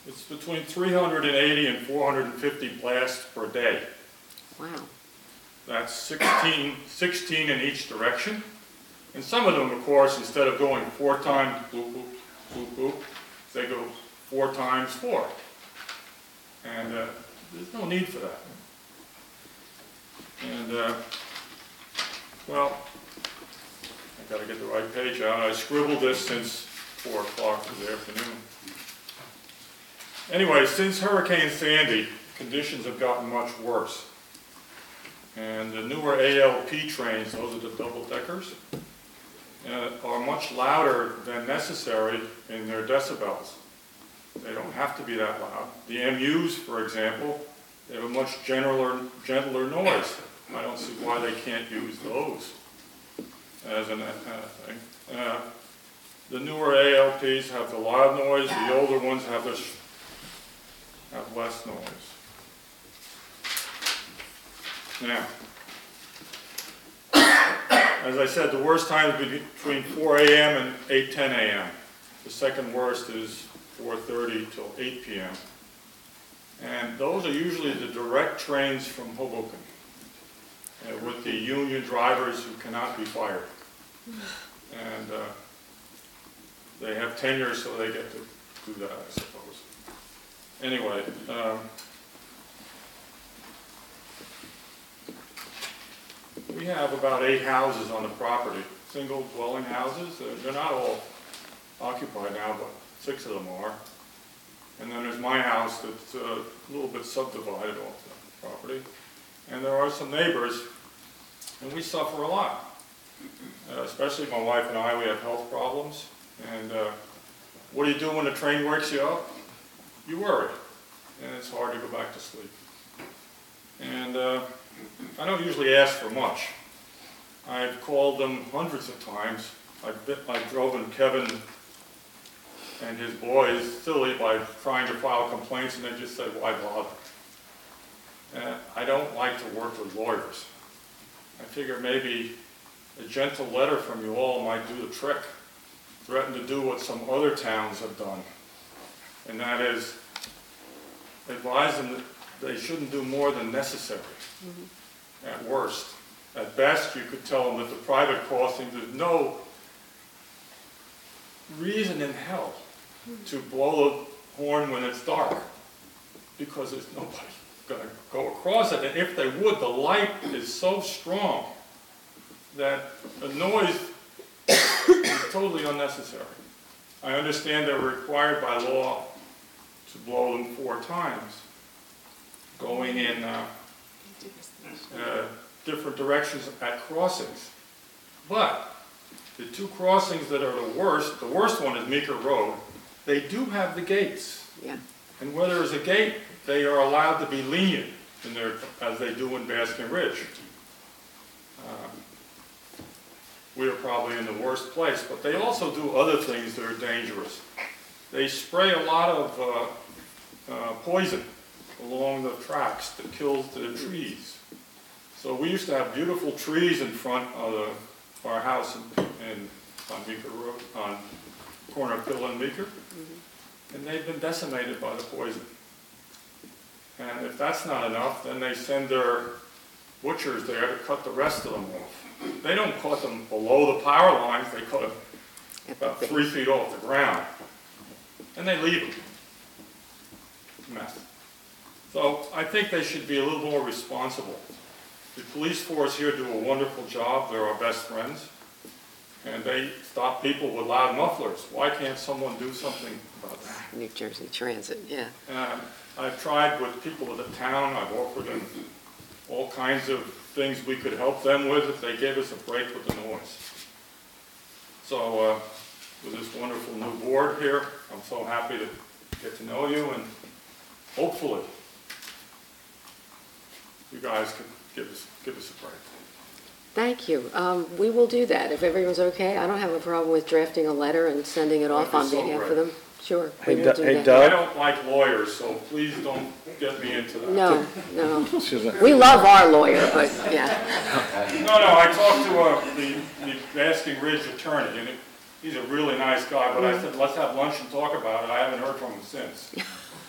it's between 380 and 450 blasts per day. Wow. That's 16 in each direction. And some of them, of course, instead of going 4 times, boop, boop, boop, boop, they go 4 times 4. And there's no need for that. And, well, I got to get the right page out. I scribbled this since 4 o'clock this afternoon. Anyway, since Hurricane Sandy, conditions have gotten much worse. And the newer ALP trains, those are the double-deckers, are much louder than necessary in their decibels. They don't have to be that loud. The MUs, for example, they have a much gentler noise. I don't see why they can't use those as an thing. The newer ALPs have the loud noise. The older ones have less noise. Now, as I said, the worst time is between 4 a.m. and 8:10 a.m. The second worst is 4:30 till 8 p.m. And those are usually the direct trains from Hoboken with the union drivers who cannot be fired. And they have tenure, so they get to do that, I suppose. Anyway, we have about 8 houses on the property, single dwelling houses. They're not all occupied now, but 6 of them are. And then there's my house that's a little bit subdivided off the property. And there are some neighbors, and we suffer a lot. Especially my wife and I, we have health problems. And what do you do when the train wakes you up? You worry, and it's hard to go back to sleep. And I don't usually ask for much. I've called them hundreds of times. I've driven Kevin and his boys silly by trying to file complaints, and they just say, why bother? And I don't like to work with lawyers. I figure maybe a gentle letter from you all might do the trick. Threaten to do what some other towns have done. And that is advise them that they shouldn't do more than necessary, at worst. At best, you could tell them that the private crossing, there's no reason in hell to blow the horn when it's dark, because there's nobody going to go across it. And if they would, the light is so strong that the noise is totally unnecessary. I understand they're required by law to blow them 4 times, going in different directions at crossings. But the 2 crossings that are the worst one is Meeker Road. They do have the gates. Yeah. And where there is a gate, they are allowed to be lenient in their, as they do in Baskin Ridge. We are probably in the worst place, but they also do other things that are dangerous. They spray a lot of poison along the tracks that kills the trees. So we used to have beautiful trees in front of our house on Meeker Road, on corner of Pill and Meeker, and they've been decimated by the poison. And if that's not enough, then they send their butchers there to cut the rest of them off. They don't cut them below the power lines, they cut them about 3 feet off the ground. And they leave them. Mess. So I think they should be a little more responsible. The police force here do a wonderful job, they're our best friends. And they stop people with loud mufflers. Why can't someone do something about that? New Jersey Transit, yeah. I've tried with people of the town, I've offered them all kinds of things we could help them with if they gave us a break with the noise. So with this wonderful new board here, I'm so happy to get to know you, and hopefully you guys can give us a break. Thank you. We will do that if everyone's okay. I don't have a problem with drafting a letter and sending it off on behalf of them. Sure. Hey, we will do that. Doug. I don't like lawyers, so please don't get me into that. No. We love our lawyer, but yeah. No, I talked to the Basking Ridge attorney, and he's a really nice guy, but I said, let's have lunch and talk about it. I haven't heard from him since.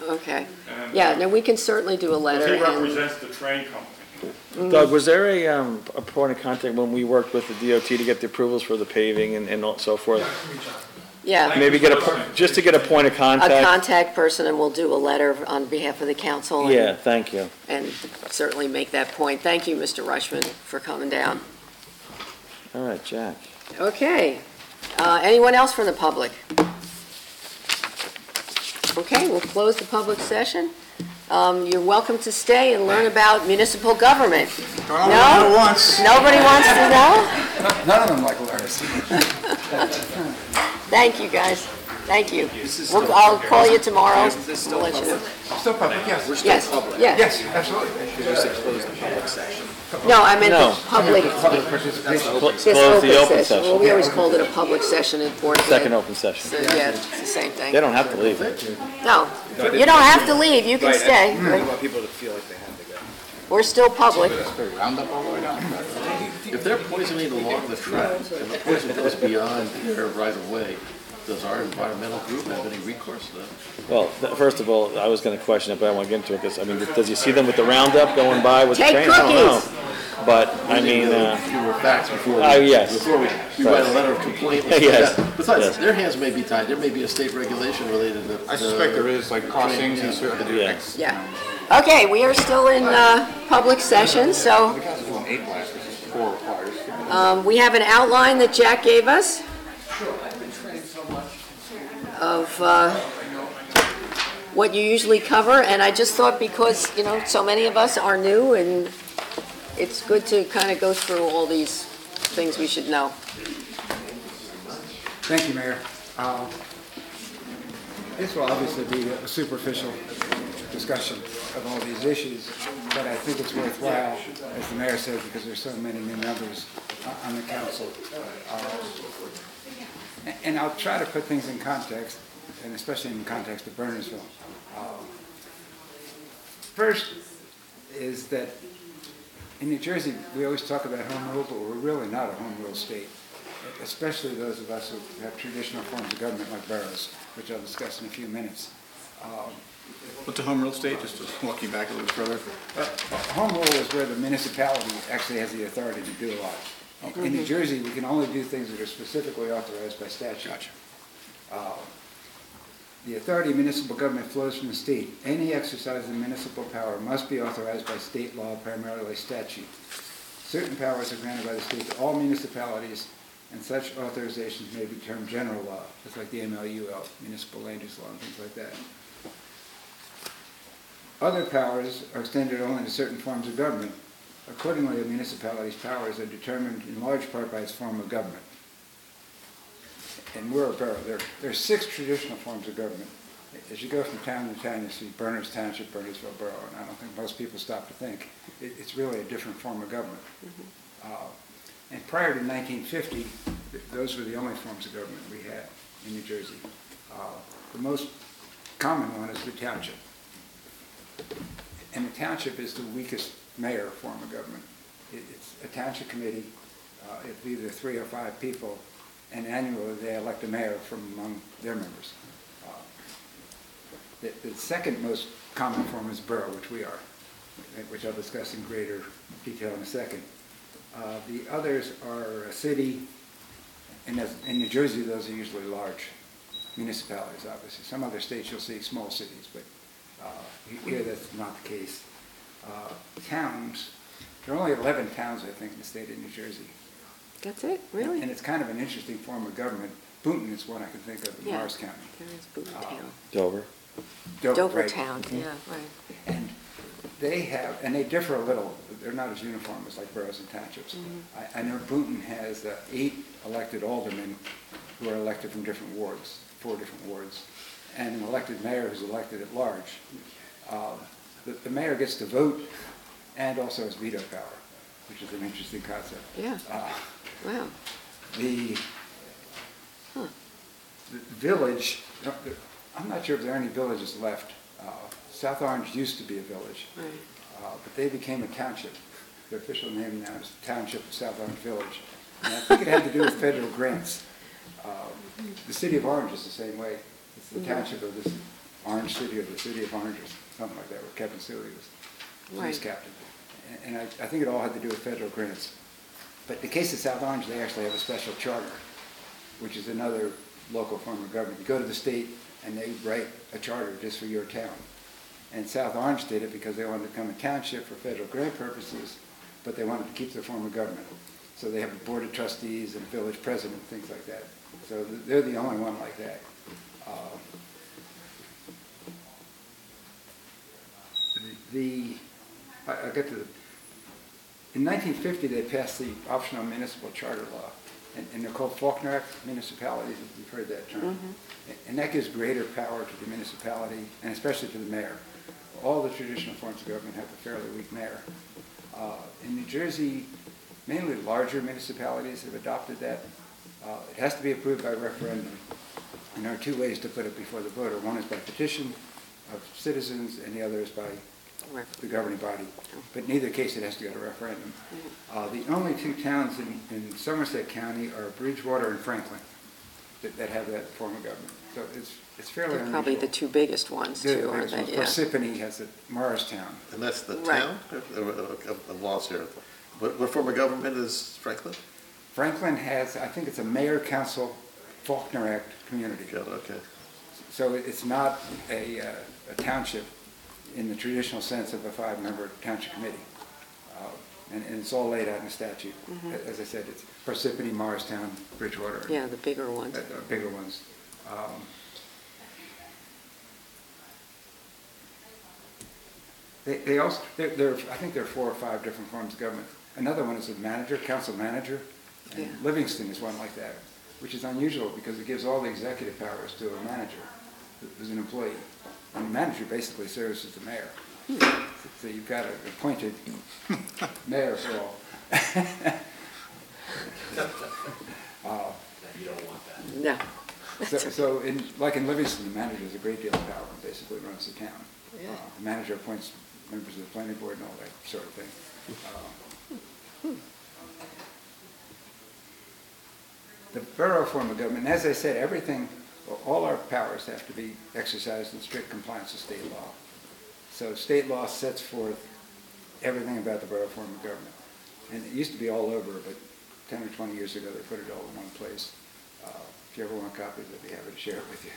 Okay. And, Yeah, no, we can certainly do a letter. He represents the train company. Doug, was there a point of contact when we worked with the DOT to get the approvals for the paving and so forth? Yeah. Maybe just to get a point of contact? A contact person, and we'll do a letter on behalf of the council. Yeah, thank you. And certainly make that point. Thank you, Mr. Rushman, for coming down. All right, Jack. Okay. Anyone else from the public? Okay, we'll close the public session. You're welcome to stay and learn about municipal government. No? Once. Nobody wants to know? None of them like lawyers. Thank you, guys. Thank you. I'll call you tomorrow. We'll let you know. Still public, yes. We're still public. Yes, absolutely. You said close the public session. No, I meant No. the public. Public participation. Close the open session. Well, we always called it a public session at Board of Ed. Second open session. So, yeah, it's the same thing. They don't have to leave. No, you don't have to leave. You can stay. I didn't want people to feel like they had to go. We're still public. Roundup all the way down. If they're poisoning along the track, and the poison goes beyond their right of way, does our environmental group have any recourse to that? Well, first of all, I was going to question it, but I won't get into it, because, I mean, does you see them with the Roundup going by with the Take train? I don't know. cookies. But, I mean, Fewer facts before yes. before we write a letter of complaint. Yes. Besides, Yes. their hands may be tied. There may be a state regulation related to. I suspect there is, like crossings, you still have to do Yeah. X. Yeah. Okay, we are still in public session, so The council's doing 8 blast, which is 4 requires. we have an outline that Jack gave us of what you usually cover, and I just thought because, you know, so many of us are new, and it's good to kind of go through all these things we should know. Thank you, Mayor. This will obviously be a superficial discussion of all these issues, but I think it's worthwhile, as the mayor said, because there's so many new members on the council. And I'll try to put things in context, and especially in the context of Bernardsville. First is that in New Jersey, we always talk about home rule, but we're really not a home rule state, especially those of us who have traditional forms of government like boroughs, which I'll discuss in a few minutes. What's a home rule state, just walking back a little further? Home rule is where the municipality actually has the authority to do a lot. In New Jersey, we can only do things that are specifically authorized by statute. Gotcha. The authority of municipal government flows from the state. Any exercise of municipal power must be authorized by state law, primarily statute. Certain powers are granted by the state to all municipalities, and such authorizations may be termed general law, just like the MLUL, municipal land use law, and things like that. Other powers are extended only to certain forms of government. Accordingly, a municipality's powers are determined in large part by its form of government. And we're a borough. There are 6 traditional forms of government. As you go from town to town, you see Bernards Township, Bernardsville Borough, and I don't think most people stop to think. It's really a different form of government. And prior to 1950, those were the only forms of government we had in New Jersey. The most common one is the township. And the township is the weakest mayor form of government. It's a township committee. It's either 3 or 5 people, and annually they elect a mayor from among their members. The second most common form is borough, which we are, which I'll discuss in greater detail in a second. The others are a city, and in New Jersey those are usually large municipalities, obviously. Some other states you'll see small cities, but here that's not the case. Towns, there are only 11 towns, I think, in the state of New Jersey. That's it, really? And it's kind of an interesting form of government. Boonton is one I can think of in Morris County. There is Boonton Town. Dover. Dover right. Town, yeah, right. And they differ a little. They're not as uniform as like boroughs and townships. I know Boonton has 8 elected aldermen who are elected from different wards, 4 different wards, and an elected mayor who's elected at large. The mayor gets to vote and also has veto power, which is an interesting concept. Yeah. Wow. The village, I'm not sure if there are any villages left. South Orange used to be a village, but they became a township. The official name now is Township of South Orange Village. And I think it had to do with federal grants. The city of Orange is the same way. It's the township of this Orange City, or the city of Orange, or something like that, where Kevin Seeley was police captain. And I think it all had to do with federal grants. But in the case of South Orange, they actually have a special charter, which is another local form of government. You go to the state and they write a charter just for your town. And South Orange did it because they wanted to become a township for federal grant purposes, but they wanted to keep their form of government. So they have a board of trustees and a village president, things like that. So they're the only one like that. I'll get to the, in 1950 they passed the optional municipal charter law, and they're called Faulkner Act municipalities, if you've heard that term. And that gives greater power to the municipality, and especially to the mayor. All the traditional forms of government have a fairly weak mayor. In New Jersey, mainly larger municipalities have adopted that. It has to be approved by referendum. And there are 2 ways to put it before the voter. One is by petition of citizens, and the other is by the governing body. But in either case, it has to go to referendum. The only 2 towns in Somerset County are Bridgewater and Franklin that have that form of government. So it's fairly unusual. Probably the 2 biggest ones, too, aren't they? Yeah. Parsippany has it, Morristown. And that's the town? I'm lost here. What form of government is Franklin? Franklin has, I think it's a mayor, council, Faulkner Act community. Okay. So it's not a township in the traditional sense of a 5-member township committee. And it's all laid out in the statute. As I said, it's Parsippany, Morristown, Bridgewater. Yeah, the bigger ones. Bigger ones. They also, I think there are 4 or 5 different forms of government. Another one is a manager, council manager, and Livingston is one like that, which is unusual because it gives all the executive powers to a manager who's an employee. And the manager basically serves as the mayor. So you've got an appointed mayor for all. You don't want that. No. So like in Livingston, the manager has a great deal of power and basically runs the town. Yeah. The manager appoints members of the planning board and all that sort of thing. The borough form of government, as I said, everything, all our powers have to be exercised in strict compliance with state law. So state law sets forth everything about the borough form of government. And it used to be all over, but 10 or 20 years ago, they put it all in one place. If you ever want copies, I'd be happy to share it with you.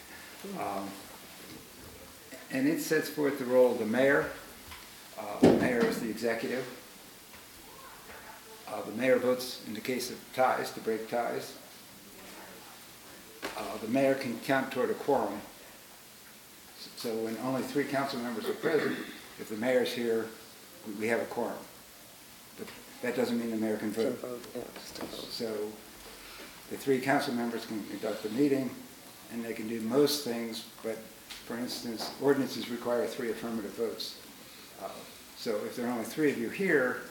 And it sets forth the role of the mayor. The mayor is the executive. The mayor votes in the case of ties, to break ties. The mayor can count toward a quorum. So when only 3 council members are present, if the mayor's here, we have a quorum. But that doesn't mean the mayor can vote. So the 3 council members can conduct the meeting, and they can do most things, but for instance, ordinances require 3 affirmative votes. So if there are only 3 of you here,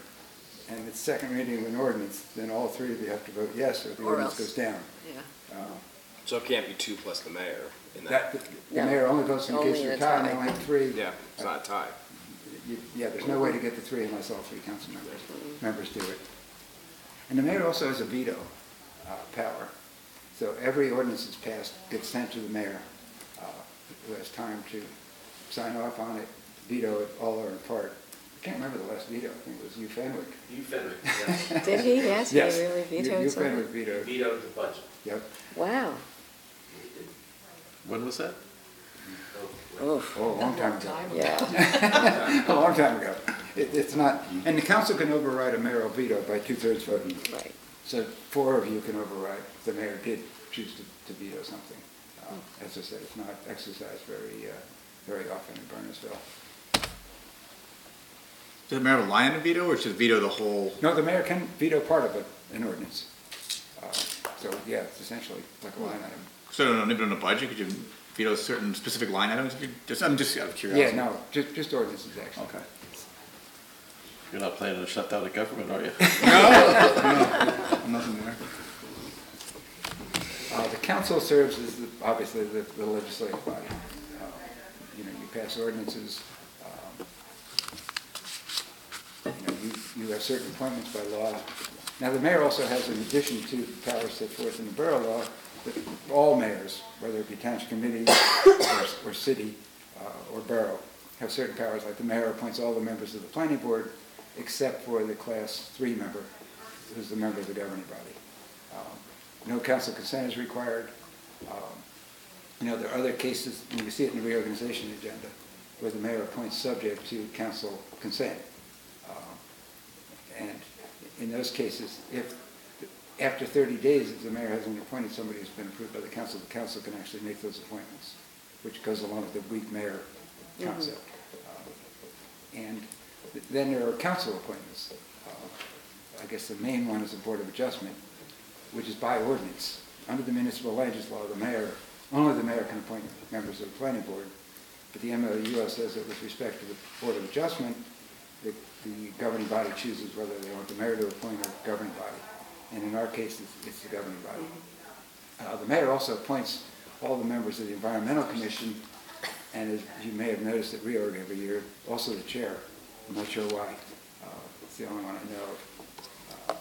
and it's second reading of an ordinance, then all 3 of you have to vote yes, or the ordinance goes down. Yeah. So it can't be 2 plus the mayor in The mayor only votes in case of a tie, and they only have 3. Yeah, it's not a tie. Yeah, there's no way to get the 3 unless all 3 council members do it. And the mayor also has a veto power. So every ordinance that's passed gets sent to the mayor, who has time to sign off on it, veto it, all or in part. I can't remember the last veto. I think it was Hugh Fenwick. Hugh Fenwick, yes. Did he? Yes, Yes. he really vetoed Hugh something? Fenwick vetoed. He vetoed the budget. Yep. Wow. When was that? Oof. Oh, a long time ago. Yeah. A long time ago. It's not, and the council can override a mayoral veto by 2/3 voting. Right. So 4 of you can override if the mayor did choose to veto something. As I said, it's not exercised very often in Bernardsville. Does the mayor have a line in veto, or should veto the whole? No, the mayor can veto part of an ordinance. So yeah, it's essentially like a line item. So on a budget, could you veto certain specific line items? I'm just out of curiosity. Yeah, no, just ordinances actually. Okay. You're not planning to shut down the government, are you? No, nothing there. The council serves as obviously the legislative body. You pass ordinances. You have certain appointments by law. Now, the mayor also has, in addition to powers set forth in the borough law, that all mayors, whether it be township committee or city or borough, have certain powers. Like the mayor appoints all the members of the planning board, except for the class 3 member, who's the member of the governing body. No council consent is required. There are other cases, and you see it in the reorganization agenda, where the mayor appoints subject to council consent. And in those cases, if after 30 days, if the mayor hasn't appointed somebody who's been approved by the council can actually make those appointments, which goes along with the weak mayor concept. And then there are council appointments. I guess the main one is the Board of Adjustment, which is by ordinance. Under the municipal land use law, only the mayor can appoint members of the planning board. But the MLU says that with respect to the Board of Adjustment, the governing body chooses whether they want the mayor to appoint a governing body. And in our case, it's the governing body. The mayor also appoints all the members of the Environmental Commission, and as you may have noticed at reorg every year, also the chair. I'm not sure why. It's the only one I know of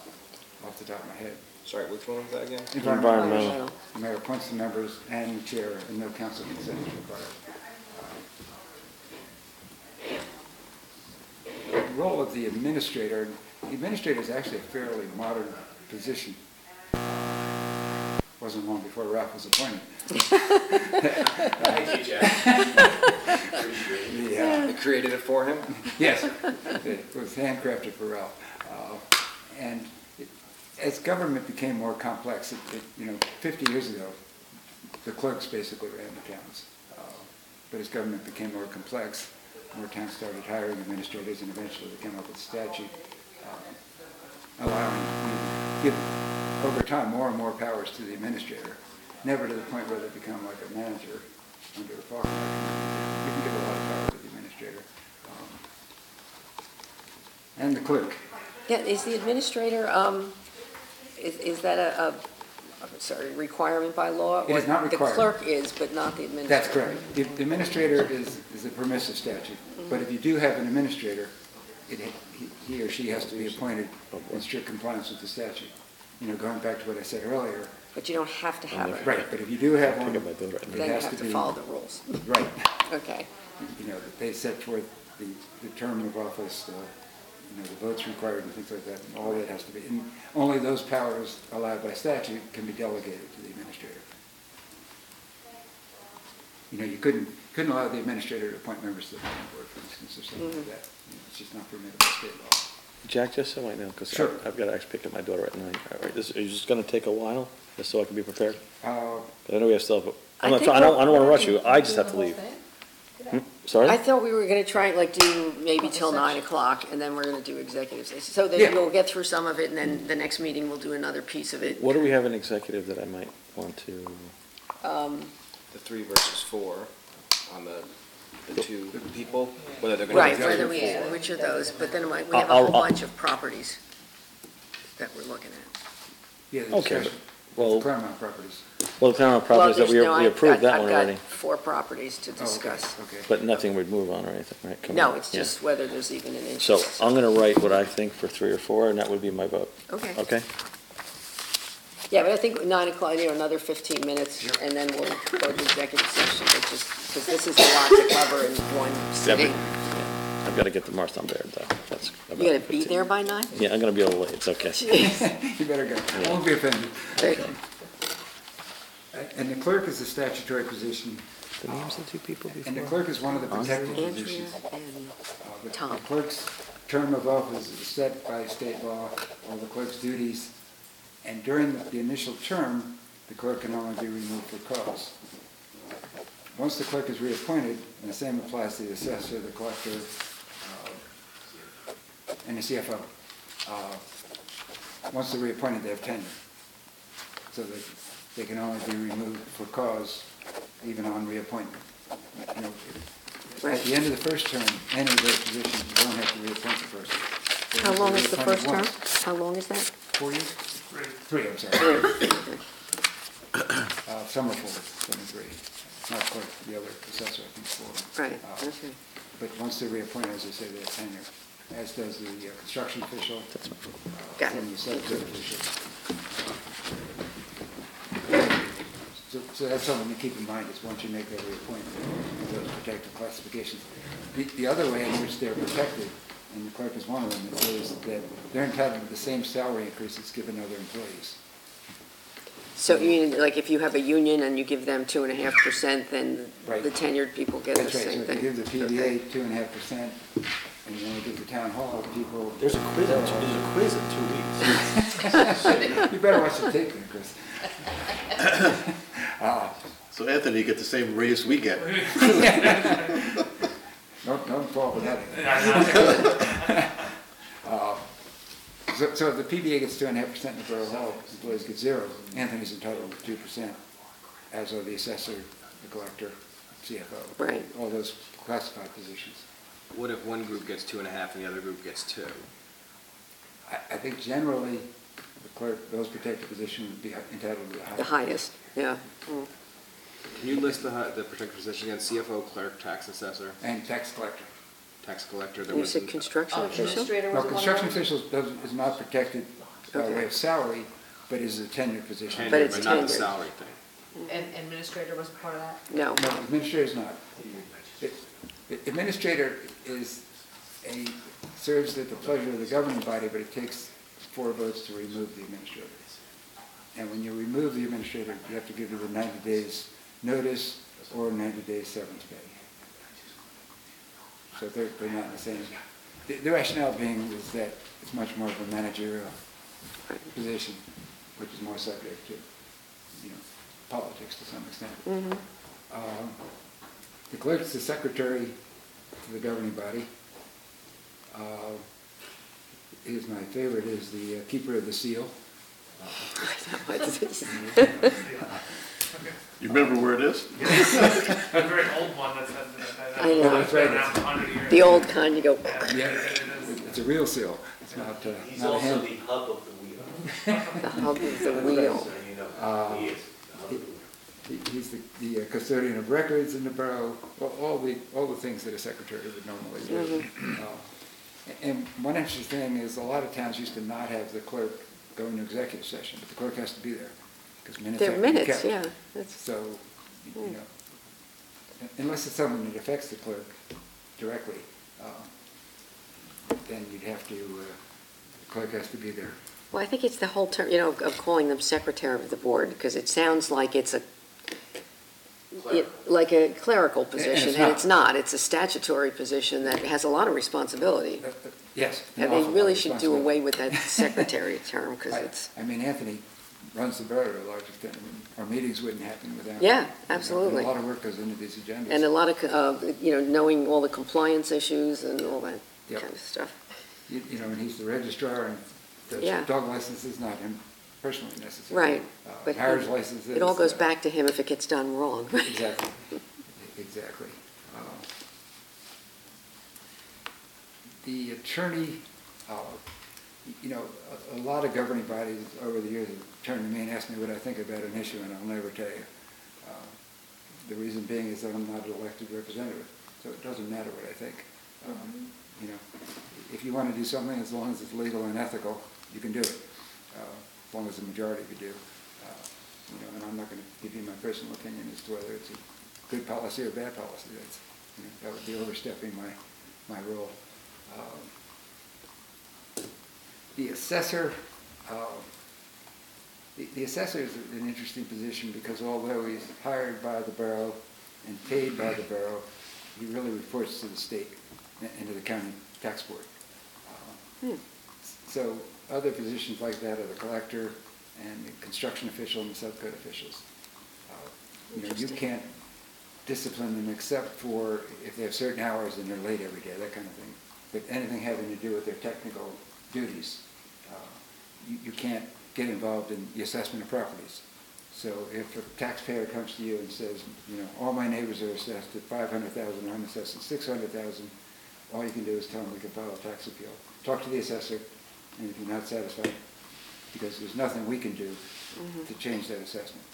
off the top of my head. Sorry, which one was that again? Environmental. The mayor appoints the members and the chair, and no council consent is required. The role of the administrator is actually a fairly modern position. Wasn't long before Ralph was appointed. Thank you, Jack. They created it for him? Yes, it was handcrafted for Ralph. And as government became more complex, 50 years ago, the clerks basically ran the towns. But as government became more complex, more towns started hiring administrators, and eventually they came up with a statute allowing give over time more and more powers to the administrator, never to the point where they become like a manager under a Faulkner. You can give a lot of power to the administrator and the clerk. Yeah, is the administrator, is that a requirement by law? It is not required. The clerk is, but not the administrator? That's correct. The administrator is a permissive statute, but if you do have an administrator, he or she has to be appointed in strict compliance with the statute. You know, going back to what I said earlier. But you don't have to have it. Right, but if you do have one, it Then you has have to to be. follow the rules. Right. Okay. You know, they set forth the term of office, you know, the votes required and things like that, and all that has to be. And only those powers allowed by statute can be delegated to the administrator. You know, you couldn't allow the administrator to appoint members to the planning board, for instance, or something like that. You know, it's just not permitted by state law. Jack, just so I know, because Sure. I've got to actually pick up my daughter at 9. All right, are you just going to take a while, just so I can be prepared? 'Cause I know we have still, I don't want to rush you, I just have to leave. Sorry? I thought we were going to try and like do maybe till 9 o'clock, and then we're going to do executive session. So that Yeah. you'll get through some of it, and then the next meeting we'll do another piece of it. What do we have in executive that I might want to? The 3 versus 4 on the 2 people, whether they're Right, going to. which are those, but then we have a whole bunch of properties that we're looking at. Yeah, the Okay, discussion. well, The Claremont properties. well, the Claremont properties that we I've approved that got- one already, I've got 4 properties to discuss. Okay. but nothing would move on or anything, right? Come No, on. it's Yeah. just whether there's even an So interest. I'm going to write what I think for 3 or 4, and that would be my vote. Okay. Okay? Yeah, but I think 9 o'clock, you know, another 15 minutes, and then we'll go to executive session, because this is a lot to cover in one sitting. Yeah, I've got to get to Marston Baird, though. That's about You gotta be 15. there by 9? Yeah, I'm going to be a little late, it's okay. You better go. I won't be offended. Okay. And the clerk is a statutory position. The names of the 2 people before? And the clerk is one of the protected Andrea positions. and The Tom. clerk's term of office is set by state law, all the clerk's duties, and during the initial term, the clerk can only be removed for cause. Once the clerk is reappointed, and the same applies to the assessor, the collector, and the CFO. Once they're reappointed, they have tenure. So they can only be removed for cause, even on reappointment. You know, at the end of the first term, any of those positions, you don't have to reappoint the person. They How have to long is the reappoint first term? once. How long is that? 4 years? 3, I'm sorry. Some are 4, some are 3. Not quite the other assessor, I think, 4. Right, okay. But once they're reappointed, as I say, they have tenure, as does the construction official. Got it. And the subject official. So that's something to keep in mind, is once you make that reappointment, those protected classifications. The other way in which they're protected, and the clerk is one of them, is that they're entitled to the same salary increases given other employees. So you mean, like, if you have a union and you give them 2.5%, then Right. the tenered people get the That's right, so same if you thing? give the PDA 2.5%, and you only give the town hall, people. There's a quiz in 2 weeks. You better watch the tape, then, Chris. So Anthony, you get the same raise we get. Don't fall for that. So if the PBA gets 2.5% in the Borough Hall, employees get 0, Anthony's entitled to 2%, as are the assessor, the collector, CFO. Right. All those classified positions. What if one group gets 2.5 and the other group gets 2? I think generally, the clerk, those protected positions would be entitled to the highest. The highest, yeah. Mm. Can you list the protected position again? CFO, clerk, tax assessor, And tax collector. tax collector. There You was said construction official? Administrator No, was one of construction them? official is not protected by Okay. way of salary, but is a tenured position. But it's but not the tenured. salary thing. And administrator wasn't part of that? No. No, administrator is not. Administrator serves at the pleasure of the governing body, but it takes 4 votes to remove the administrator. And when you remove the administrator, you have to give them 90 days notice or 90 days severance pay. So they're not in the same. The rationale being is that it's much more of a managerial position, which is more subject to, politics to some extent. Mm-hmm. The clerk is the secretary to the governing body. Is my favorite is the keeper of the seal. You remember where it is? A very old one that's I know. that's been around for 100 years. The old kind, you go. Yeah, it's a real seal. It's not He's not a also hand. the hub of the wheel. The hub of the wheel. He's the custodian of records in the borough, all the things that a secretary would normally do. And one interesting thing is a lot of towns used to not have the clerk go into executive session, but the clerk has to be there because minutes They're have to be minutes, kept. yeah. So, you know, unless it's something that affects the clerk directly, then you'd have to, the clerk has to be there. Well, I think it's the whole term, you know, of calling them secretary of the board, because it sounds like it's like a clerical position, and it's not. It's a statutory position that has a lot of responsibility. Yes. And they really should do away with that secretary term, because it's... I mean, Anthony runs the borough to a large extent. I mean, our meetings wouldn't happen without. Yeah, absolutely. A lot of work goes into these agendas. And a lot of, you know, knowing all the compliance issues and all that kind of stuff. You know, and he's the registrar, and the dog license is not him personally necessary. Right. But marriage licenses. It all goes back to him if it gets done wrong. Exactly. Exactly. The attorney, you know, a lot of governing bodies over the years have turned to me and asked me what I think about an issue, and I'll never tell you. The reason being is that I'm not an elected representative, so it doesn't matter what I think. You know, if you want to do something, as long as it's legal and ethical, you can do it, as long as the majority could do. You know, and I'm not going to give you my personal opinion as to whether it's a good policy or bad policy. That's, you know, that would be overstepping my role. The assessor, the assessor is an interesting position because although he's hired by the borough and paid by the borough, he really reports to the state and to the county tax board. So other positions like that are the collector and the construction official and the subcode officials. You know, you can't discipline them except for if they have certain hours and they're late every day, that kind of thing. But anything having to do with their technical duties, you can't get involved in the assessment of properties. So if a taxpayer comes to you and says, you know, all my neighbors are assessed at $500,000, I'm assessed at $600,000, all you can do is tell them we can file a tax appeal. Talk to the assessor, and if you're not satisfied, because there's nothing we can do to change that assessment.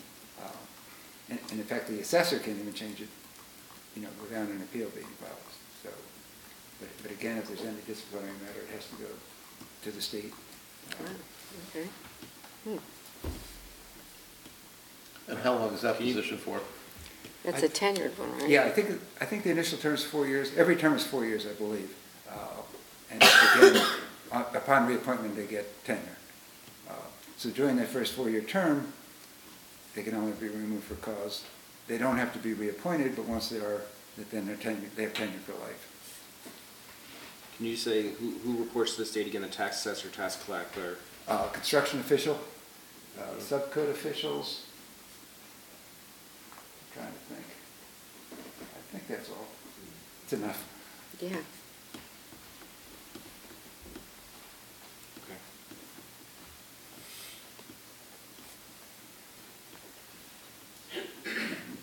And in fact, the assessor can't even change it, you know, without an appeal being filed. So, but again, if there's any disciplinary matter, it has to go to the state. Okay. And how long is that position for? It's a tenured one, right? Yeah, I think the initial term is 4 years. Every term is 4 years, I believe. And again, upon reappointment, they get tenure. So during their first 4-year term, they can only be removed for cause. They don't have to be reappointed, but once they are, then they have tenure for life. Can you say who reports to the state again, the tax assessor, tax collector? Construction official, subcode officials. I'm trying to think. I think that's all. It's enough. Yeah.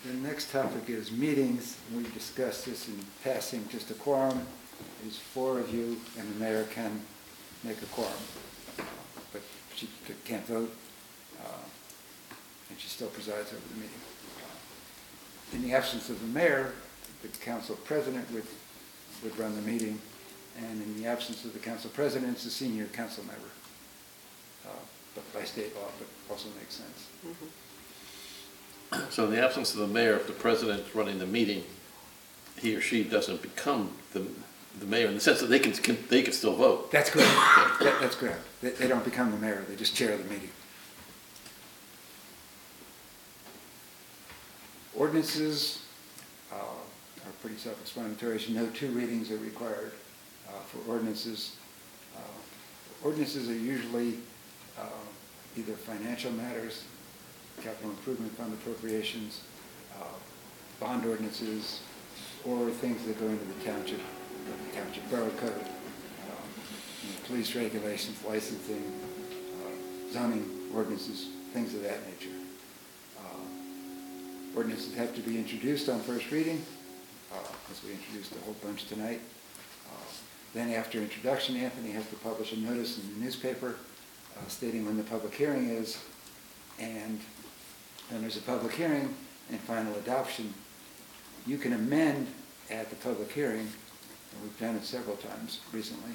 The next topic is meetings. We discussed this in passing. Just a quorum is 4 of you, and the mayor can make a quorum. But she can't vote, and she still presides over the meeting. In the absence of the mayor, the council president would run the meeting, and in the absence of the council president, it's a senior council member. But by state law, but also makes sense. So in the absence of the mayor, if the president's running the meeting, he or she doesn't become the mayor in the sense that they can still vote. That's correct. That's correct. They don't become the mayor, they just chair the meeting. Ordinances are pretty self-explanatory. As you know, 2 readings are required for ordinances. Ordinances are usually either financial matters, capital improvement fund appropriations, bond ordinances, or things that go into the township borough code, police regulations, licensing, zoning ordinances, things of that nature. Ordinances have to be introduced on first reading, as we introduced a whole bunch tonight. Then after introduction, Anthony has to publish a notice in the newspaper stating when the public hearing is, and when there's a public hearing and final adoption, you can amend at the public hearing, and we've done it several times recently,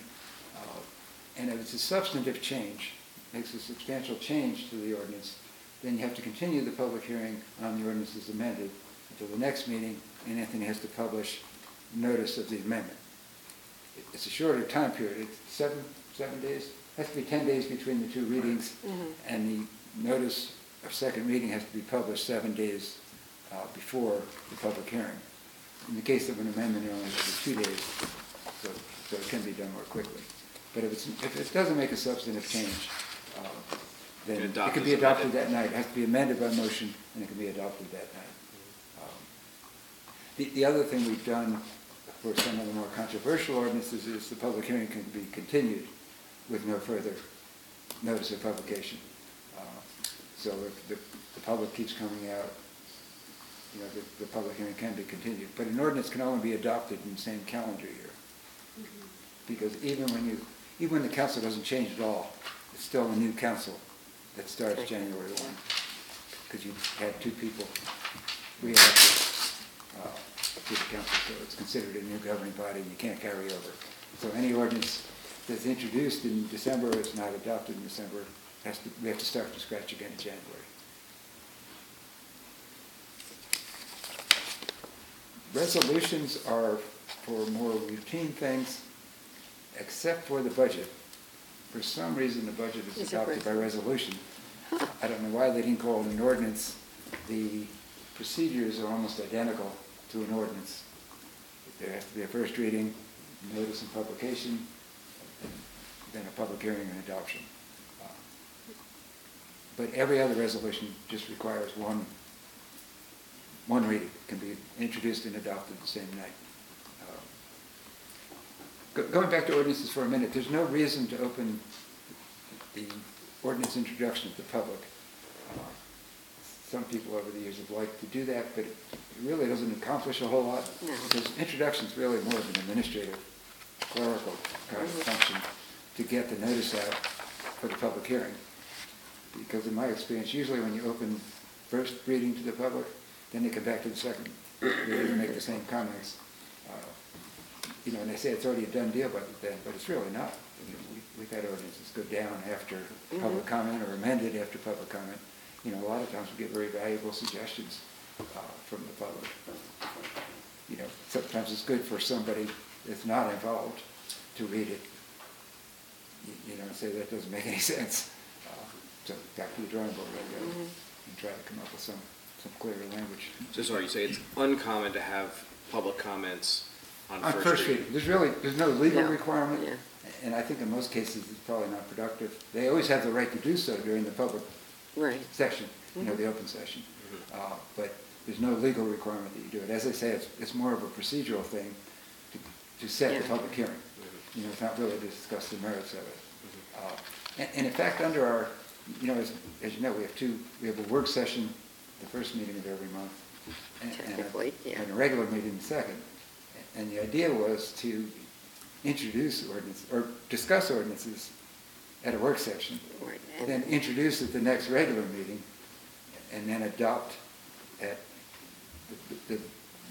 and if it's a substantive change, makes a substantial change to the ordinance, then you have to continue the public hearing on the ordinance as amended until the next meeting, and Anthony has to publish notice of the amendment. It's a shorter time period. It's seven days. It has to be 10 days between the two readings, and the notice of second reading has to be published 7 days before the public hearing. In the case of an amendment, it only has to be 2 days, so it can be done more quickly. But if it doesn't make a substantive change, then it can be adopted that night. It has to be amended by motion, and it can be adopted that night. The other thing we've done for some of the more controversial ordinances is the public hearing can be continued with no further notice of publication. So if the public keeps coming out, you know, the public hearing can be continued. But an ordinance can only be adopted in the same calendar year. Because even when the council doesn't change at all, it's still a new council that starts January 1. Because you had two people re-elected to the council, so it's considered a new governing body and you can't carry over. So any ordinance that's introduced in December is not adopted in December. We have to start from scratch again in January. Resolutions are for more routine things, except for the budget. For some reason, the budget is adopted by resolution. I don't know why they didn't call it an ordinance. The procedures are almost identical to an ordinance. There has to be a first reading, notice and publication, and then a public hearing and adoption. But every other resolution just requires one reading. It can be introduced and adopted the same night. Going back to ordinances for a minute, there's no reason to open the ordinance introduction to the public. Some people over the years have liked to do that, but it really doesn't accomplish a whole lot. No. Because introduction is really more of an administrative, clerical kind of function to get the notice out for the public hearing. Because in my experience, usually when you open first reading to the public, then they come back to the second reading and make the same comments. You know, and they say it's already a done deal by then, but it's really not. You know, we've had ordinances go down after public comment or amended after public comment. You know, a lot of times we get very valuable suggestions from the public. You know, sometimes it's good for somebody that's not involved to read it, you know, and say that doesn't make any sense. So back to the drawing board, I go, and try to come up with some clearer language. So sorry, you say it's uncommon to have public comments on first reading. There's no legal requirement, and I think in most cases it's probably not productive. They always have the right to do so during the public section, you know, the open session. But there's no legal requirement that you do it. As I say, it's more of a procedural thing to set the public hearing. You know, it's not really to discuss the merits of it. And in fact, under our, you know, as you know, we have a work session the first meeting of every month, and a regular meeting the second. And the idea was to introduce ordinance or discuss ordinances at a work session, then introduce at the next regular meeting, and then adopt at the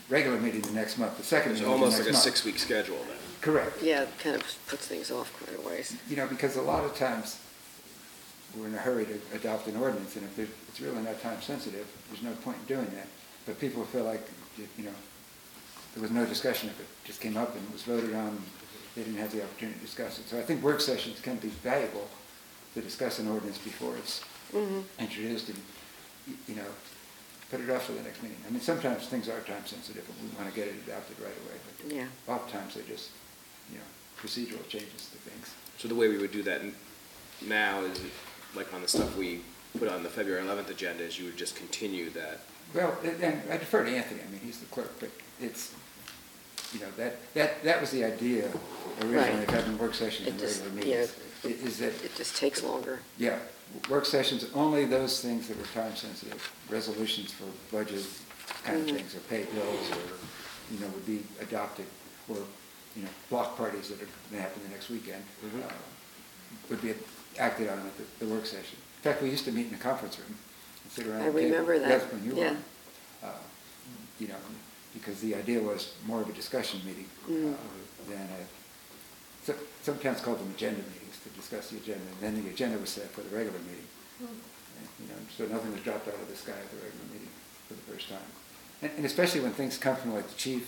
regular meeting the next month, the second meeting the next month. Almost like a 6-week schedule then. Correct. Yeah, it kind of puts things off quite a ways. You know, because a lot of times we're in a hurry to adopt an ordinance, and if it's really not time sensitive, there's no point in doing that. But people feel like, you know, there was no discussion of it. It just came up and it was voted on. They didn't have the opportunity to discuss it. So I think work sessions can be valuable to discuss an ordinance before it's introduced and, you know, put it off for the next meeting. I mean, sometimes things are time sensitive and we want to get it adopted right away. But oftentimes they're just, you know, procedural changes to things. So the way we would do that now is, like on the stuff we put on the February 11th agenda, is you would just continue that. Well, and I defer to Anthony. I mean, he's the clerk, but it's, you know, that was the idea originally of having work sessions and regular meetings. Is that it just takes longer. Yeah, work sessions, only those things that are time sensitive, resolutions for budget kind of things, or pay bills, or, you know, would be adopted, or, you know, block parties that are going to happen the next weekend, would be acted on them at the work session. In fact, we used to meet in the conference room and sit around I the table. remember that. Yes, when you Yeah. were, you know, because the idea was more of a discussion meeting than sometimes called them agenda meetings to discuss the agenda, and then the agenda was set for the regular meeting. And, you know, so nothing was dropped out of the sky at the regular meeting for the first time. And especially when things come from like the chief,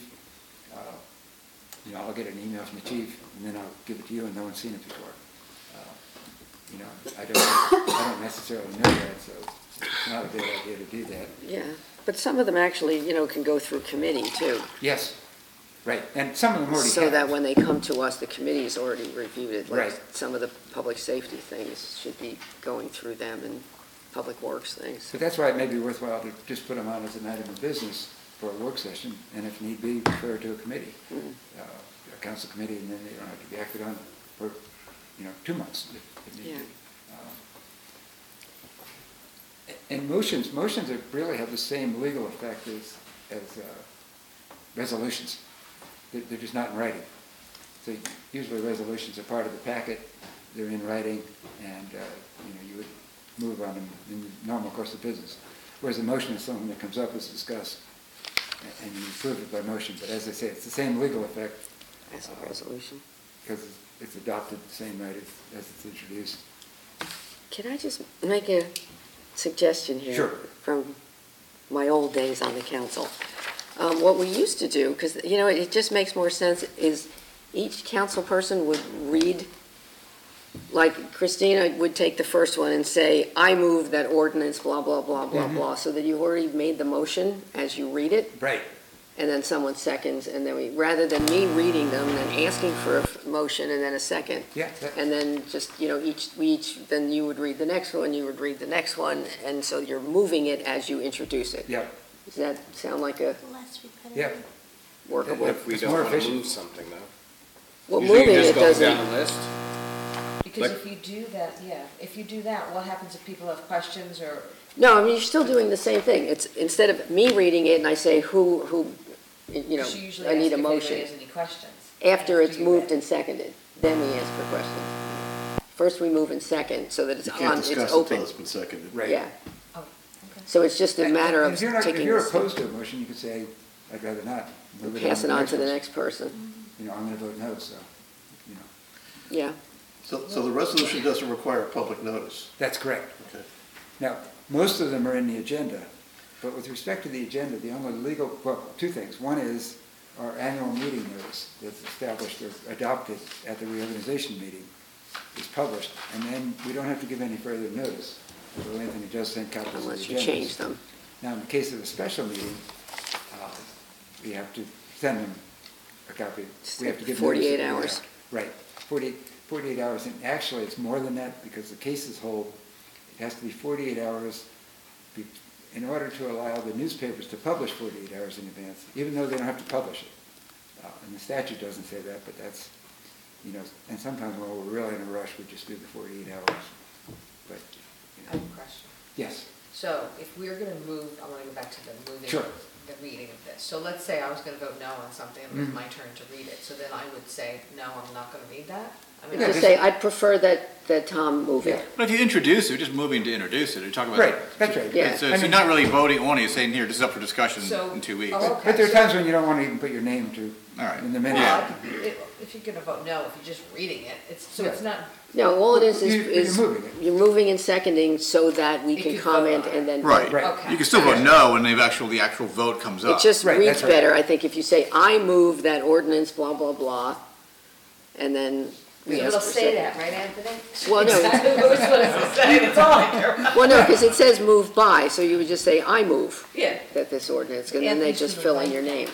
you know, I'll get an email from the chief, and then I'll give it to you, and no one's seen it before. You know, I don't necessarily know that, so it's not a good idea to do that. Yeah, but some of them actually, you know, can go through committee too. Yes, right, and some of them already So have. that when they come to us, the committee's already reviewed it. Like Right. some of the public safety things should be going through them and public works things. But that's why it may be worthwhile to just put them on as an item of business for a work session, and if need be, refer to a committee, a council committee, and then they don't have to be acted on for, you know, 2 months if need Yeah. be. And motions really have the same legal effect as resolutions. They're just not in writing. So usually resolutions are part of the packet, they're in writing, and you know, you would move on them in the normal course of business. Whereas a motion is something that comes up, is discussed, and you approve it by motion. But as I say, it's the same legal effect. As a resolution. Because it's adopted the same night as it's introduced. Can I just make a suggestion here? Sure. From my old days on the council. What we used to do, because, you know, it just makes more sense, is each council person would read, like Christina would take the first one and say, I move that ordinance, blah, blah, blah, blah, blah, so that you've already made the motion as you read it. Right. And then someone seconds, and then rather than me reading them and then asking for a motion and then a second. Yeah. And then just, you know, then you would read the next one, you would read the next one, and so you're moving it as you introduce it. Yeah. Does that sound like a Yeah. workable? If we It's don't more want to efficient. move something, though. Well, Usually moving you just it go doesn't. down the list. Because Like- if you do that, if you do that, what happens if people have questions or? No, I mean, you're still doing the same thing. It's, instead of me reading it and I say, who, you know, She usually I need asks a if anybody motion. has any questions. After it's you moved read. and seconded, then we ask for questions. First, we move and second, so that it's You on, can't it's discuss open. until it's been seconded. Right. Yeah. Oh, okay. So it's just a matter And of if taking you're this, opposed to a motion, you could say, I'd rather not. Move pass it on to the person. next person. You know, I'm going to vote no, so, you know. Yeah. So the resolution doesn't require public notice. That's correct. Okay. Now, most of them are in the agenda, but with respect to the agenda, the only legal, well, two things. One is our annual meeting notice that's established or adopted at the reorganization meeting is published, and then we don't have to give any further notice. So Anthony does send copies of the Unless you agendas. change them. Now, in the case of a special meeting, we have to send them a copy. We have to give notice 48 of the hours. act. Right, 48 hours, and actually, it's more than that, because the cases hold, it has to be 48 hours in order to allow the newspapers to publish 48 hours in advance, even though they don't have to publish it. And the statute doesn't say that, but that's, you know, and sometimes when we're really in a rush, we just do the 48 hours. But, you I have know, a question. yes, So if we're gonna move, I wanna go back to the moving, Sure. the reading of this. So let's say I was gonna vote no on something, and it was my turn to read it, so then I would say, no, I'm not gonna read that? I mean, Just say, I'd prefer that Tom move it. But if you introduce it, you're just moving to introduce it, you're talking about. right, that's right. Yeah. So you're not really voting on it, you're saying, here, this is up for discussion So- in 2 weeks. Oh, okay. But there are times when you don't want to even put your name to, All right. in the minute. Well, if you're gonna vote no, if you're just reading it, it's not, No, all it is You're moving it. you're moving and seconding so that we You can can vote comment on it. and then. Right. Right. okay. You can still vote no when the actual vote comes It up. just Right, reads that's right. better, I think, if you say, I move that ordinance, blah, blah, blah, and then we ask it'll for say second. that, right, Anthony? Well, no. Exactly what it's supposed to say, that's all I care about. Well, no, because it says move by, so you would just say, I move Yeah. that this ordinance, and then they Anthony's just gonna fill in write your name.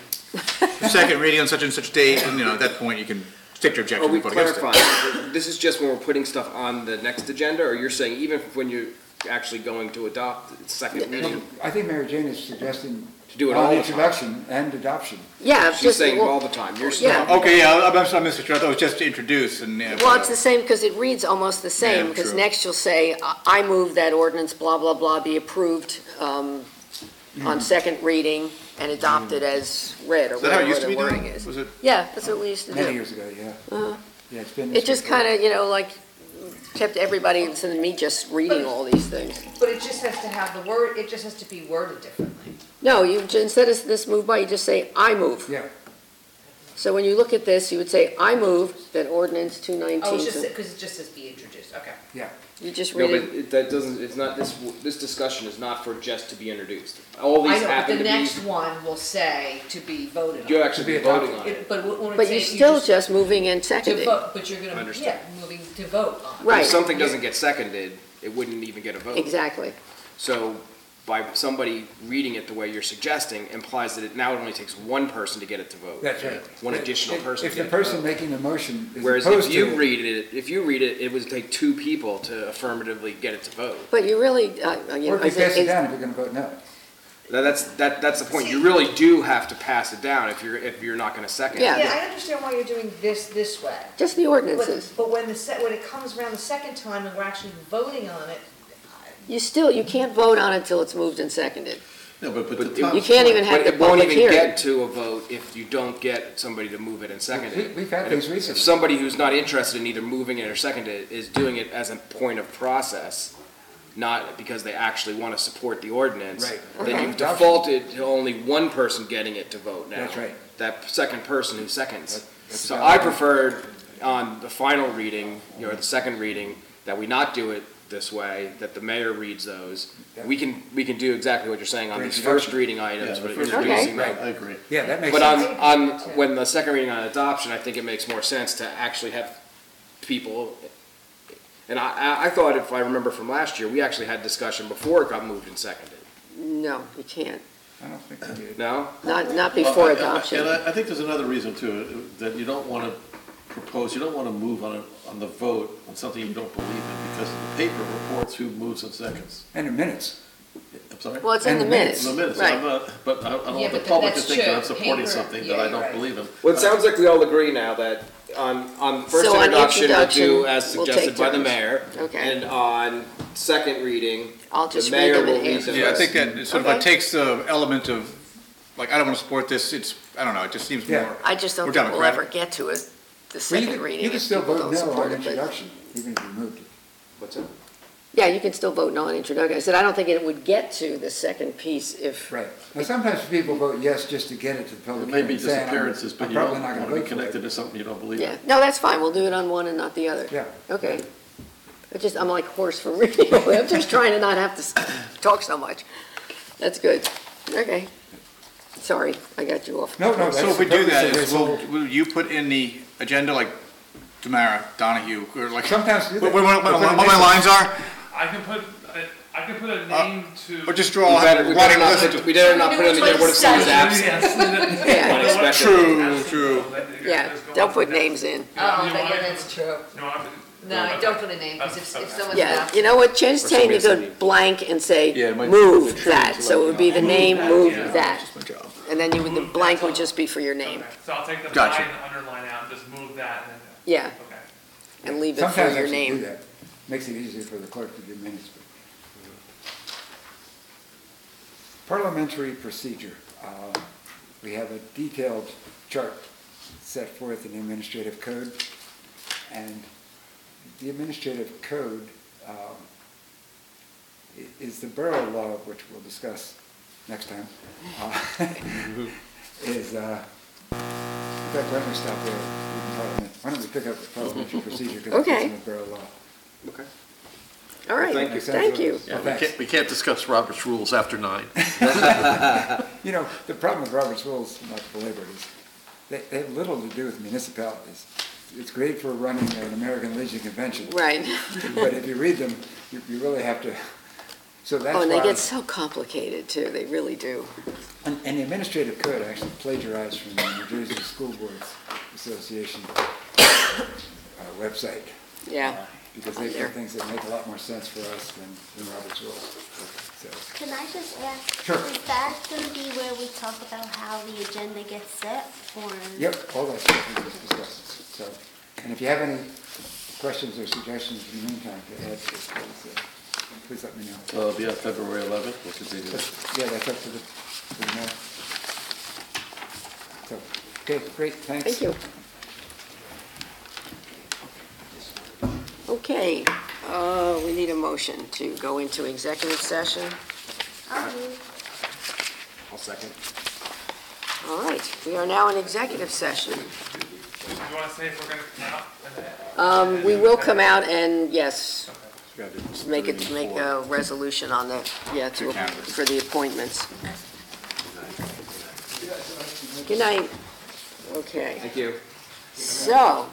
Second reading on such and such date, and, you know, at that point, you can state your objection Are we and vote against it. clarifying, this is just when we're putting stuff on the next agenda, or you're saying even when you're actually going to adopt the second reading? I think Mary Jane is suggesting To do it on all the time. introduction and adoption. Yeah, She's just, saying well, all the time, you're yeah. saying. Okay, yeah, I'm sorry, Mr. Chair, I thought it was just to introduce and. Well, it's the same, because it reads almost the same, Yeah, because true. next you'll say, I move that ordinance, blah, blah, blah, be approved on second reading and adopted as read, or Is that how it whatever used to the be wording done? is. Was it? Yeah, that's what we used to do. Many years ago, yeah. Yeah, it's been. It just kind of, like, kept everybody, instead of me just reading all these things. But it just has to have the word, it just has to be worded differently. No, instead of this move by, you just say, I move. Yeah. So when you look at this, you would say, I move, then ordinance Oh, 219. it's just, because it just says be introduced, okay. Yeah. You just No, read but it. that doesn't, it's not, this discussion is not for just to be introduced. All I these know, but happen the to next be, one will say to be voted on. you'll actually be voting on it. But won't it But say you're if you still just moving and To seconding. vote, but you're gonna, Understand. yeah, moving to vote on. Right. If something doesn't get seconded, it wouldn't even get a vote. Exactly. So by somebody reading it the way you're suggesting implies that it only takes one person to get it to vote. That's right. One additional person If to the get it to person vote. making the motion is Whereas opposed if to you it. read it, it would take two people to affirmatively get it to vote. But you really, Or if you pass it down, if you're gonna vote no. That's the point. You really do have to pass it down if you're not gonna second it. Yeah. Yeah, I understand why you're doing this way. just the ordinances. But when when it comes around the second time and we're actually voting on it, You can't vote on it until it's moved and seconded. No, but But the You can't even have But the it won't public even hearing. get to a vote if you don't get somebody to move it and second it. We've had And things if recently. somebody who's not interested in either moving it or seconding it is doing it as a point of process, not because they actually want to support the ordinance, Right. then Okay. you've defaulted to only one person getting it to vote now. That's right. That second person who seconds. That's So valid. I preferred on the final reading, or the second reading, that we not do it this way, that the mayor reads those. We can do exactly what you're saying on For these introduction. first reading items, Yeah, but the first introducing reading, them. I agree. Yeah, that makes But sense. on when the second reading on adoption, I think it makes more sense to actually have people, and I thought, if I remember from last year, we actually had discussion before it got moved and seconded. No, you can't. I don't think we did. No? Not before Well, adoption. And I think there's another reason too, that you don't want to propose, you don't want to move on the vote on something you don't believe in, because the paper reports who moves and seconds. And the minutes. I'm sorry? Well, it's in And the the minutes. In the minutes, Right. I'm not, but I don't Yeah, want the but public to that's think that I'm true. supporting Paper, something that yeah, I you're don't right. believe in. Well, it sounds like we all agree now that on first So on introduction, we'll do introduction, as we'll suggested take by the turns. mayor. Okay. And on second reading, I'll the just read mayor them will in read hand. them. Yeah, I think that sort of like Okay. takes the element of, like, I don't want to support this, I don't know, it just seems Yeah. more. I just don't more think we'll democratic. ever get to it, the Well, second reading. You can if still people vote don't no support on it, but- introduction, even if you moved it. What's that? Yeah, you can still vote no on introduction. I said, I don't think it would get to the second piece if, Right. Now, sometimes people vote yes just to get it to the It public may be hearing, saying, disappearances, but I'm you probably don't not want gonna to be vote for connected it. to something you don't believe yeah. in. No, that's fine. We'll do it on one and not the other. Yeah. Okay. I'm like hoarse from reading. I'm just trying to not have to talk so much. That's good. Okay. Sorry, I got you off. No, that's So if we the do purpose that, of this whole- will you put in the agenda, like, Tamara, Donahue, or like, Sometimes do that. what my lines are? I can put a name to. Or just draw a running list. We better not put it in there when someone's absent. Yeah. Unexpected. True. Yeah, don't put names in. oh, yeah, that's true. No, No, don't put a name, because if someone's Yeah, not. you know what, change Or saying to somebody go said- blank and say, Yeah, it might be move the that, trees, so it would be the name, move yeah. that. That's my job. And then the blank would just be for your name. Okay, so I'll take the Gotcha. line, the underline out, and just move that, and then, Yeah, okay. and leave it for Sometimes your actually do name. that. Makes it easier for the clerk to do minutes. Parliamentary procedure. We have a detailed chart set forth in the administrative code. And the administrative code is the borough law, which we'll discuss next time. Is, in fact, why don't we stop there? Why don't we pick up the parliamentary procedure because Okay. it's in the borough law. Okay. All right, Thank you. thank you. Yeah, Thanks. we can't discuss Robert's rules after 9. You know, the problem with Robert's rules, not to belabor it, is they have little to do with municipalities. It's great for running an American Legion convention. Right. But if you read them, you really have to, so that's Oh, why. and they get so complicated too, they really do. And the administrative code actually plagiarized from the New Jersey School Boards Association website. Yeah. Because they do things that make a lot more sense for us than Robert's rules. So, Can I just ask? Sure. Is that going to be where we talk about how the agenda gets set for? yep, all that stuff we just discussed. So, and if you have any questions or suggestions in the meantime to add to this, please let me know. Well, it'll be on February 11th, which is the, Yeah, that's up to the mayor. So, okay, great, thanks. Thank you. Okay, we need a motion to go into executive session. I'll second. All right, we are now in executive session. Do you want to say if we're going to come out? We will come out and, yes, Okay. make a resolution on the, for the appointments. Good night. Okay, Thank you. so,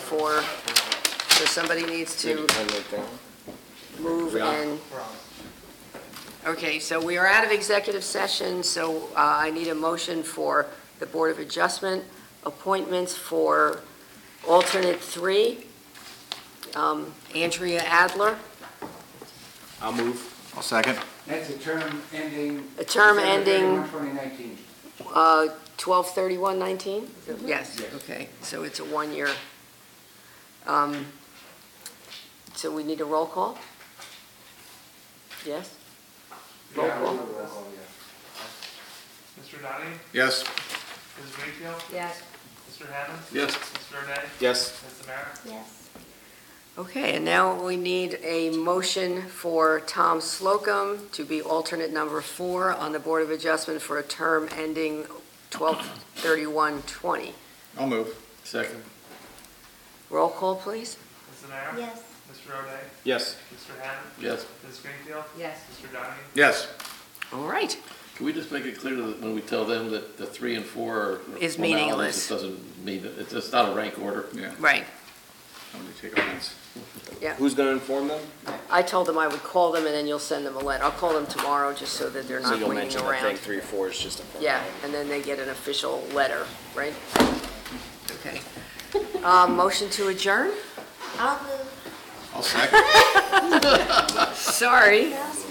for, so somebody needs to move and, okay, so we are out of executive session, so I need a motion for the Board of Adjustment appointments for alternate 3, Andrea Adler. I'll move. I'll second. That's a term ending. A term December ending- 31, 2019. 12/31/19? Yes, okay, so it's a 1-year. So we need a roll call? Yes? Roll Yeah, call? we'll do a roll call, yeah. Mr. Donnie? Yes. Ms. Greenfield? Yes. Mr. Hammond? Yes. Mr. O'Day? Yes. Ms. Samara? Yes. Okay, and now we need a motion for Tom Slocum to be alternate number 4 on the Board of Adjustment for a term ending 12/31/20. I'll move. Second. Roll call, please. Ms. Samara? Yes. Mr. O'Day? Yes. Mr. Hammond? Yes. Ms. Greenfield? Yes. Mr. Donnie? Yes. All right. Can we just make it clear that when we tell them that the 3 and 4 are Is formalities, meaningless. it doesn't mean, it's not a rank order. Yeah. Right. Somebody take offense. Yeah. Who's going to inform them? I told them I would call them, and then you'll send them a letter. I'll call them tomorrow, just so that they're So not you'll waiting mention that around. thing 3 or 4 is just a formality. Yeah, and then they get an official letter, right? Okay. Motion to adjourn? I'll move. I'll second. Sorry. That's